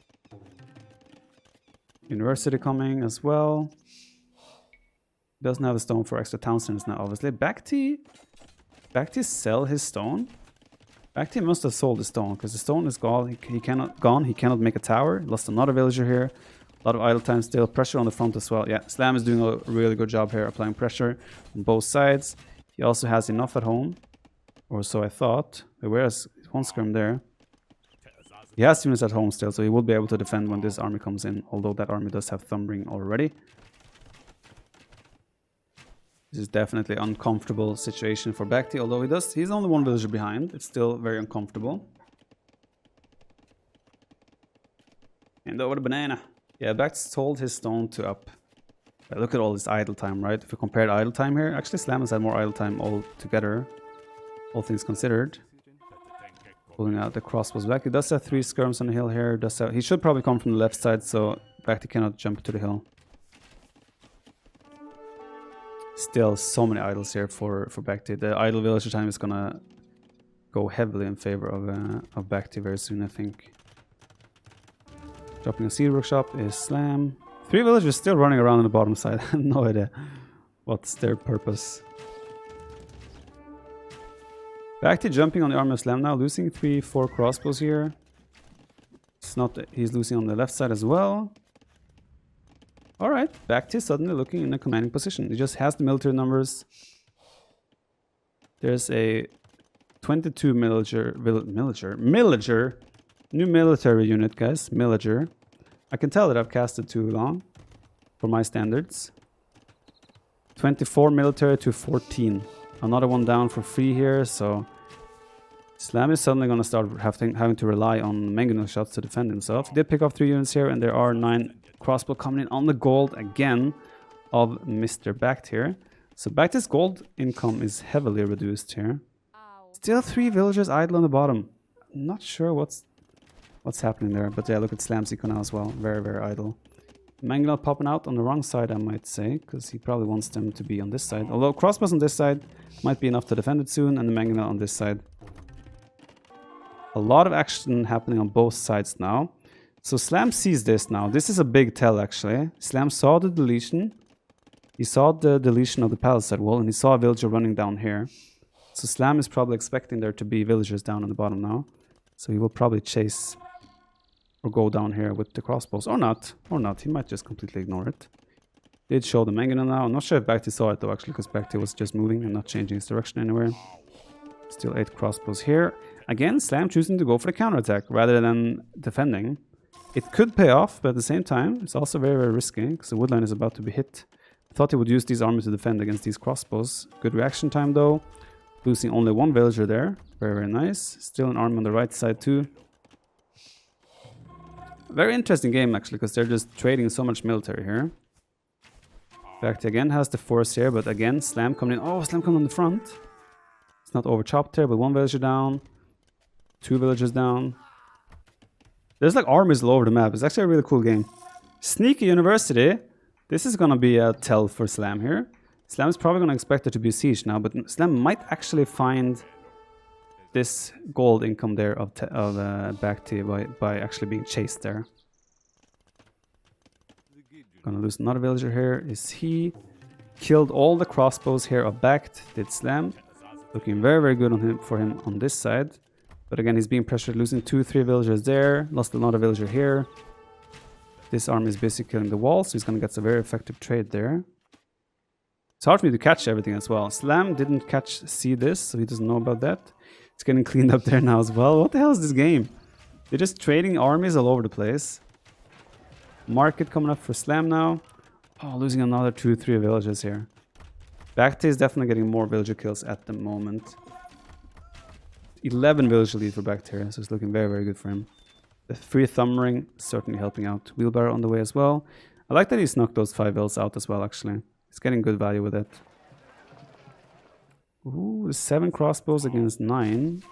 University coming as well. Doesn't have a stone for extra town centers now, obviously. BacT sell his stone? BacT must have sold the stone, because the stone is gone. He cannot make a tower. Lost another villager here. A lot of idle time still. Pressure on the front as well. Yeah, Slam is doing a really good job here, applying pressure on both sides. He also has enough at home. Or so I thought. Whereas 1 skirm there. He has units at home still, so he will be able to defend when this army comes in. Although that army does have Thumbring already. This is definitely an uncomfortable situation for BacT, although he's only 1 villager behind. It's still very uncomfortable. And over the banana. Yeah, BacT sold his stone to up. Look at all this idle time, right? If we compare the idle time here, actually Slam has had more idle time altogether, all things considered. Pulling out the crossbows back. He does have 3 skirms on the hill here. He should probably come from the left side, so BacT cannot jump to the hill. Still so many idols here for BacT. The idle villager time is gonna go heavily in favor of BacT very soon, I think. Dropping a seed workshop is Slam. 3 villagers still running around on the bottom side. I have no idea what's their purpose. BacT jumping on the army of Slam now, losing 3-4 crossbows here. He's losing on the left side as well. Alright, BacT is suddenly looking in a commanding position. He just has the military numbers. There's a 22 new military unit, guys. Millager. I can tell that I've casted too long for my standards. 24 military to 14. Another one down for free here, so Slam is suddenly going to start having to rely on mangonel shots to defend himself. He did pick up 3 units here, and there are 9 crossbow coming in on the gold again of Mr. BacT here. So BacT's gold income is heavily reduced here. Still 3 villagers idle on the bottom. I'm not sure what's happening there, but yeah, look at Slam's eco now as well. Very, very idle. Mangonel popping out on the wrong side, I might say, because he probably wants them to be on this side. Although crossbows on this side might be enough to defend it soon, and the Mangonel on this side. A lot of action happening on both sides now. So Slam sees this now. This is a big tell, actually. Slam saw the deletion. He saw the deletion of the palisade wall, and he saw a villager running down here. So Slam is probably expecting there to be villagers down on the bottom now. So he will probably chase or go down here with the crossbows. Or not. Or not. He might just completely ignore it. Did show the mangonel now. I'm not sure if BacT saw it though, actually, because BacT was just moving and not changing its direction anywhere. Still 8 crossbows here. Again, Slam choosing to go for the counterattack rather than defending. It could pay off, but at the same time, it's also very, very risky because the woodline is about to be hit. I thought he would use these armies to defend against these crossbows. Good reaction time though. Losing only 1 villager there. Very, very nice. Still an army on the right side too. Very interesting game actually, because they're just trading so much military here. BacT again has the force here, but again, Slam coming in. Oh, Slam coming on the front. It's not over chopped here, but 1 villager down. 2 villagers down. There's like armies all over the map. It's actually a really cool game. Sneaky University. This is gonna be a tell for Slam here. Slam is probably gonna expect it to be siege now, but Slam might actually find this gold income there of BacT by actually being chased there. Gonna lose another villager here. Is he killed all the crossbows here of BacT? Did Slam? Looking very, very good for him on this side. But again, he's being pressured, losing 2-3 villagers there. Lost another villager here. This army is basically killing the wall, so he's gonna get some very effective trade there. It's hard for me to catch everything as well. Slam didn't see this, so he doesn't know about that. It's getting cleaned up there now as well. What the hell is this game? They're just trading armies all over the place. Market coming up for Slam now. Oh, losing another 2-3 villages here. BacT is definitely getting more villager kills at the moment. 11 villager lead for BacT here, so it's looking very, very good for him. The free thumb ring certainly helping out. Wheelbarrow on the way as well. I like that he snuck those 5 vills out as well, actually. He's getting good value with it. Ooh, 7 crossbows against 9.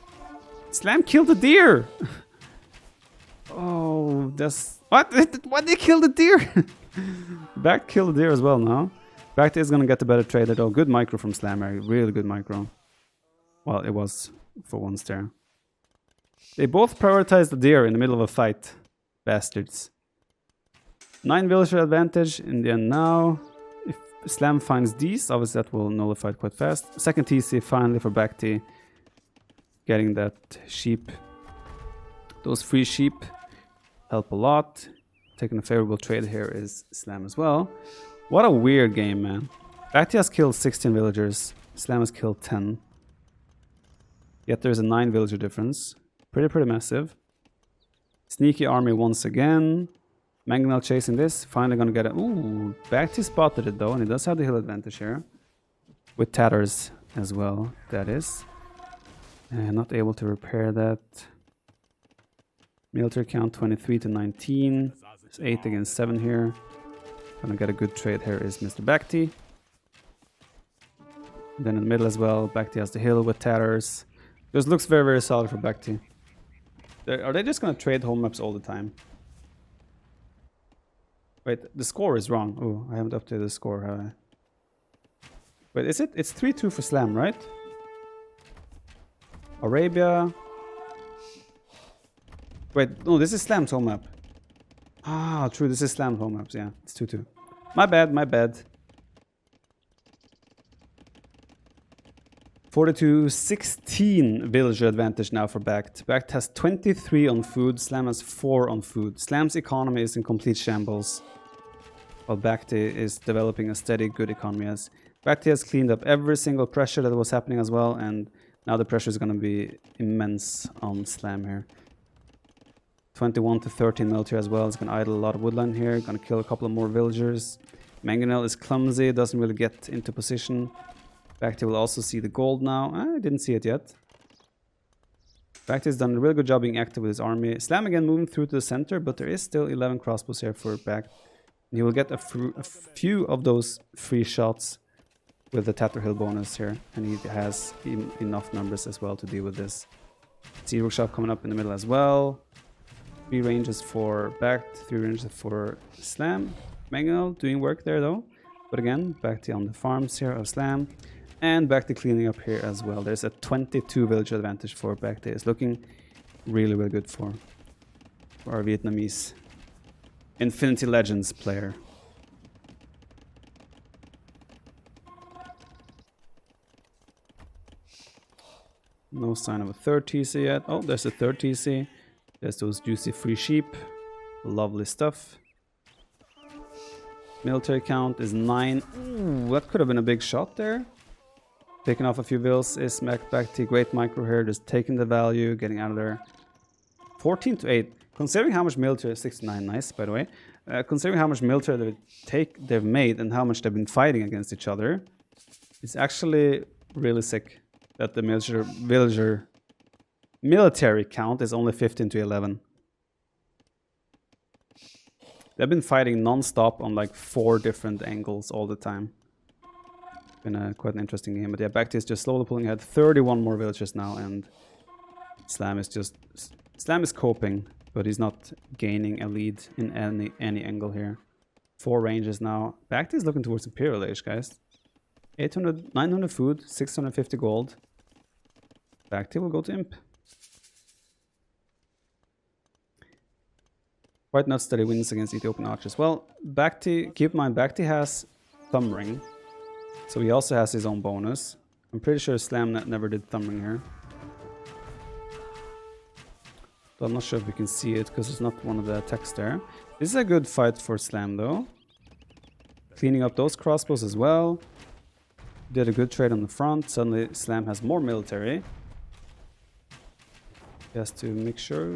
Slam killed the deer! Oh, that's... What? Why did they kill the deer? BacT killed the deer as well now. BacT is gonna get the better trade though. Good micro from Slam, really good micro. Well, it was for once there. They both prioritized the deer in the middle of a fight. Bastards. 9 villager advantage in the end now. If Slam finds these, obviously that will nullify it quite fast. Second TC finally for BacT. Getting that sheep. Those free sheep help a lot. Taking a favorable trade here is Slam as well. What a weird game, man. BacT has killed 16 villagers. Slam has killed 10. Yet there's a 9 villager difference. Pretty massive. Sneaky army once again. Mangonel chasing this. Finally gonna get it. Ooh, BacT spotted it though, and he does have the hill advantage here. With tatters as well, that is. Not able to repair that. Military count 23 to 19. It's 8 against 7 here. Gonna get a good trade here is Mr. BacT. Then in the middle as well, BacT has the hill with tatters. This looks very, very solid for BacT. Are they just gonna trade home maps all the time? Wait, the score is wrong. Oh, I haven't updated the score, have I? Wait, is it? It's 3-2 for Slam, right? Arabia. Wait, no, this is Slam's home map. Ah, true, this is Slam's home maps, yeah. It's 2-2. My bad, my bad. 42-16 villager advantage now for BacT. BacT has 23 on food, Slam has 4 on food. Slam's economy is in complete shambles, while BacT is developing a steady, good economy. As BacT has cleaned up every single pressure that was happening as well, and now the pressure is going to be immense on Slam here. 21 to 13 military as well. It's going to idle a lot of woodland here. Going to kill a couple of more villagers. Mangonel is clumsy, doesn't really get into position. BacT will also see the gold now. I didn't see it yet. BacT has done a really good job being active with his army. Slam again moving through to the center, but there is still 11 crossbows here for BacT. He will get a few of those free shots with the Tatter Hill bonus here, and he has enough numbers as well to deal with this. Zero shot coming up in the middle as well. 3 ranges for BacT, 3 ranges for Slam. Mangonel doing work there though. But again, BacT on the farms here of Slam. And BacT cleaning up here as well. There's a 22 villager advantage for BacT. It's looking really, really good for our Vietnamese Infinity Legends player. No sign of a third TC yet. Oh, there's a third TC. There's those juicy free sheep. Lovely stuff. Military count is 9. Ooh, that could have been a big shot there. Picking off a few vills is BacT. Great micro here, just taking the value, getting out of there. 14 to 8. Considering how much military, 69, nice by the way. Considering how much military they've made and how much they've been fighting against each other, it's actually really sick that the military count is only 15 to 11. They've been fighting non-stop on like 4 different angles all the time. Been quite an interesting game, but yeah, BacT is just slowly pulling ahead. 31 more villagers now, and Slam is coping, but he's not gaining a lead in any angle here. 4 ranges now. BacT is looking towards Imperial Age, guys. 800, 900 food, 650 gold. BacT will go to Imp. Quite nuts that he wins against Ethiopian archers. Well, BacT, keep in mind, BacT has Thumb Ring. So he also has his own bonus. I'm pretty sure Slam never did Thumb Ring here. So I'm not sure if we can see it because it's not one of the text there. This is a good fight for Slam though. Cleaning up those crossbows as well. Did a good trade on the front. Suddenly Slam has more military. He has to make sure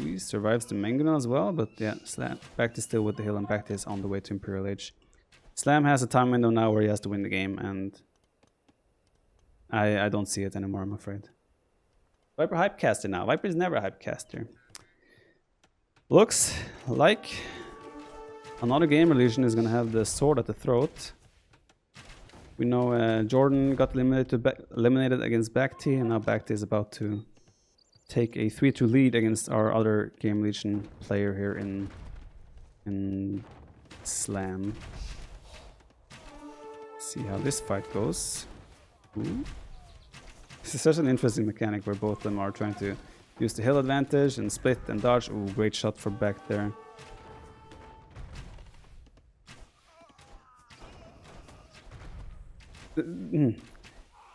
he survives the Mangonel as well, but yeah, BacT is still with the hill and BacT is on the way to Imperial Age. Slam has a time window now where he has to win the game, and I don't see it anymore, I'm afraid. Viper Hypecaster now. Viper is never a Hypecaster. Looks like another game Legion is going to have the sword at the throat. We know Jordan got eliminated against BacT, and now BacT is about to take a 3-2 lead against our other Game Legion player here in Slam. See how this fight goes. Ooh. This is such an interesting mechanic where both of them are trying to use the hill advantage and split and dodge. Ooh, great shot for BacT there.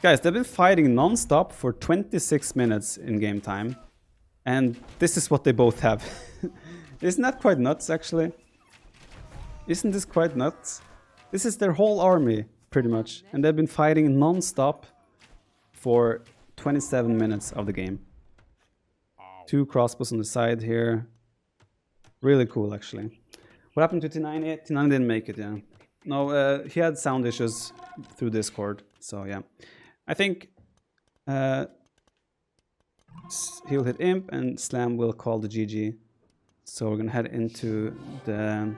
Guys, they've been fighting non-stop for 26 minutes in game time. And this is what they both have. Isn't that quite nuts, actually? Isn't this quite nuts? This is their whole army, pretty much. And they've been fighting non-stop for 27 minutes of the game. 2 crossbows on the side here. Really cool, actually. What happened to T9? T9 didn't make it, yeah. No, he had sound issues through Discord, so yeah. I think he'll hit Imp and Slam will call the GG. So we're gonna head into the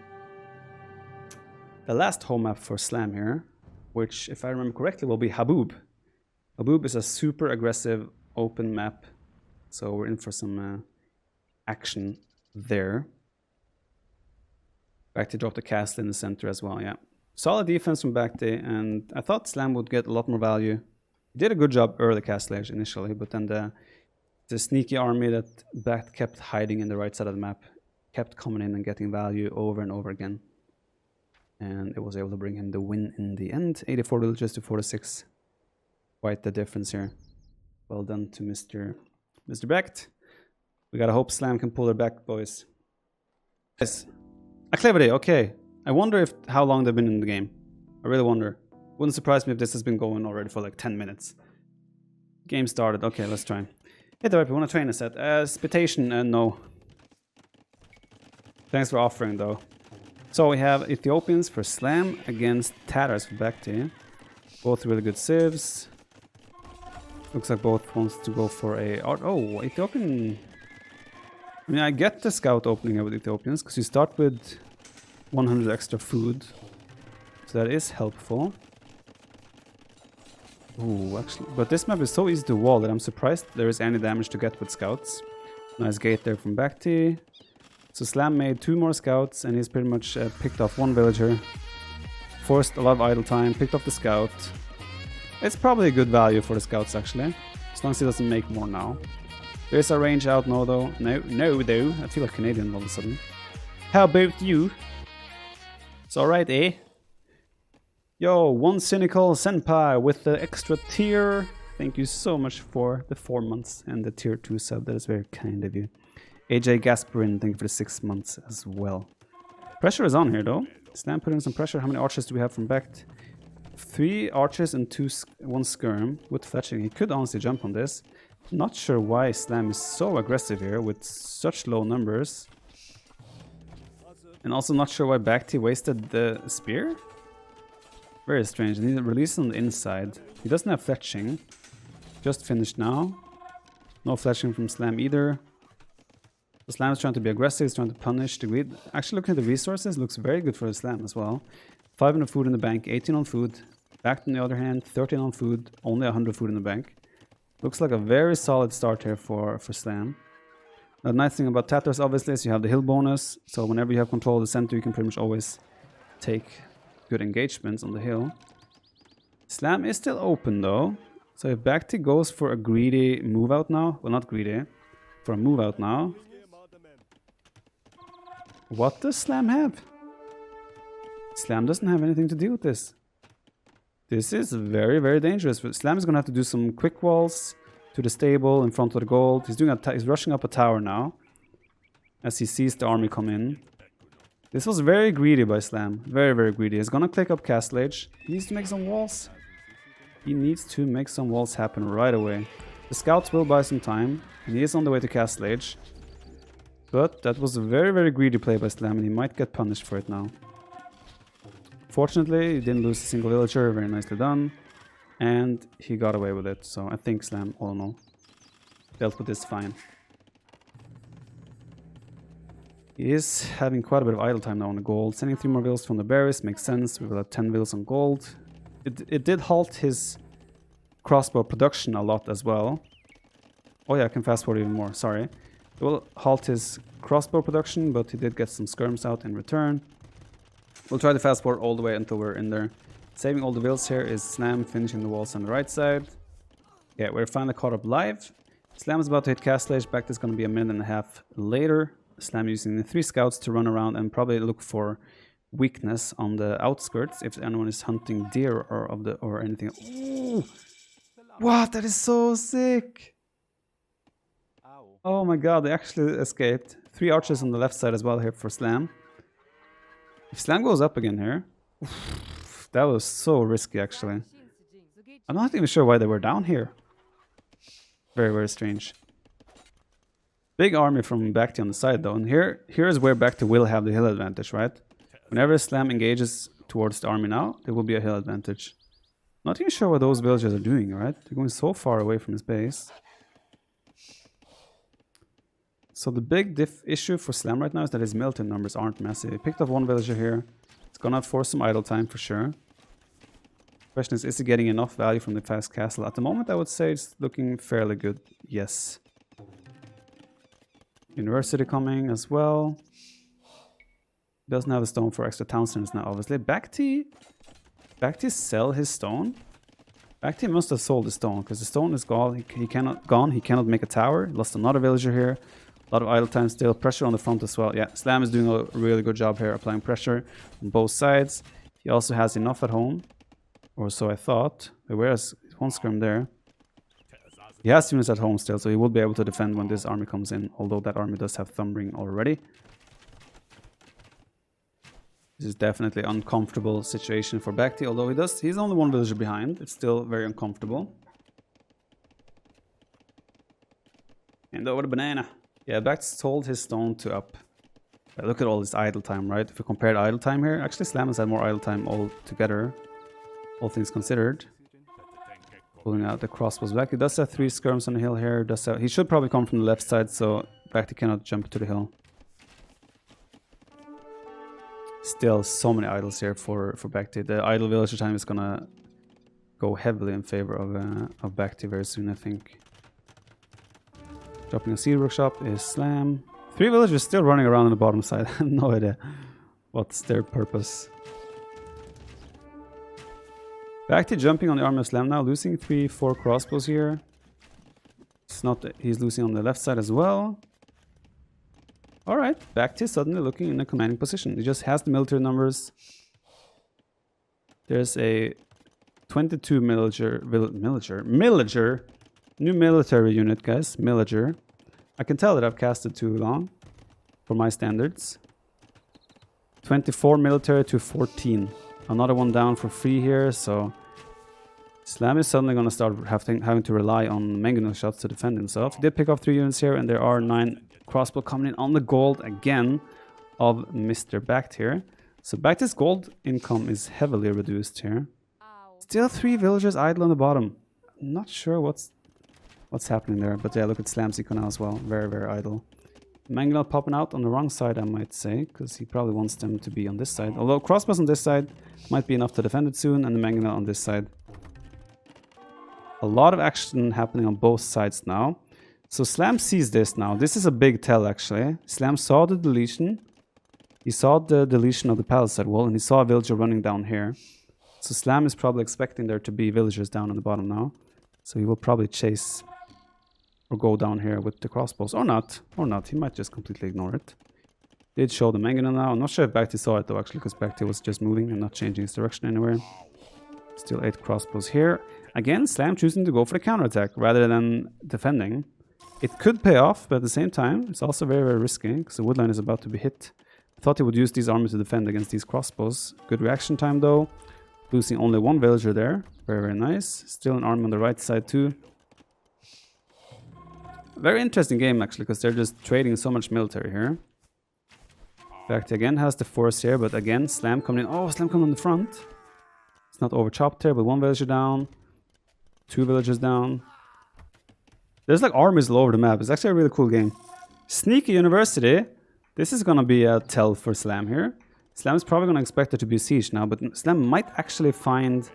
last home map for Slam here, which, if I remember correctly, will be Haboob. Haboob is a super aggressive open map, so we're in for some action there. BacT dropped the castle in the center as well, yeah. Solid defense from BacT, and I thought Slam would get a lot more value. He did a good job early castle age initially, but then the sneaky army that BacT kept hiding in the right side of the map kept coming in and getting value over and over again. And it was able to bring him the win in the end. 84 villages to 46. Quite the difference here. Well done to Mr. BacT. We gotta hope Slam can pull her back, boys. Yes. A clever day, okay. I wonder how long they've been in the game. I really wonder. Wouldn't surprise me if this has been going already for like 10 minutes. Game started. Okay, let's try. Hey, TheViper, want to train a set? Spitation, no. Thanks for offering, though. So we have Ethiopians for Slam against Tatars for BacT. Both really good civs. Looks like both wants to go for a... Oh, Ethiopian... I mean, I get the scout opening here with Ethiopians, because you start with 100 extra food. So that is helpful. Ooh, actually, but this map is so easy to wall that I'm surprised there is any damage to get with scouts. Nice gate there from BacT. So Slam made 2 more scouts and he's pretty much picked off 1 villager. Forced a lot of idle time, picked off the scout. It's probably a good value for the scouts actually, as long as he doesn't make more now. There's a range out now though. No though. I feel like Canadian all of a sudden. How about you? It's alright, eh? Yo, One Cynical Senpai with the extra tier. Thank you so much for the 4 months and the tier 2 sub. That is very kind of you. AJ Gasparin, thank you for the 6 months as well. Pressure is on here though. Slam putting some pressure. How many archers do we have from BacT? 3 archers and 1 skirm with fletching. He could honestly jump on this. Not sure why Slam is so aggressive here with such low numbers. And also not sure why BacT wasted the spear. Very strange. And he released on the inside. He doesn't have fletching. Just finished now. No fletching from Slam either. The Slam is trying to be aggressive. He's trying to punish the greed. Actually, looking at the resources, looks very good for the Slam as well. 500 food in the bank, 18 on food. BacT on the other hand, 13 on food, only 100 food in the bank. Looks like a very solid start here for Slam. The nice thing about Tatters obviously is you have the hill bonus. So whenever you have control of the center, you can pretty much always take good engagements on the hill. Slam is still open though. So if BacT goes for a greedy move out now, well not greedy, for a move out now. What does Slam have? Slam doesn't have anything to do with this. This is very, very dangerous. Slam is going to have to do some quick walls to the stable in front of the gold. He's rushing up a tower now as he sees the army come in. This was very greedy by Slam. Very, very greedy. He's going to click up Castle Age. He needs to make some walls. He needs to make some walls happen right away. The scouts will buy some time, and he is on the way to Castle Age. But that was a very, very greedy play by Slam, and he might get punished for it now. Fortunately, he didn't lose a single villager, very nicely done. And he got away with it, so I think Slam, all in all, dealt with this fine. He is having quite a bit of idle time now on the gold. Sending 3 more vills from the berries makes sense. We will have 10 vills on gold. It did halt his crossbow production a lot as well. Oh yeah, I can fast forward even more, sorry. It will halt his crossbow production, but he did get some skirms out in return. We'll try to fast forward all the way until we're in there. Saving all the vills here is Slam finishing the walls on the right side. Yeah, we're finally caught up live. Slam is about to hit Castle Age. BacT is going to be a minute and a half later. Slam using the 3 scouts to run around and probably look for weakness on the outskirts if anyone is hunting deer or anything. Ooh! What? That is so sick! Oh my god, they actually escaped. 3 archers on the left side as well here for Slam. If Slam goes up again here, that was so risky actually. I'm not even sure why they were down here. Very, very strange. Big army from BacT on the side though, and here is where BacT will have the hill advantage, right? Whenever Slam engages towards the army now, there will be a hill advantage. Not even sure what those villagers are doing, right? They're going so far away from his base. So the big issue for Slam right now is that his military numbers aren't massive. He picked up 1 villager here. It's gonna force some idle time for sure. Question is he getting enough value from the fast castle? At the moment, I would say it's looking fairly good. Yes. University coming as well. Doesn't have a stone for extra town centers now, obviously. BacT sell his stone? BacT must have sold the stone, because the stone is gone. He cannot make a tower. Lost another villager here. A lot of idle time still. Pressure on the front as well. Yeah, Slam is doing a really good job here, applying pressure on both sides. He also has enough at home. Or so I thought. Where's 1 skirm there? He has units at home still, so he will be able to defend when this army comes in. Although that army does have Thumbring already. This is definitely an uncomfortable situation for BacT. Although he's only 1 villager behind. It's still very uncomfortable. And over the banana. Yeah, BacT sold his stone to up. Look at all this idle time, right? If we compare the idle time here, actually Slam has had more idle time altogether, all things considered. Pulling out the crossbows back. He does have 3 skirms on the hill here. He should probably come from the left side, so BacT cannot jump to the hill. Still, so many idols here for BacT. The idle villager time is gonna go heavily in favor of BacT very soon, I think. Dropping a seed workshop is Slam. 3 villagers still running around on the bottom side. I have no idea what's their purpose. BacT jumping on the army of Slam now, losing 3-4 crossbows here. He's losing on the left side as well. Alright, BacT suddenly looking in a commanding position. He just has the military numbers. There's a 22 villager. New military unit, guys. Villager. I can tell that I've casted too long for my standards. 24 military to 14. Another one down for free here, so Slam is suddenly going to start having to rely on mangonel shots to defend himself. He did pick up 3 units here, and there are 9 crossbow coming in on the gold again of Mr. BacT here. So BacT's gold income is heavily reduced here. Still 3 villagers idle on the bottom. Not sure what's happening there, but yeah, look at Slam's econ now as well. Very, very idle. Mangonel popping out on the wrong side, I might say, because he probably wants them to be on this side. Although crossbows on this side might be enough to defend it soon, and the Mangonel on this side. A lot of action happening on both sides now. So Slam sees this now. This is a big tell, actually. Slam saw the deletion. He saw the deletion of the palisade wall, and he saw a villager running down here. So Slam is probably expecting there to be villagers down on the bottom now. So he will probably chase or go down here with the crossbows. Or not. Or not. He might just completely ignore it. Did show the Mangonel now. I'm not sure if BacT saw it though, actually, because BacT was just moving and not changing his direction anywhere. Still 8 crossbows here. Again, Slam choosing to go for the counterattack rather than defending. It could pay off, but at the same time, it's also very, very risky because the woodline is about to be hit. I thought he would use these armies to defend against these crossbows. Good reaction time though. Losing only 1 villager there. Very, very nice. Still an army on the right side too. Very interesting game actually, because they're just trading so much military here. BacT again has the force here, but again, Slam coming in. Oh, Slam coming on the front. It's not over chopped here, but 1 villager down. 2 villagers down. There's like armies all over the map. It's actually a really cool game. Sneaky University. This is gonna be a tell for Slam here. Slam is probably gonna expect it to be a siege now, but Slam might actually find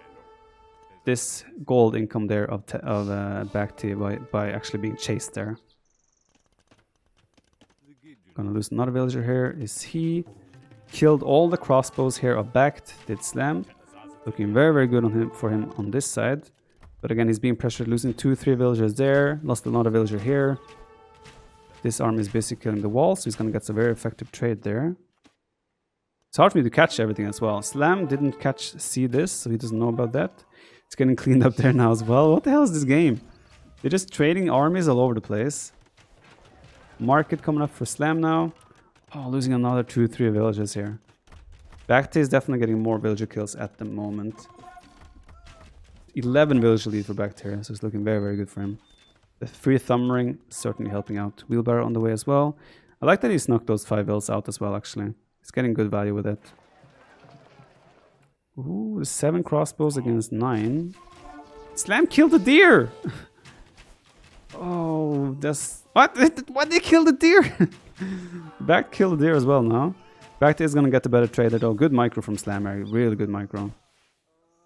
this gold income there of BacT by actually being chased there. Gonna lose another villager here. Is he killed all the crossbows here of BacT? Did Slam? Looking very, very good for him on this side. But again, he's being pressured, losing 2-3 villagers there. Lost another villager here. This army is basically killing the wall, so he's going to get a very effective trade there. It's hard for me to catch everything as well. Slam didn't see this, so he doesn't know about that. It's getting cleaned up there now as well. What the hell is this game? They're just trading armies all over the place. Market coming up for Slam now. Oh, losing another 2-3 villagers here. BacT is definitely getting more villager kills at the moment. 11 villager lead for BacT here, so it's looking very, very good for him. The free thumb ring certainly helping out. Wheelbarrow on the way as well. I like that he snuck those 5 vills out as well, actually. He's getting good value with it. Ooh, 7 crossbows against 9. Slam killed the deer! Oh, that's... What? Why did they kill the deer? BacT killed the deer as well now. BacT is gonna get the better trade though. Good micro from Slam, really good micro.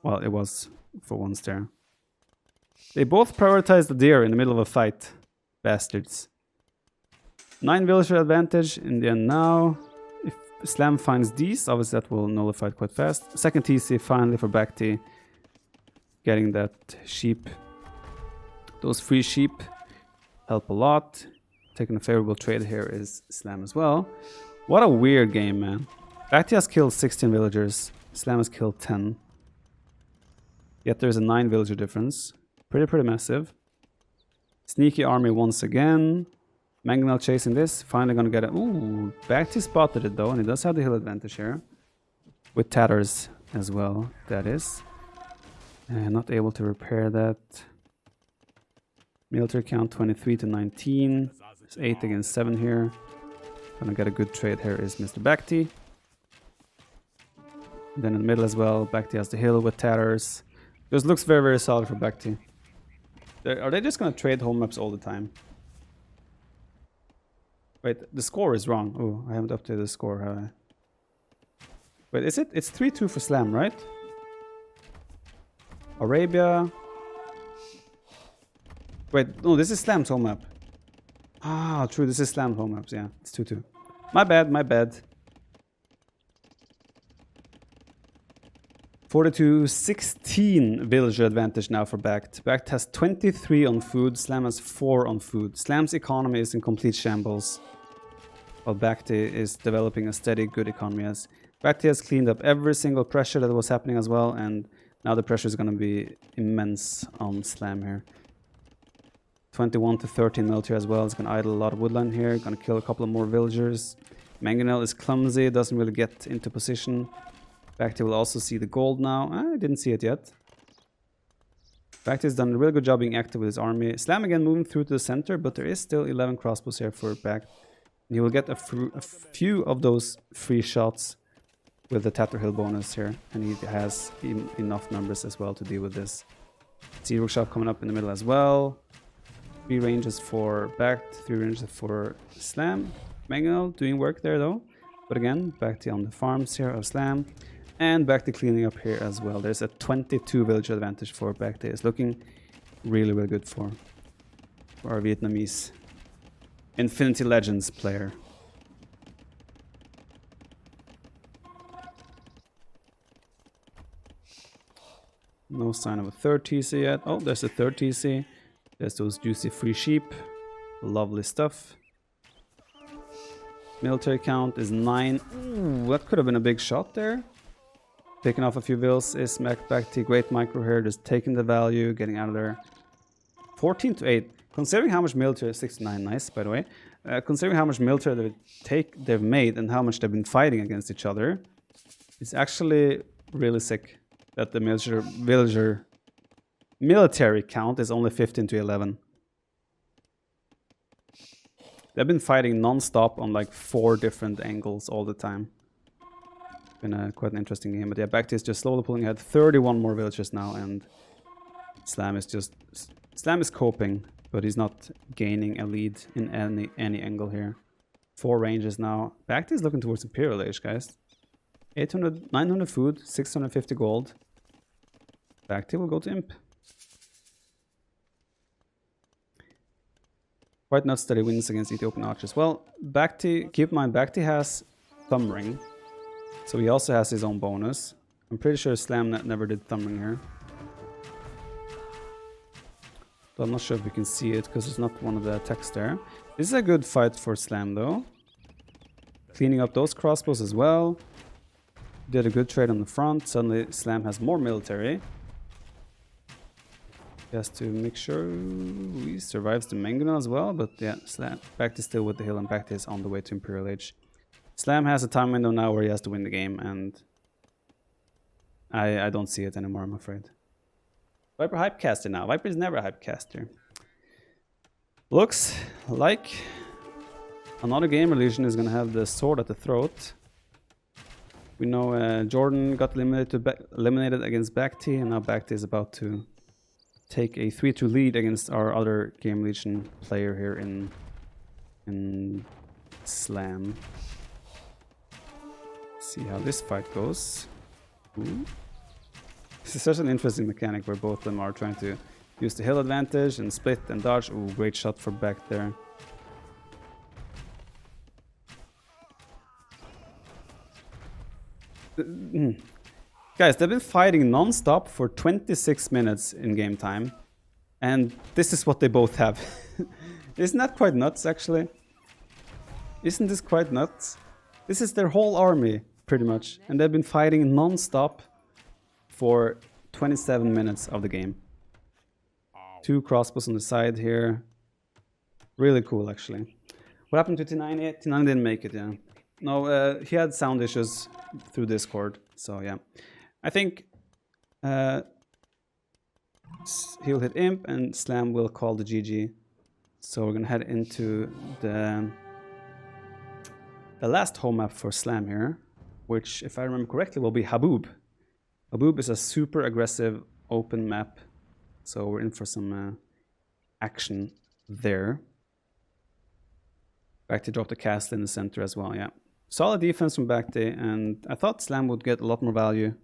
Well, it was for once there. They both prioritized the deer in the middle of a fight. Bastards. 9 villager advantage in the end now. If Slam finds these, obviously that will nullify it quite fast. Second TC finally for BacT. Getting that sheep. Those free sheep help a lot. Taking a favorable trade here is Slam as well. What a weird game, man. BacT has killed 16 villagers. Slam has killed 10. Yet there's a 9 villager difference. Pretty massive. Sneaky army once again. Mangonel chasing this. Finally gonna get it. Ooh, BacT spotted it though, and he does have the hill advantage here. With tatters as well, that is. Not able to repair that. Military count 23 to 19. There's 8 against 7 here. Gonna get a good trade here is Mr. BacT. Then in the middle as well, BacT has the hill with tatters. This looks very, very solid for BacT. Are they just gonna trade home maps all the time? Wait, the score is wrong. Oh, I haven't updated the score, have I? Wait, is it? It's 3-2 for Slam, right? Arabia. Wait, no, this is Slam's home map. Ah, true, this is Slam's home maps, yeah. It's 2-2. My bad, my bad. 42-16 villager advantage now for BacT. BacT has 23 on food, Slam has 4 on food. Slam's economy is in complete shambles, while BacT is developing a steady, good economy. As BacT has cleaned up every single pressure that was happening as well, and now the pressure is going to be immense on Slam here. 21 to 13 military as well. It's going to idle a lot of woodland here, going to kill a couple of more villagers. Mangonel is clumsy, doesn't really get into position. BacT will also see the gold now. I didn't see it yet. BacT has done a really good job being active with his army. Slam again moving through to the center, but there is still 11 crossbows here for BacT. He will get a few of those free shots with the Tatter Hill bonus here, and he has enough numbers as well to deal with this. Zero shot coming up in the middle as well. 3 ranges for BacT, 3 ranges for Slam. Mangonel doing work there though, but again, BacT on the farms here of Slam, and BacT cleaning up here as well. There's a 22 villager advantage for BacT. It's looking really, really good for our Vietnamese Infinity Legends player. No sign of a third TC yet. Oh, there's a third TC. There's those juicy free sheep. Lovely stuff. Military count is 9. Ooh, that could have been a big shot there. Picking off a few vills is BacT. Great micro here. Just taking the value, getting out of there. 14 to 8. Considering how much military... 69, nice, by the way. Considering how much military they've made and how much they've been fighting against each other, it's actually really sick that the military count is only 15 to 11. They've been fighting non-stop on like 4 different angles all the time. Been quite an interesting game, but yeah, BacT is just slowly pulling ahead. 31 more villagers now, and Slam is coping, but he's not gaining a lead in any angle here. 4 ranges now. BacT is looking towards Imperial Age, guys. 800, 900 food, 650 gold. BacT will go to Imp. Quite nuts that he wins against Ethiopian archers. Well, BacT, keep in mind, BacT has Thumb Ring, so he also has his own bonus. I'm pretty sure Slam never did Thumb Ring here. But I'm not sure if we can see it because it's not one of the attacks there. This is a good fight for Slam though. Cleaning up those crossbows as well. Did a good trade on the front. Suddenly Slam has more military. He has to make sure he survives the Mangonel as well, but yeah, BacT is still with the hill and BacT is on the way to Imperial Age. Slam has a time window now where he has to win the game, and I don't see it anymore, I'm afraid. Viper hypecaster now. Viper is never a hypecaster. Looks like another Gamer Legion is going to have the sword at the throat. We know Jordan got eliminated against BacT, and now BacT is about to take a 3-2 lead against our other Game Legion player here in Slam. See how this fight goes. Ooh. This is such an interesting mechanic where both of them are trying to use the hill advantage and split and dodge. Ooh, great shot for BacT there. Guys, they've been fighting non-stop for 26 minutes in game time, and this is what they both have. Isn't that quite nuts, actually? Isn't this quite nuts? This is their whole army, pretty much, and they've been fighting non-stop for 27 minutes of the game. 2 crossbows on the side here. Really cool, actually. What happened to T9? T9 didn't make it, yeah. No, he had sound issues through Discord, so yeah. I think he'll hit Imp and Slam will call the GG. So we're gonna head into the last home map for Slam here, which, if I remember correctly, will be Haboob. Haboob is a super aggressive open map, so we're in for some action there. BacT dropped the castle in the center as well, yeah. Solid defense from BacT, and I thought Slam would get a lot more value.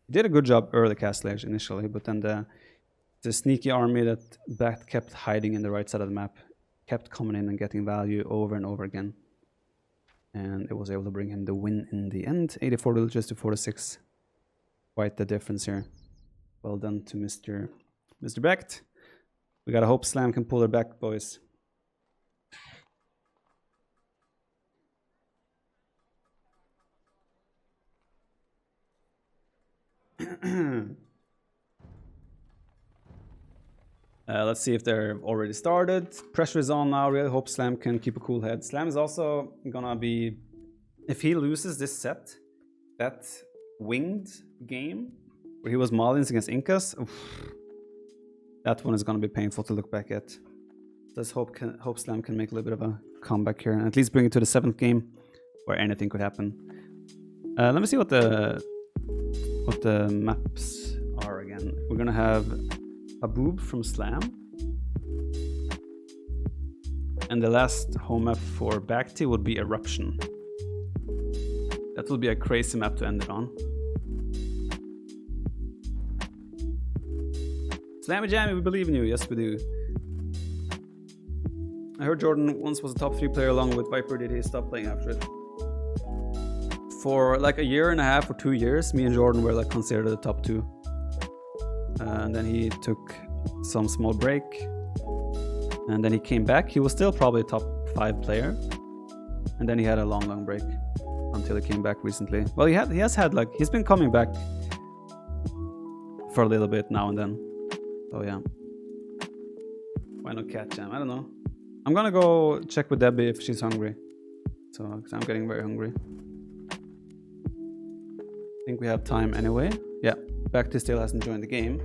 He did a good job early castle age initially, but then the sneaky army that BacT kept hiding in the right side of the map kept coming in and getting value over and over again. And it was able to bring him the win in the end. 84 villagers to 46. Quite the difference here. Well done to Mr. BacT. We gotta hope Slam can pull her back, boys. Let's see if they're already started. Pressure is on now. Really hope Slam can keep a cool head. Slam is also gonna be if he loses this set, that winged game where he was Marlins against Incas, oof, that one is going to be painful to look back at. Let's hope Slam can make a little bit of a comeback here and at least bring it to the 7th game where anything could happen. Let me see what the maps are again. We're going to have Haboob from Slam. And the last home map for BacT would be Eruption. That will be a crazy map to end it on. Slammy Jammy, we believe in you. Yes, we do. I heard Jordan once was a top 3 player along with Viper. Did he stop playing after it? For like a year and a half or 2 years, me and Jordan were like considered the top 2. And then he took some small break. And then he came back. He was still probably a top 5 player. And then he had a long break until he came back recently. Well, he has had like, he's been coming back for a little bit now and then. So yeah. Why not Cat Jam? I don't know. I'm gonna go check with Debbie if she's hungry. So, because I'm getting very hungry. I think we have time anyway. Yeah, BacT still hasn't joined the game.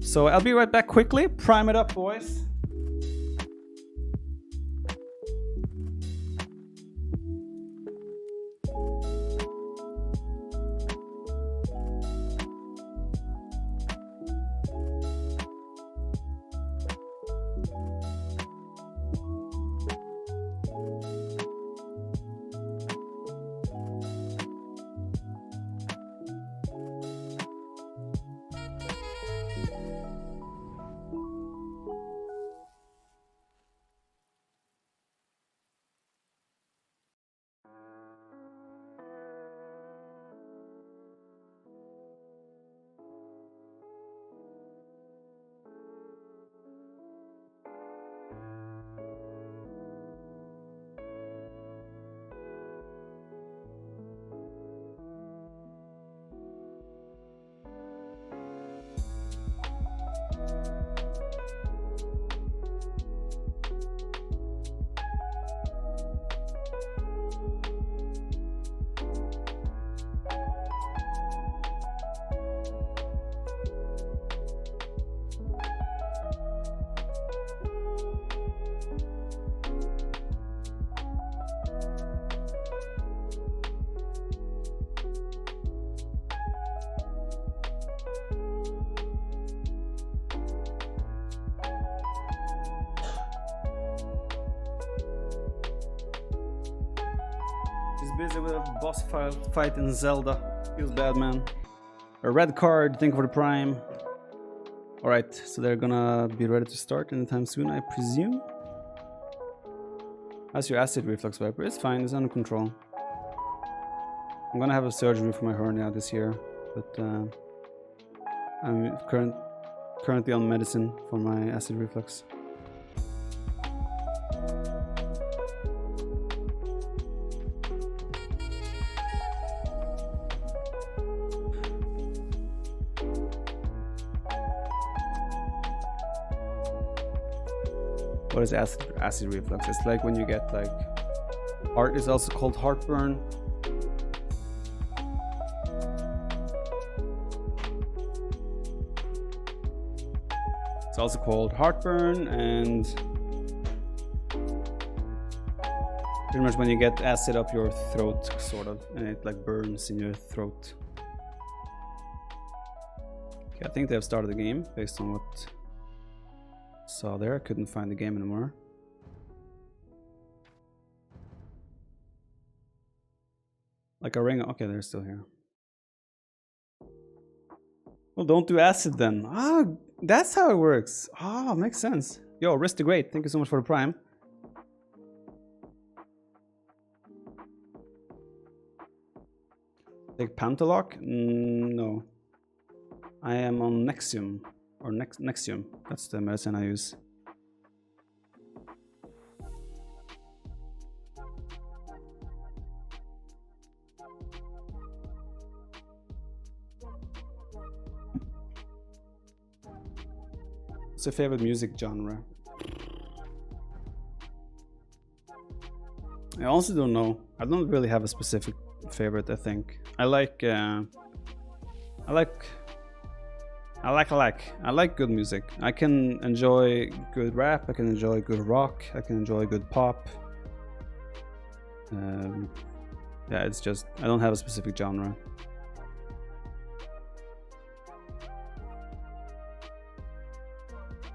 So I'll be right back quickly. Prime it up, boys. Busy with a boss fight in Zelda. Feels bad, man. A red card, thank you for the prime. Alright, so they're gonna be ready to start anytime soon, I presume. How's your acid reflux, Viper? It's fine, it's under control. I'm gonna have a surgery for my hernia this year, but I'm currently on medicine for my acid reflux. What is acid reflux? It's like when you get like heart is also called heartburn. It's also called heartburn, and pretty much when you get acid up your throat, sort of, and it like burns in your throat. Okay, I think they have started the game based on what I saw there. I couldn't find the game anymore. Like a ring. Okay, they're still here. Well, don't do acid then. Ah, that's how it works. Ah, makes sense. Yo, Risk the Great, thank you so much for the prime. Take Pantaloc? No. I am on Nexium. Or Nexium. That's the medicine I use. What's your favorite music genre? I also don't know. I don't really have a specific favorite, I think. I like good music. I can enjoy good rap, I can enjoy good rock, I can enjoy good pop. Yeah, it's just, I don't have a specific genre.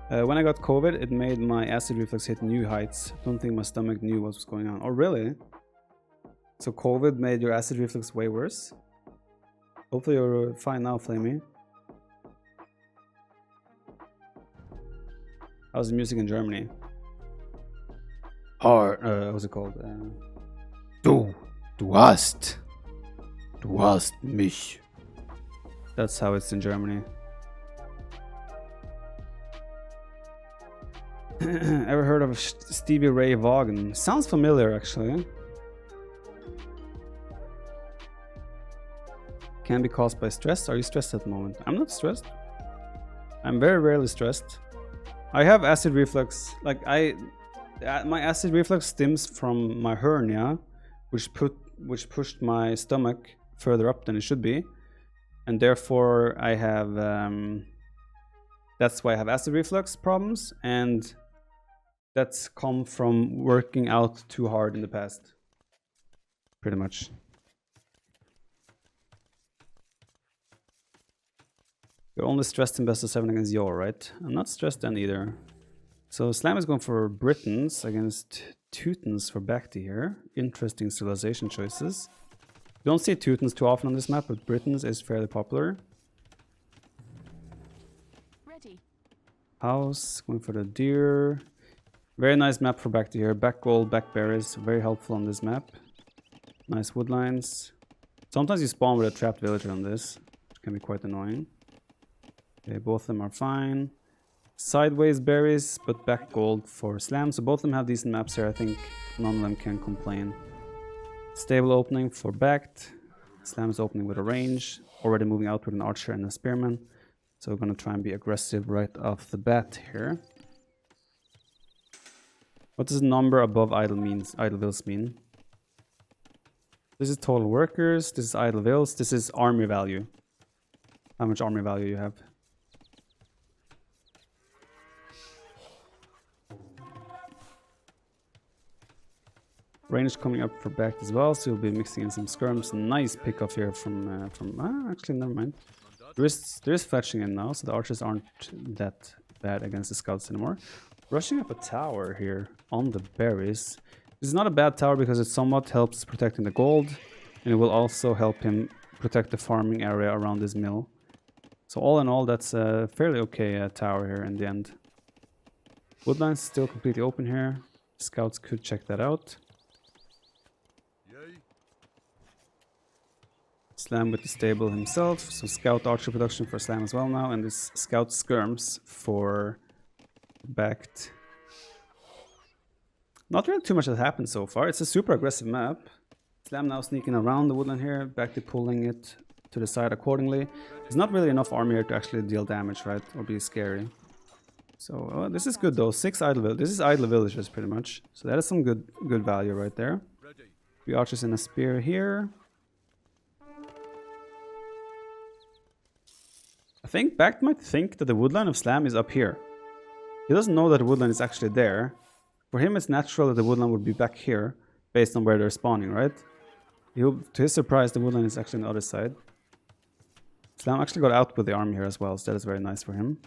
When I got COVID, it made my acid reflux hit new heights. Don't think my stomach knew what was going on. Oh, really? So COVID made your acid reflux way worse? Hopefully you're fine now, Flamey. How's the music in Germany? What's it called? Du hast mich. That's how it's in Germany. Ever heard of Stevie Ray Vaughan? Sounds familiar, actually. Can be caused by stress. Are you stressed at the moment? I'm not stressed. I'm very rarely stressed. I have acid reflux. Like my acid reflux stems from my hernia, which pushed my stomach further up than it should be, and therefore I have. That's why I have acid reflux problems, and that's come from working out too hard in the past. Pretty much. You're only stressed in best of 7 against Yor, right? I'm not stressed then either. So Slam is going for Britons against Teutons for BacT here. Interesting civilization choices. You don't see Teutons too often on this map, but Britons is fairly popular. Ready. House, going for the deer. Very nice map for BacT here. Back gold, back berries, very helpful on this map. Nice woodlines. Sometimes you spawn with a trapped villager on this, which can be quite annoying. Okay, both of them are fine. Sideways berries, but back gold for Slam. So both of them have decent maps here. I think none of them can complain. Stable opening for BacT. Slam is opening with a range. Already moving out with an archer and a spearman. So we're going to try and be aggressive right off the bat here. What does number above idle vills mean? This is total workers. This is idle vills. This is army value. How much army value you have. Range coming up for BacT as well, so you'll be mixing in some skirms. Nice pickoff here from actually never mind. There is fletching in now, so the archers aren't that bad against the scouts anymore. Rushing up a tower here on the berries. This is not a bad tower because it somewhat helps protecting the gold, and it will also help him protect the farming area around this mill. So all in all, that's a fairly okay tower here in the end. Woodlands still completely open here. Scouts could check that out. Slam with the stable himself, so scout archer production for Slam as well now, and this scout skirms for BacT. Not really too much has happened so far. It's a super aggressive map. Slam now sneaking around the woodland here, BacT pulling it to the side accordingly. There's not really enough army here to actually deal damage, right, or be scary. So this is good though. 6 idle villagers. This is idle villagers pretty much. So that is some good value right there. 3 archers and a spear here. I think BacT might think that the woodline of Slam is up here. He doesn't know that the woodline is actually there. For him, it's natural that the woodline would be back here, based on where they're spawning, right? To his surprise, the woodline is actually on the other side. Slam actually got out with the army here as well, so that is very nice for him.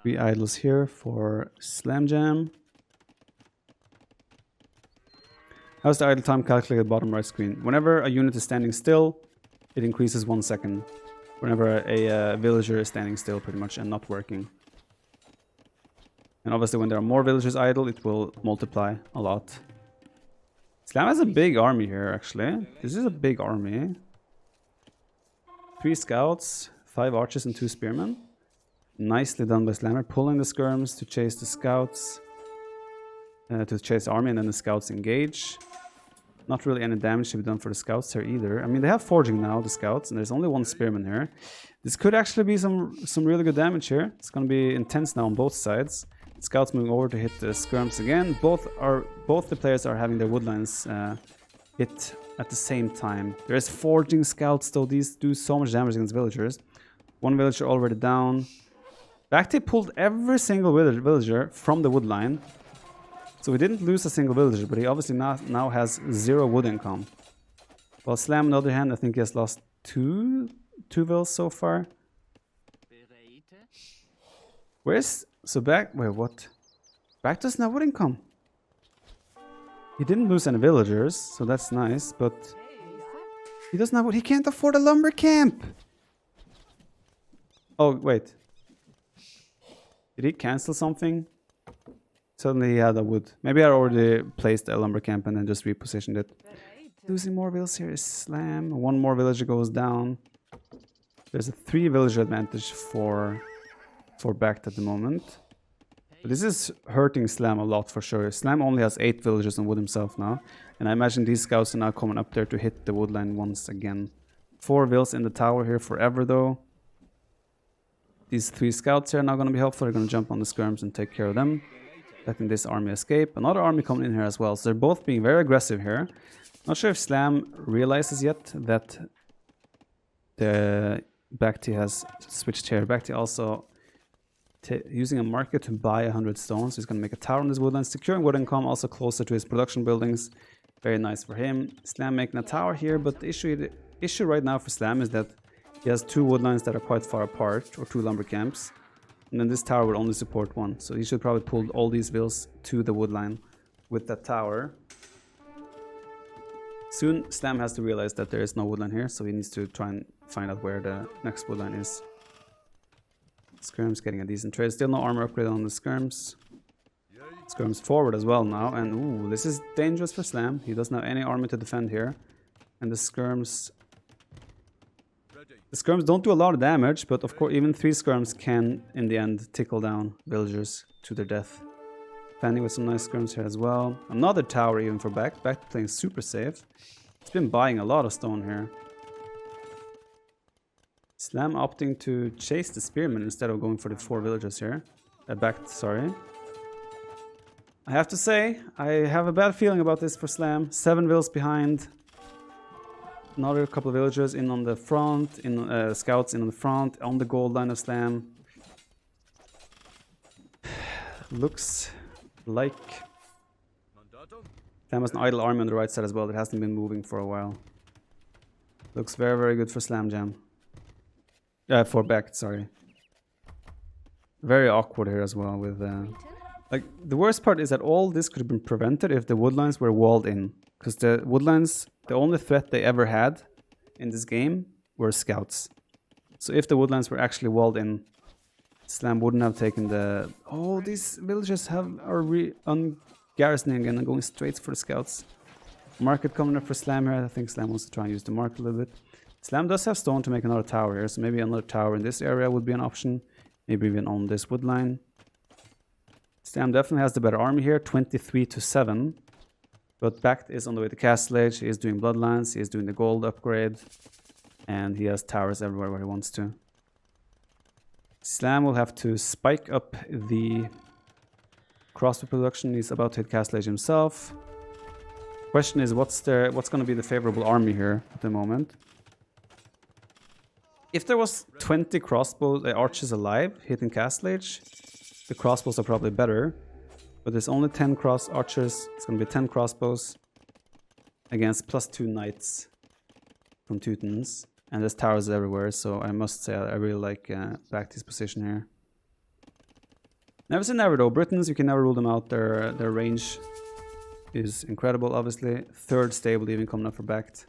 3 idols here for Slam Jam. How's the idle time calculated bottom right screen? Whenever a unit is standing still, it increases 1 second. Whenever a villager is standing still pretty much and not working. And obviously when there are more villagers idle, it will multiply a lot. Slam has a big army here actually. This is a big army. 3 scouts, 5 archers and 2 spearmen. Nicely done by Slammer, pulling the skirms to chase the scouts. To chase the army, and then the scouts engage. Not really any damage to be done for the scouts here either. I mean, they have forging now, the scouts, and there's only 1 spearman here. This could actually be some really good damage here. It's going to be intense now on both sides. Scouts moving over to hit the skirms again. Both the players are having their woodlines hit at the same time. There's forging scouts though. These do so much damage against villagers. One villager already down. BacT pulled every single villager from the wood line. So we didn't lose a single villager, but he obviously now has 0 wood income. While Slam, on the other hand, I think he has lost two vills so far. Where's... So wait, what? BacT doesn't have wood income. He didn't lose any villagers, so that's nice, but... He doesn't have wood. He can't afford a lumber camp! Oh, wait. Did he cancel something? Suddenly he had a wood. Maybe I already placed a lumber camp and then just repositioned it. Losing more vills here is Slam. One more villager goes down. There's a 3 villager advantage for BacT at the moment. But this is hurting Slam a lot for sure. Slam only has 8 villagers on wood himself now. And I imagine these scouts are now coming up there to hit the wood line once again. 4 vills in the tower here forever though. These 3 scouts here are now going to be helpful. They're going to jump on the skirms and take care of them. Letting this army escape. Another army coming in here as well. So they're both being very aggressive here. Not sure if Slam realizes yet that the BacT has switched here. BacT also using a market to buy 100 stones. He's going to make a tower on this woodland, securing wood income also closer to his production buildings. Very nice for him. Slam making a tower here, but the issue right now for Slam is that he has 2 woodlines that are quite far apart, or 2 lumber camps. And then this tower will only support 1. So he should probably pull all these vills to the woodline with that tower. Soon Slam has to realize that there is no woodline here, so he needs to try and find out where the next woodline is. Skirms getting a decent trade. Still no armor upgrade on the skirms. Skirms forward as well now, and ooh, this is dangerous for Slam. He doesn't have any army to defend here. And the skirms don't do a lot of damage, but of course even 3 skirms can in the end tickle down villagers to their death. Defending with some nice skirms here as well. Another tower even for BacT. BacT playing super safe. He's been buying a lot of stone here. Slam opting to chase the spearmen instead of going for the 4 villagers here. BacT, sorry. I have to say, I have a bad feeling about this for Slam. 7 vills behind. Another couple of villagers in on the front, scouts in on the front, on the gold line of Slam. Looks like Slam has an idle army on the right side as well that hasn't been moving for a while. Looks very, very good for Slam Jam. For BacT, sorry. Very awkward here as well with... like, the worst part is that all this could have been prevented if the woodlines were walled in. Because the woodlines, the only threat they ever had in this game were scouts. So if the woodlines were actually walled in, Slam wouldn't have taken the... Oh, these villagers are garrisoning again and going straight for the scouts. Market coming up for Slam here. I think Slam wants to try and use the market a little bit. Slam does have stone to make another tower here, so maybe another tower in this area would be an option. Maybe even on this wood line. Slam definitely has the better army here, 23-7. But BacT is on the way to Castle Age. He is doing Bloodlines, he is doing the gold upgrade. And he has towers everywhere where he wants to. Slam will have to spike up the crossbow production. He's about to hit Castle Age himself. Question is, what's going to be the favorable army here at the moment? If there was 20 crossbow archers alive hitting Castle Age, the crossbows are probably better. But there's only 10 archers. It's going to be 10 crossbows against +2 knights from Teutons. And there's towers everywhere, so I must say I really like BacT's position here. Never say never though. Britons, you can never rule them out. Their range is incredible, obviously. 3rd stable even coming up for BacT.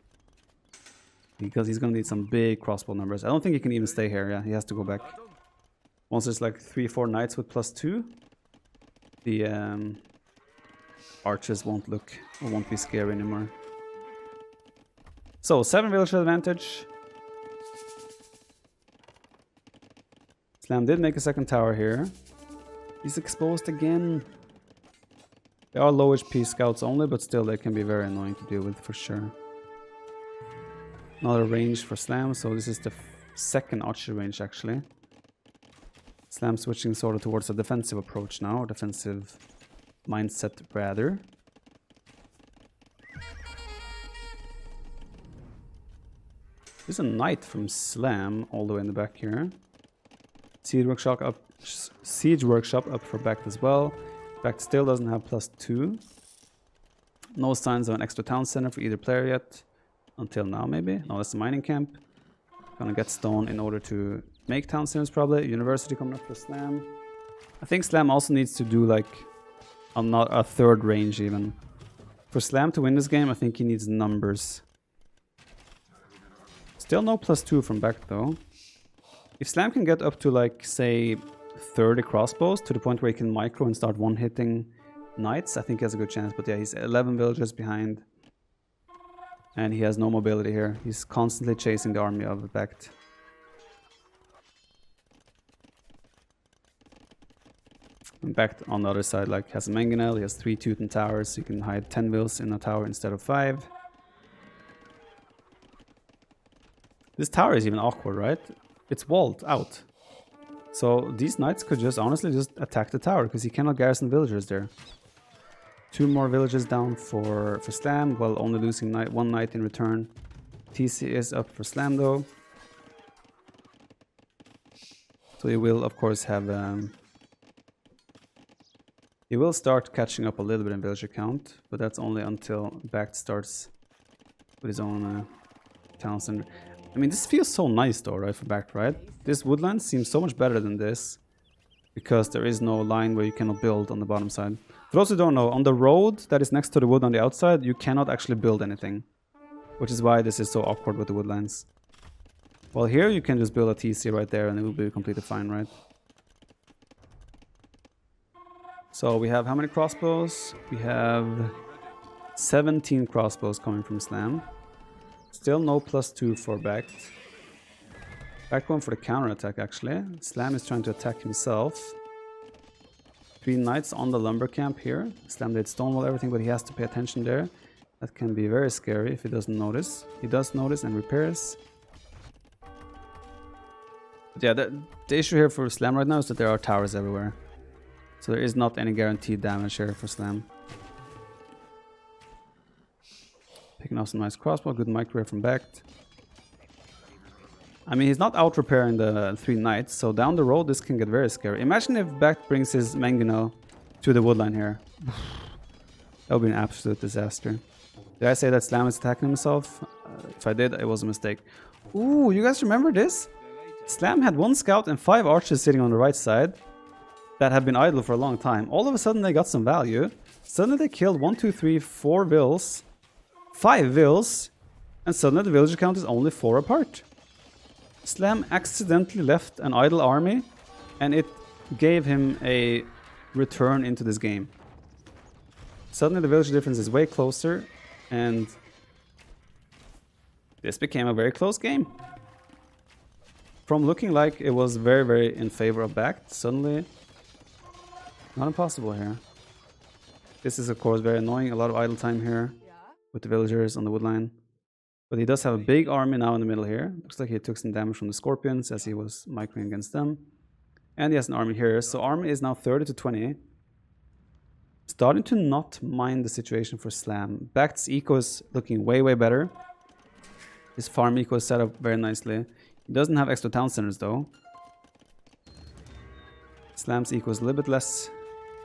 Because he's going to need some big crossbow numbers. I don't think he can even stay here. Yeah, he has to go back. Once there's like 3-4 knights with +2, the archers won't be scary anymore. So 7 villager advantage. Slam did make a 2nd tower here. He's exposed again. They are low HP scouts only, but still they can be very annoying to deal with for sure. Another range for Slam, so this is the 2nd archer range actually. Slam switching sort of towards a defensive approach now, or defensive mindset rather. There's a knight from Slam all the way in the back here. Siege Workshop up for BacT as well. BacT still doesn't have +2. No signs of an extra town center for either player yet. Until now, maybe. No, that's the mining camp. Gonna get stone in order to make town centers probably. University coming up for Slam. I think Slam also needs to do like a third range even. For Slam to win this game, I think he needs numbers. Still no +2 from BacT though. If Slam can get up to like, say, 30 crossbows to the point where he can micro and start one-hitting knights, I think he has a good chance. But yeah, he's 11 villagers behind. And he has no mobility here. He's constantly chasing the army of BacT. And BacT on the other side like has a mangonel, he has 3 Teuton towers, so you can hide 10 vills in a tower instead of 5. This tower is even awkward, right? It's walled out. So these knights could just honestly just attack the tower because he cannot garrison villagers there. 2 more villages down for Slam, while only losing 1 knight in return. TC is up for Slam though. So he will of course have... he will start catching up a little bit in villager count, but that's only until BacT starts with his own town center. I mean, this feels so nice though, right, for BacT, right? This woodland seems so much better than this because there is no line where you cannot build on the bottom side. For those who don't know, on the road that is next to the wood on the outside, you cannot actually build anything, which is why this is so awkward with the woodlands. Well, here you can just build a TC right there and it will be completely fine, right? So we have how many crossbows? We have 17 crossbows coming from Slam. Still no +2 for BacT. BacT going for the counter attack actually. Slam is trying to attack himself. 3 knights on the lumber camp here. Slam did stonewall everything, but he has to pay attention there. That can be very scary if he doesn't notice. He does notice and repairs. But yeah, the issue here for Slam right now is that there are towers everywhere. So there is not any guaranteed damage here for Slam. Picking off some nice crossbow, good microwave from BacT. I mean, he's not out repairing the 3 knights, so down the road this can get very scary. Imagine if BacT brings his mangonel to the woodline here. That would be an absolute disaster. Did I say that Slam is attacking himself? If I did, it was a mistake. Ooh, you guys remember this? Slam had 1 scout and 5 archers sitting on the right side that have been idle for a long time. All of a sudden they got some value. Suddenly they killed 1, 2, 3, 4 vills. 5 vills, and suddenly the villager count is only 4 apart. Slam accidentally left an idle army, and it gave him a return into this game. Suddenly the villager difference is way closer, and this became a very close game. From looking like it was very, very in favor of BacT, suddenly not impossible here. This is of course very annoying, a lot of idle time here with the villagers on the woodline. But he does have a big army now in the middle here. Looks like he took some damage from the scorpions as he was microing against them. And he has an army here. So army is now 30 to 20. Starting to not mind the situation for Slam. BacT's eco is looking way, way better. His farm eco is set up very nicely. He doesn't have extra town centers though. Slam's eco is a little bit less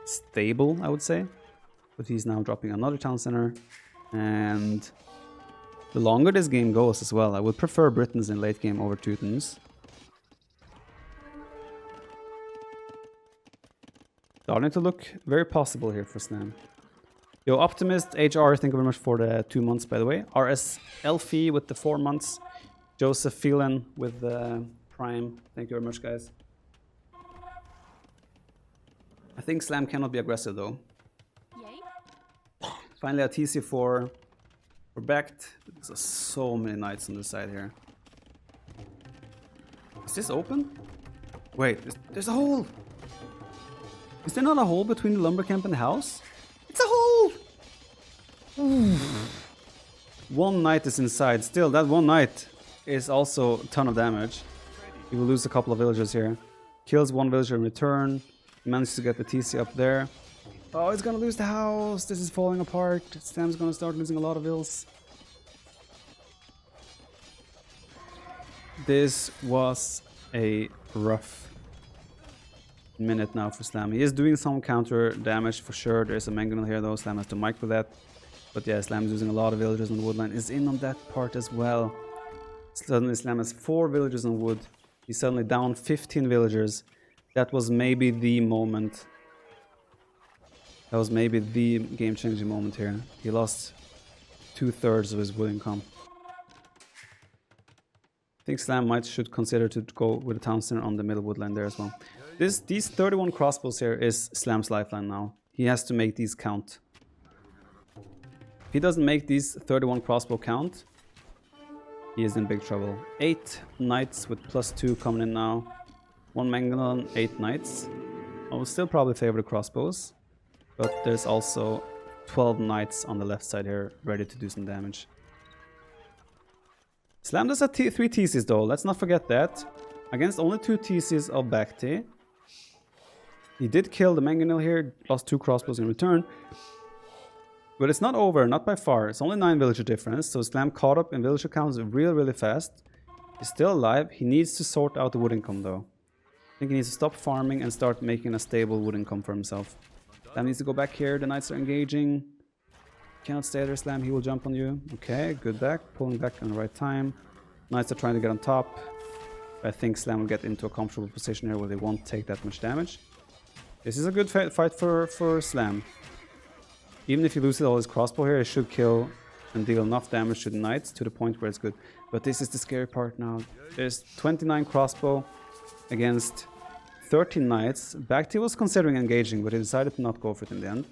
stable, I would say. But he's now dropping another town center. And the longer this game goes as well, I would prefer Britons in late game over Teutons. Starting to look very possible here for Slam. Yo, Optimist, HR, thank you very much for the 2 months, by the way. RS Elfie with the 4 months. Joseph Phelan with the Prime. Thank you very much, guys. I think Slam cannot be aggressive, though. Finally, a TC for BacT. There's so many knights on this side here. Is this open? Wait, there's a hole! Is there not a hole between the lumber camp and the house? It's a hole! Ooh. 1 knight is inside. Still, that 1 knight is also a ton of damage. We will lose a couple of villagers here. Kills one villager in return. Manages to get the TC up there. Oh, he's gonna lose the house. This is falling apart. Slam's gonna start losing a lot of vills. This was a rough minute now for Slam. He is doing some counter damage for sure. There's a mangonel here though. Slam has to micro that. But yeah, Slam is using a lot of villagers on the wood line. Is in on that part as well. Suddenly Slam has 4 villagers on wood. He's suddenly down 15 villagers. That was maybe the moment. That was maybe the game-changing moment here. He lost 2/3 of his wood income. I think Slam should consider to go with a town center on the middle woodland there as well. These 31 crossbows here is Slam's lifeline now. He has to make these count. If he doesn't make these 31 crossbow count, he is in big trouble. 8 knights with +2 coming in now. 1 mangonel, 8 knights. I would still probably favor the crossbows. But there's also 12 knights on the left side here, ready to do some damage. Slam does have 3 TCs though, let's not forget that. Against only 2 TCs of BacT. He did kill the mangonel here, lost 2 crossbows in return. But it's not over, not by far. It's only 9 villager difference, so Slam caught up in villager counts really fast. He's still alive. He needs to sort out the wood income though. I think he needs to stop farming and start making a stable wood income for himself. Slam needs to go back here. The knights are engaging. Cannot stay there, Slam. He will jump on you. Okay, good back. Pulling back on the right time. Knights are trying to get on top. I think Slam will get into a comfortable position here where they won't take that much damage. This is a good fight for Slam. Even if he loses all his crossbow here, he should kill and deal enough damage to the knights to the point where it's good. But this is the scary part now. There's 29 crossbow against 13 knights. BacT was considering engaging, but he decided to not go for it in the end.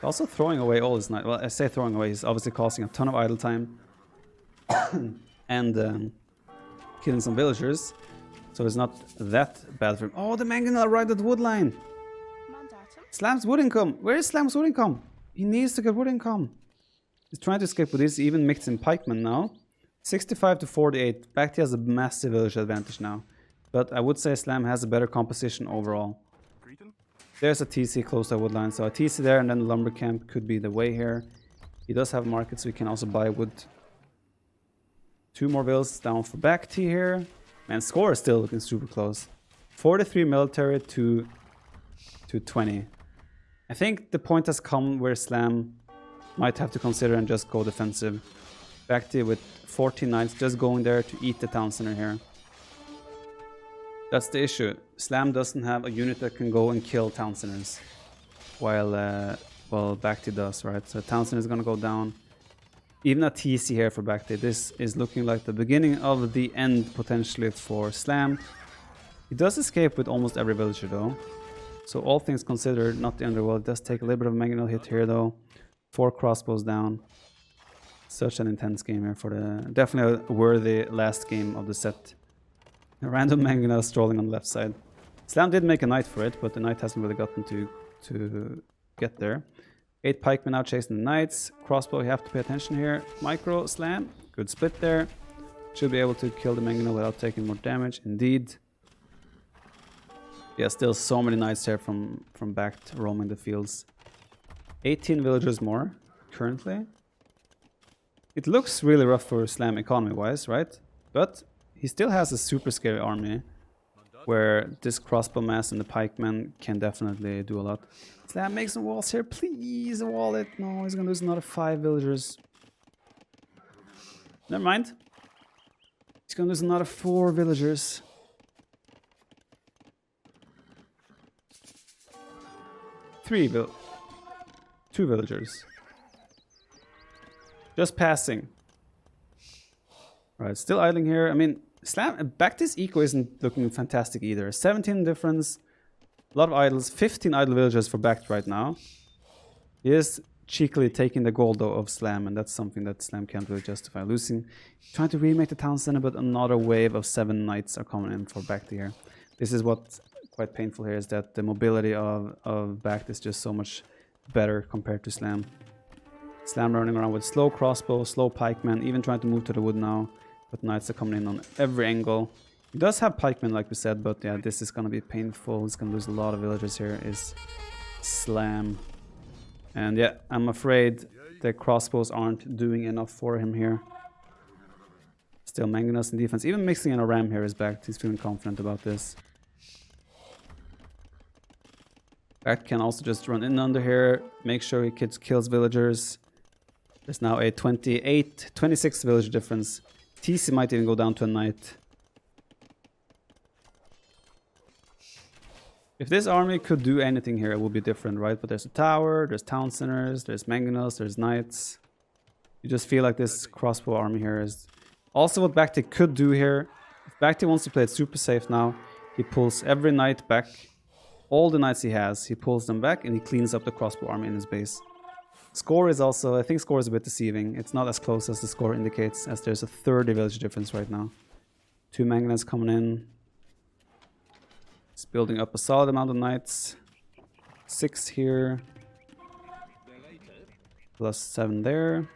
Also throwing away all his knights. Well, I say throwing away, he's obviously causing a ton of idle time. And killing some villagers. So it's not that bad for him. Oh, the mangonel right at the wood line! Slam's wood income! Where is Slam's wood income? He needs to get wood income. He's trying to escape with this, even mixed in pikemen now. 65 to 48. BacT has a massive village advantage now. But I would say Slam has a better composition overall. There's a TC close to the wood line, so a TC there and then the lumber camp could be the way here. He does have markets, so we can also buy wood. 2 more vills down for BacT here. Man, score is still looking super close. 43 military to 20. I think the point has come where Slam might have to consider and just go defensive. BacT with 14 knights just going there to eat the town center here. That's the issue. Slam doesn't have a unit that can go and kill town centers. While BacT does, right? So town center is gonna go down. Even a TC here for BacT. This is looking like the beginning of the end potentially for Slam. He does escape with almost every villager though. So all things considered, not the end of the world. It does take a little bit of a mangonel hit here though. 4 crossbows down. Such an intense game here for the... Definitely a worthy last game of the set. A random mangonel strolling on the left side. Slam did make a knight for it, but the knight hasn't really gotten to get there. 8 pikemen now chasing the knights. Crossbow, you have to pay attention here. Micro Slam. Good split there. Should be able to kill the mangonel without taking more damage. Indeed. Yeah, still so many knights here from BacT roaming the fields. 18 villagers more currently. It looks really rough for Slam economy-wise, right? But he still has a super scary army where this crossbow mass and the pikemen can definitely do a lot. Slam, make some walls here, please wall it. No, he's gonna lose another 5 villagers. Never mind. He's gonna lose another 4 villagers. 2 villagers. Just passing. Right, still idling here. I mean, BacT's eco isn't looking fantastic either. 17 difference, a lot of idles, 15 idle villagers for BacT right now. He is cheekily taking the gold though of Slam, and that's something that Slam can't really justify losing. Trying to remake the town center, but another wave of 7 knights are coming in for BacT here. This is what's quite painful here, is that the mobility of BacT is just so much better compared to Slam. Slam running around with slow crossbow, slow pikemen, even trying to move to the wood now. But knights are coming in on every angle. He does have pikemen, like we said, but yeah, this is gonna be painful. He's gonna lose a lot of villagers here. Is Slam. And yeah, I'm afraid the crossbows aren't doing enough for him here. Still manganose in defense. Even mixing in a ram here is back. He's feeling confident about this. BacT can also just run in under here, make sure he kills villagers. There's now a 26 villager difference. TC might even go down to a knight. If this army could do anything here, it would be different, right? But there's a tower, there's town centers, there's mangonels, there's knights. You just feel like this crossbow army here is... Also what BacT could do here, if BacT wants to play it super safe now, he pulls every knight back. All the knights he has, he pulls them back and he cleans up the crossbow army in his base. Score is also, I think score is a bit deceiving. It's not as close as the score indicates, as there's a 30 village difference right now. 2 mangonels coming in. It's building up a solid amount of knights. 6 here. Plus 7 there.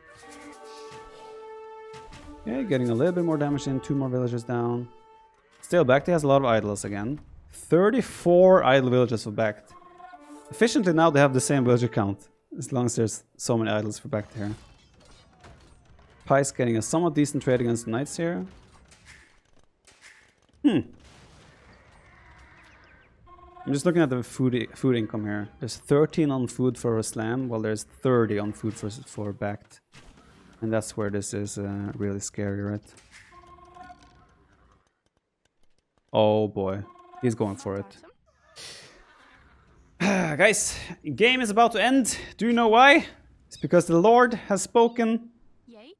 Yeah, getting a little bit more damage in. 2 more villagers down. Still, BacT has a lot of idols again. 34 idle villagers for BacT. Efficiently now they have the same villager count. As long as there's so many idols for BacT here. Pie's getting a somewhat decent trade against the knights here. I'm just looking at the food income here. There's 13 on food for Slam, while there's 30 on food for BacT. And that's where this is really scary, right? Oh boy, he's going for it. Guys, game is about to end. Do you know why? It's because the Lord has spoken.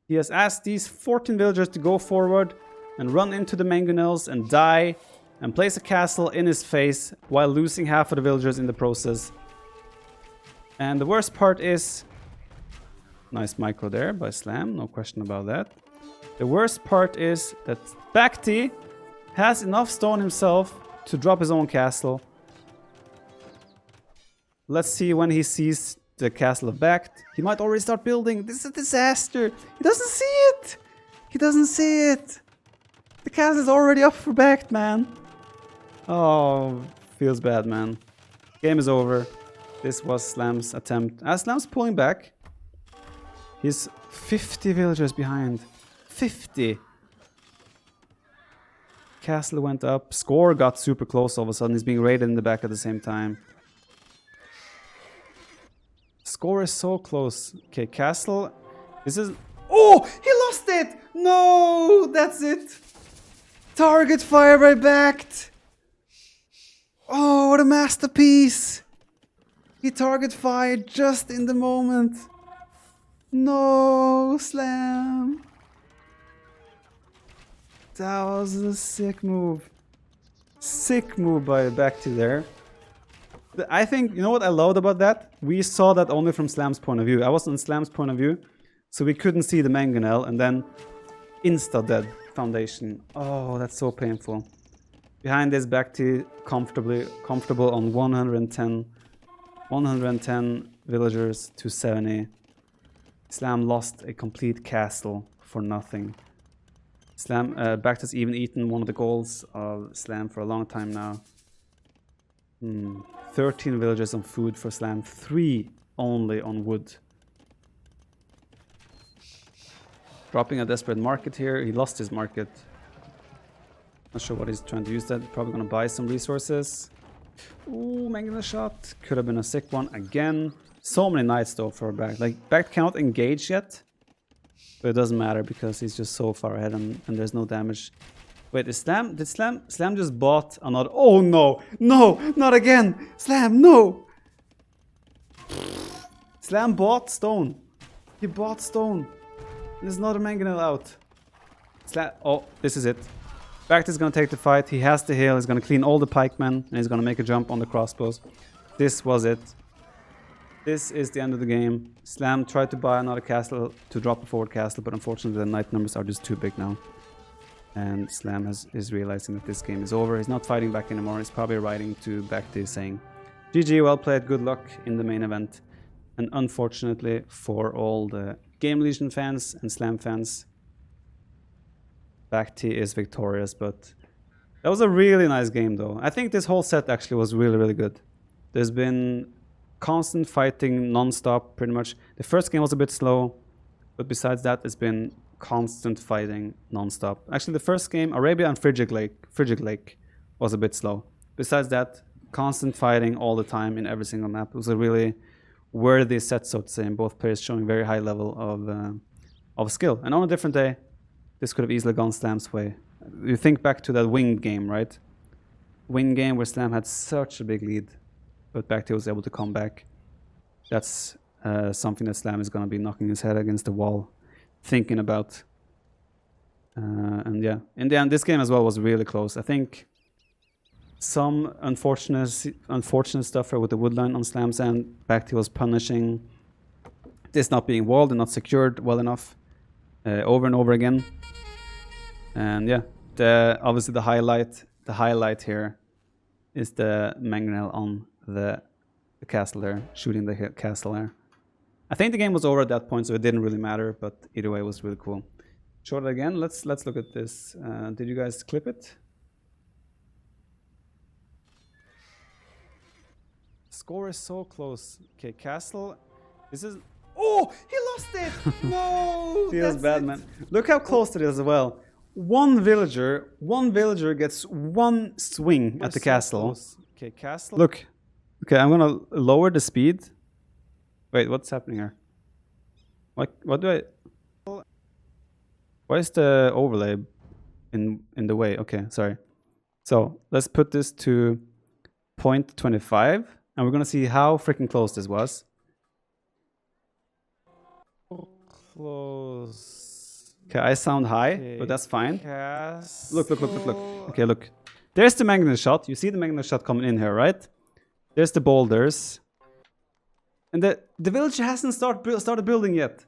He has asked these 14 villagers to go forward and run into the mangonels and die and place a castle in his face while losing half of the villagers in the process. And the worst part is... Nice micro there by Slam, no question about that. The worst part is that BacT has enough stone himself to drop his own castle. Let's see when he sees the castle of BacT. He might already start building. This is a disaster. He doesn't see it. He doesn't see it. The castle is already up for BacT, man. Oh, feels bad, man. Game is over. This was Slam's attempt. As Slam's pulling back, he's 50 villagers behind. 50. Castle went up. Score got super close all of a sudden. He's being raided in the back at the same time. Score is so close. Okay, castle. This is... Oh! He lost it! No! That's it! Target fire by BacT! Oh, what a masterpiece! He target fired just in the moment. No, Slam. That was a sick move. Sick move by BacT there. I think, you know what I loved about that? We saw that only from Slam's point of view. I was on Slam's point of view, so we couldn't see the mangonel, and then insta-dead foundation. Oh, that's so painful. Behind this, BacT comfortable on 110 villagers to 70. Slam lost a complete castle for nothing. BacT has even eaten one of the goals of Slam for a long time now. 13 villagers on food for Slam, 3 only on wood. Dropping a desperate market here. He lost his market. Not sure what he's trying to use that. Probably gonna buy some resources. Ooh, mangonel shot. Could have been a sick one again. So many knights though for BacT. Like, BacT cannot engage yet. But it doesn't matter because he's just so far ahead and there's no damage. Wait, did Slam just bought another... Oh no! No! Not again! Slam, no! Slam bought stone. He bought stone. There's another mangonel out. Oh, this is it. BacT is gonna take the fight. He has the hill. He's gonna clean all the pikemen and he's gonna make a jump on the crossbows. This was it. This is the end of the game. Slam tried to buy another castle to drop a forward castle, but unfortunately the knight numbers are just too big now. And Slam is realizing that this game is over. He's not fighting back anymore. He's probably writing to BacT saying, GG, well played, good luck in the main event. And unfortunately for all the Game Legion fans and Slam fans, BacT is victorious, but That was a really nice game, though. I think this whole set actually was really, really good. There's been constant fighting non-stop, pretty much. The first game was a bit slow, but besides that, it's been constant fighting non-stop. Actually, the first game, Arabia and Frigid Lake was a bit slow. Besides that, constant fighting all the time in every single map. It was a really worthy set, so to say, and both players showing very high level of skill. And on a different day, this could have easily gone Slam's way. You think back to that winged game, right? Winged game where Slam had such a big lead, but BacT was able to come back. That's something that Slam is going to be knocking his head against the wall, thinking about. And yeah, in the end, this game as well was really close. I think some unfortunate stuff with the woodline on Slam's end. BacT was punishing this not being walled and not secured well enough over and over again. And yeah, obviously the highlight here is the mangonel on the castle there, shooting the castle there. I think the game was over at that point, so it didn't really matter, but either way, it was really cool. Show it again. Let's look at this. Did you guys clip it? Score is so close. Okay, castle. This is. Oh, he lost it! No, feels bad, man. Look how close it is as well. One villager gets one swing at the castle. Okay, castle. Look. Okay, I'm gonna lower the speed. Wait, what's happening here? What do I? Why is the overlay in the way? Okay, sorry. So let's put this to 0.25, and we're gonna see how freaking close this was. Close. Okay, I sound high, but that's fine. Look. Okay, look. There's the magnet shot. You see the magnet shot coming in here, right? There's the boulders. And the villager hasn't started building yet.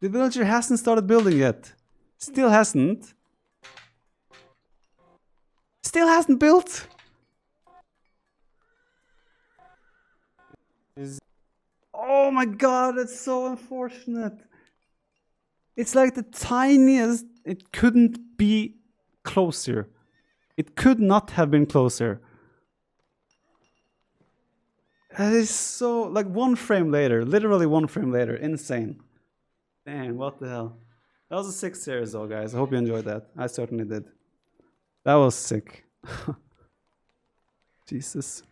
The villager hasn't started building yet. Still hasn't. Still hasn't built. Oh my god, it's so unfortunate. It's like the tiniest. It couldn't be closer. It could not have been closer. That is so, like 1 frame later, literally 1 frame later, insane. Damn, what the hell. That was a sick series though, guys. I hope you enjoyed that. I certainly did. That was sick. Jesus.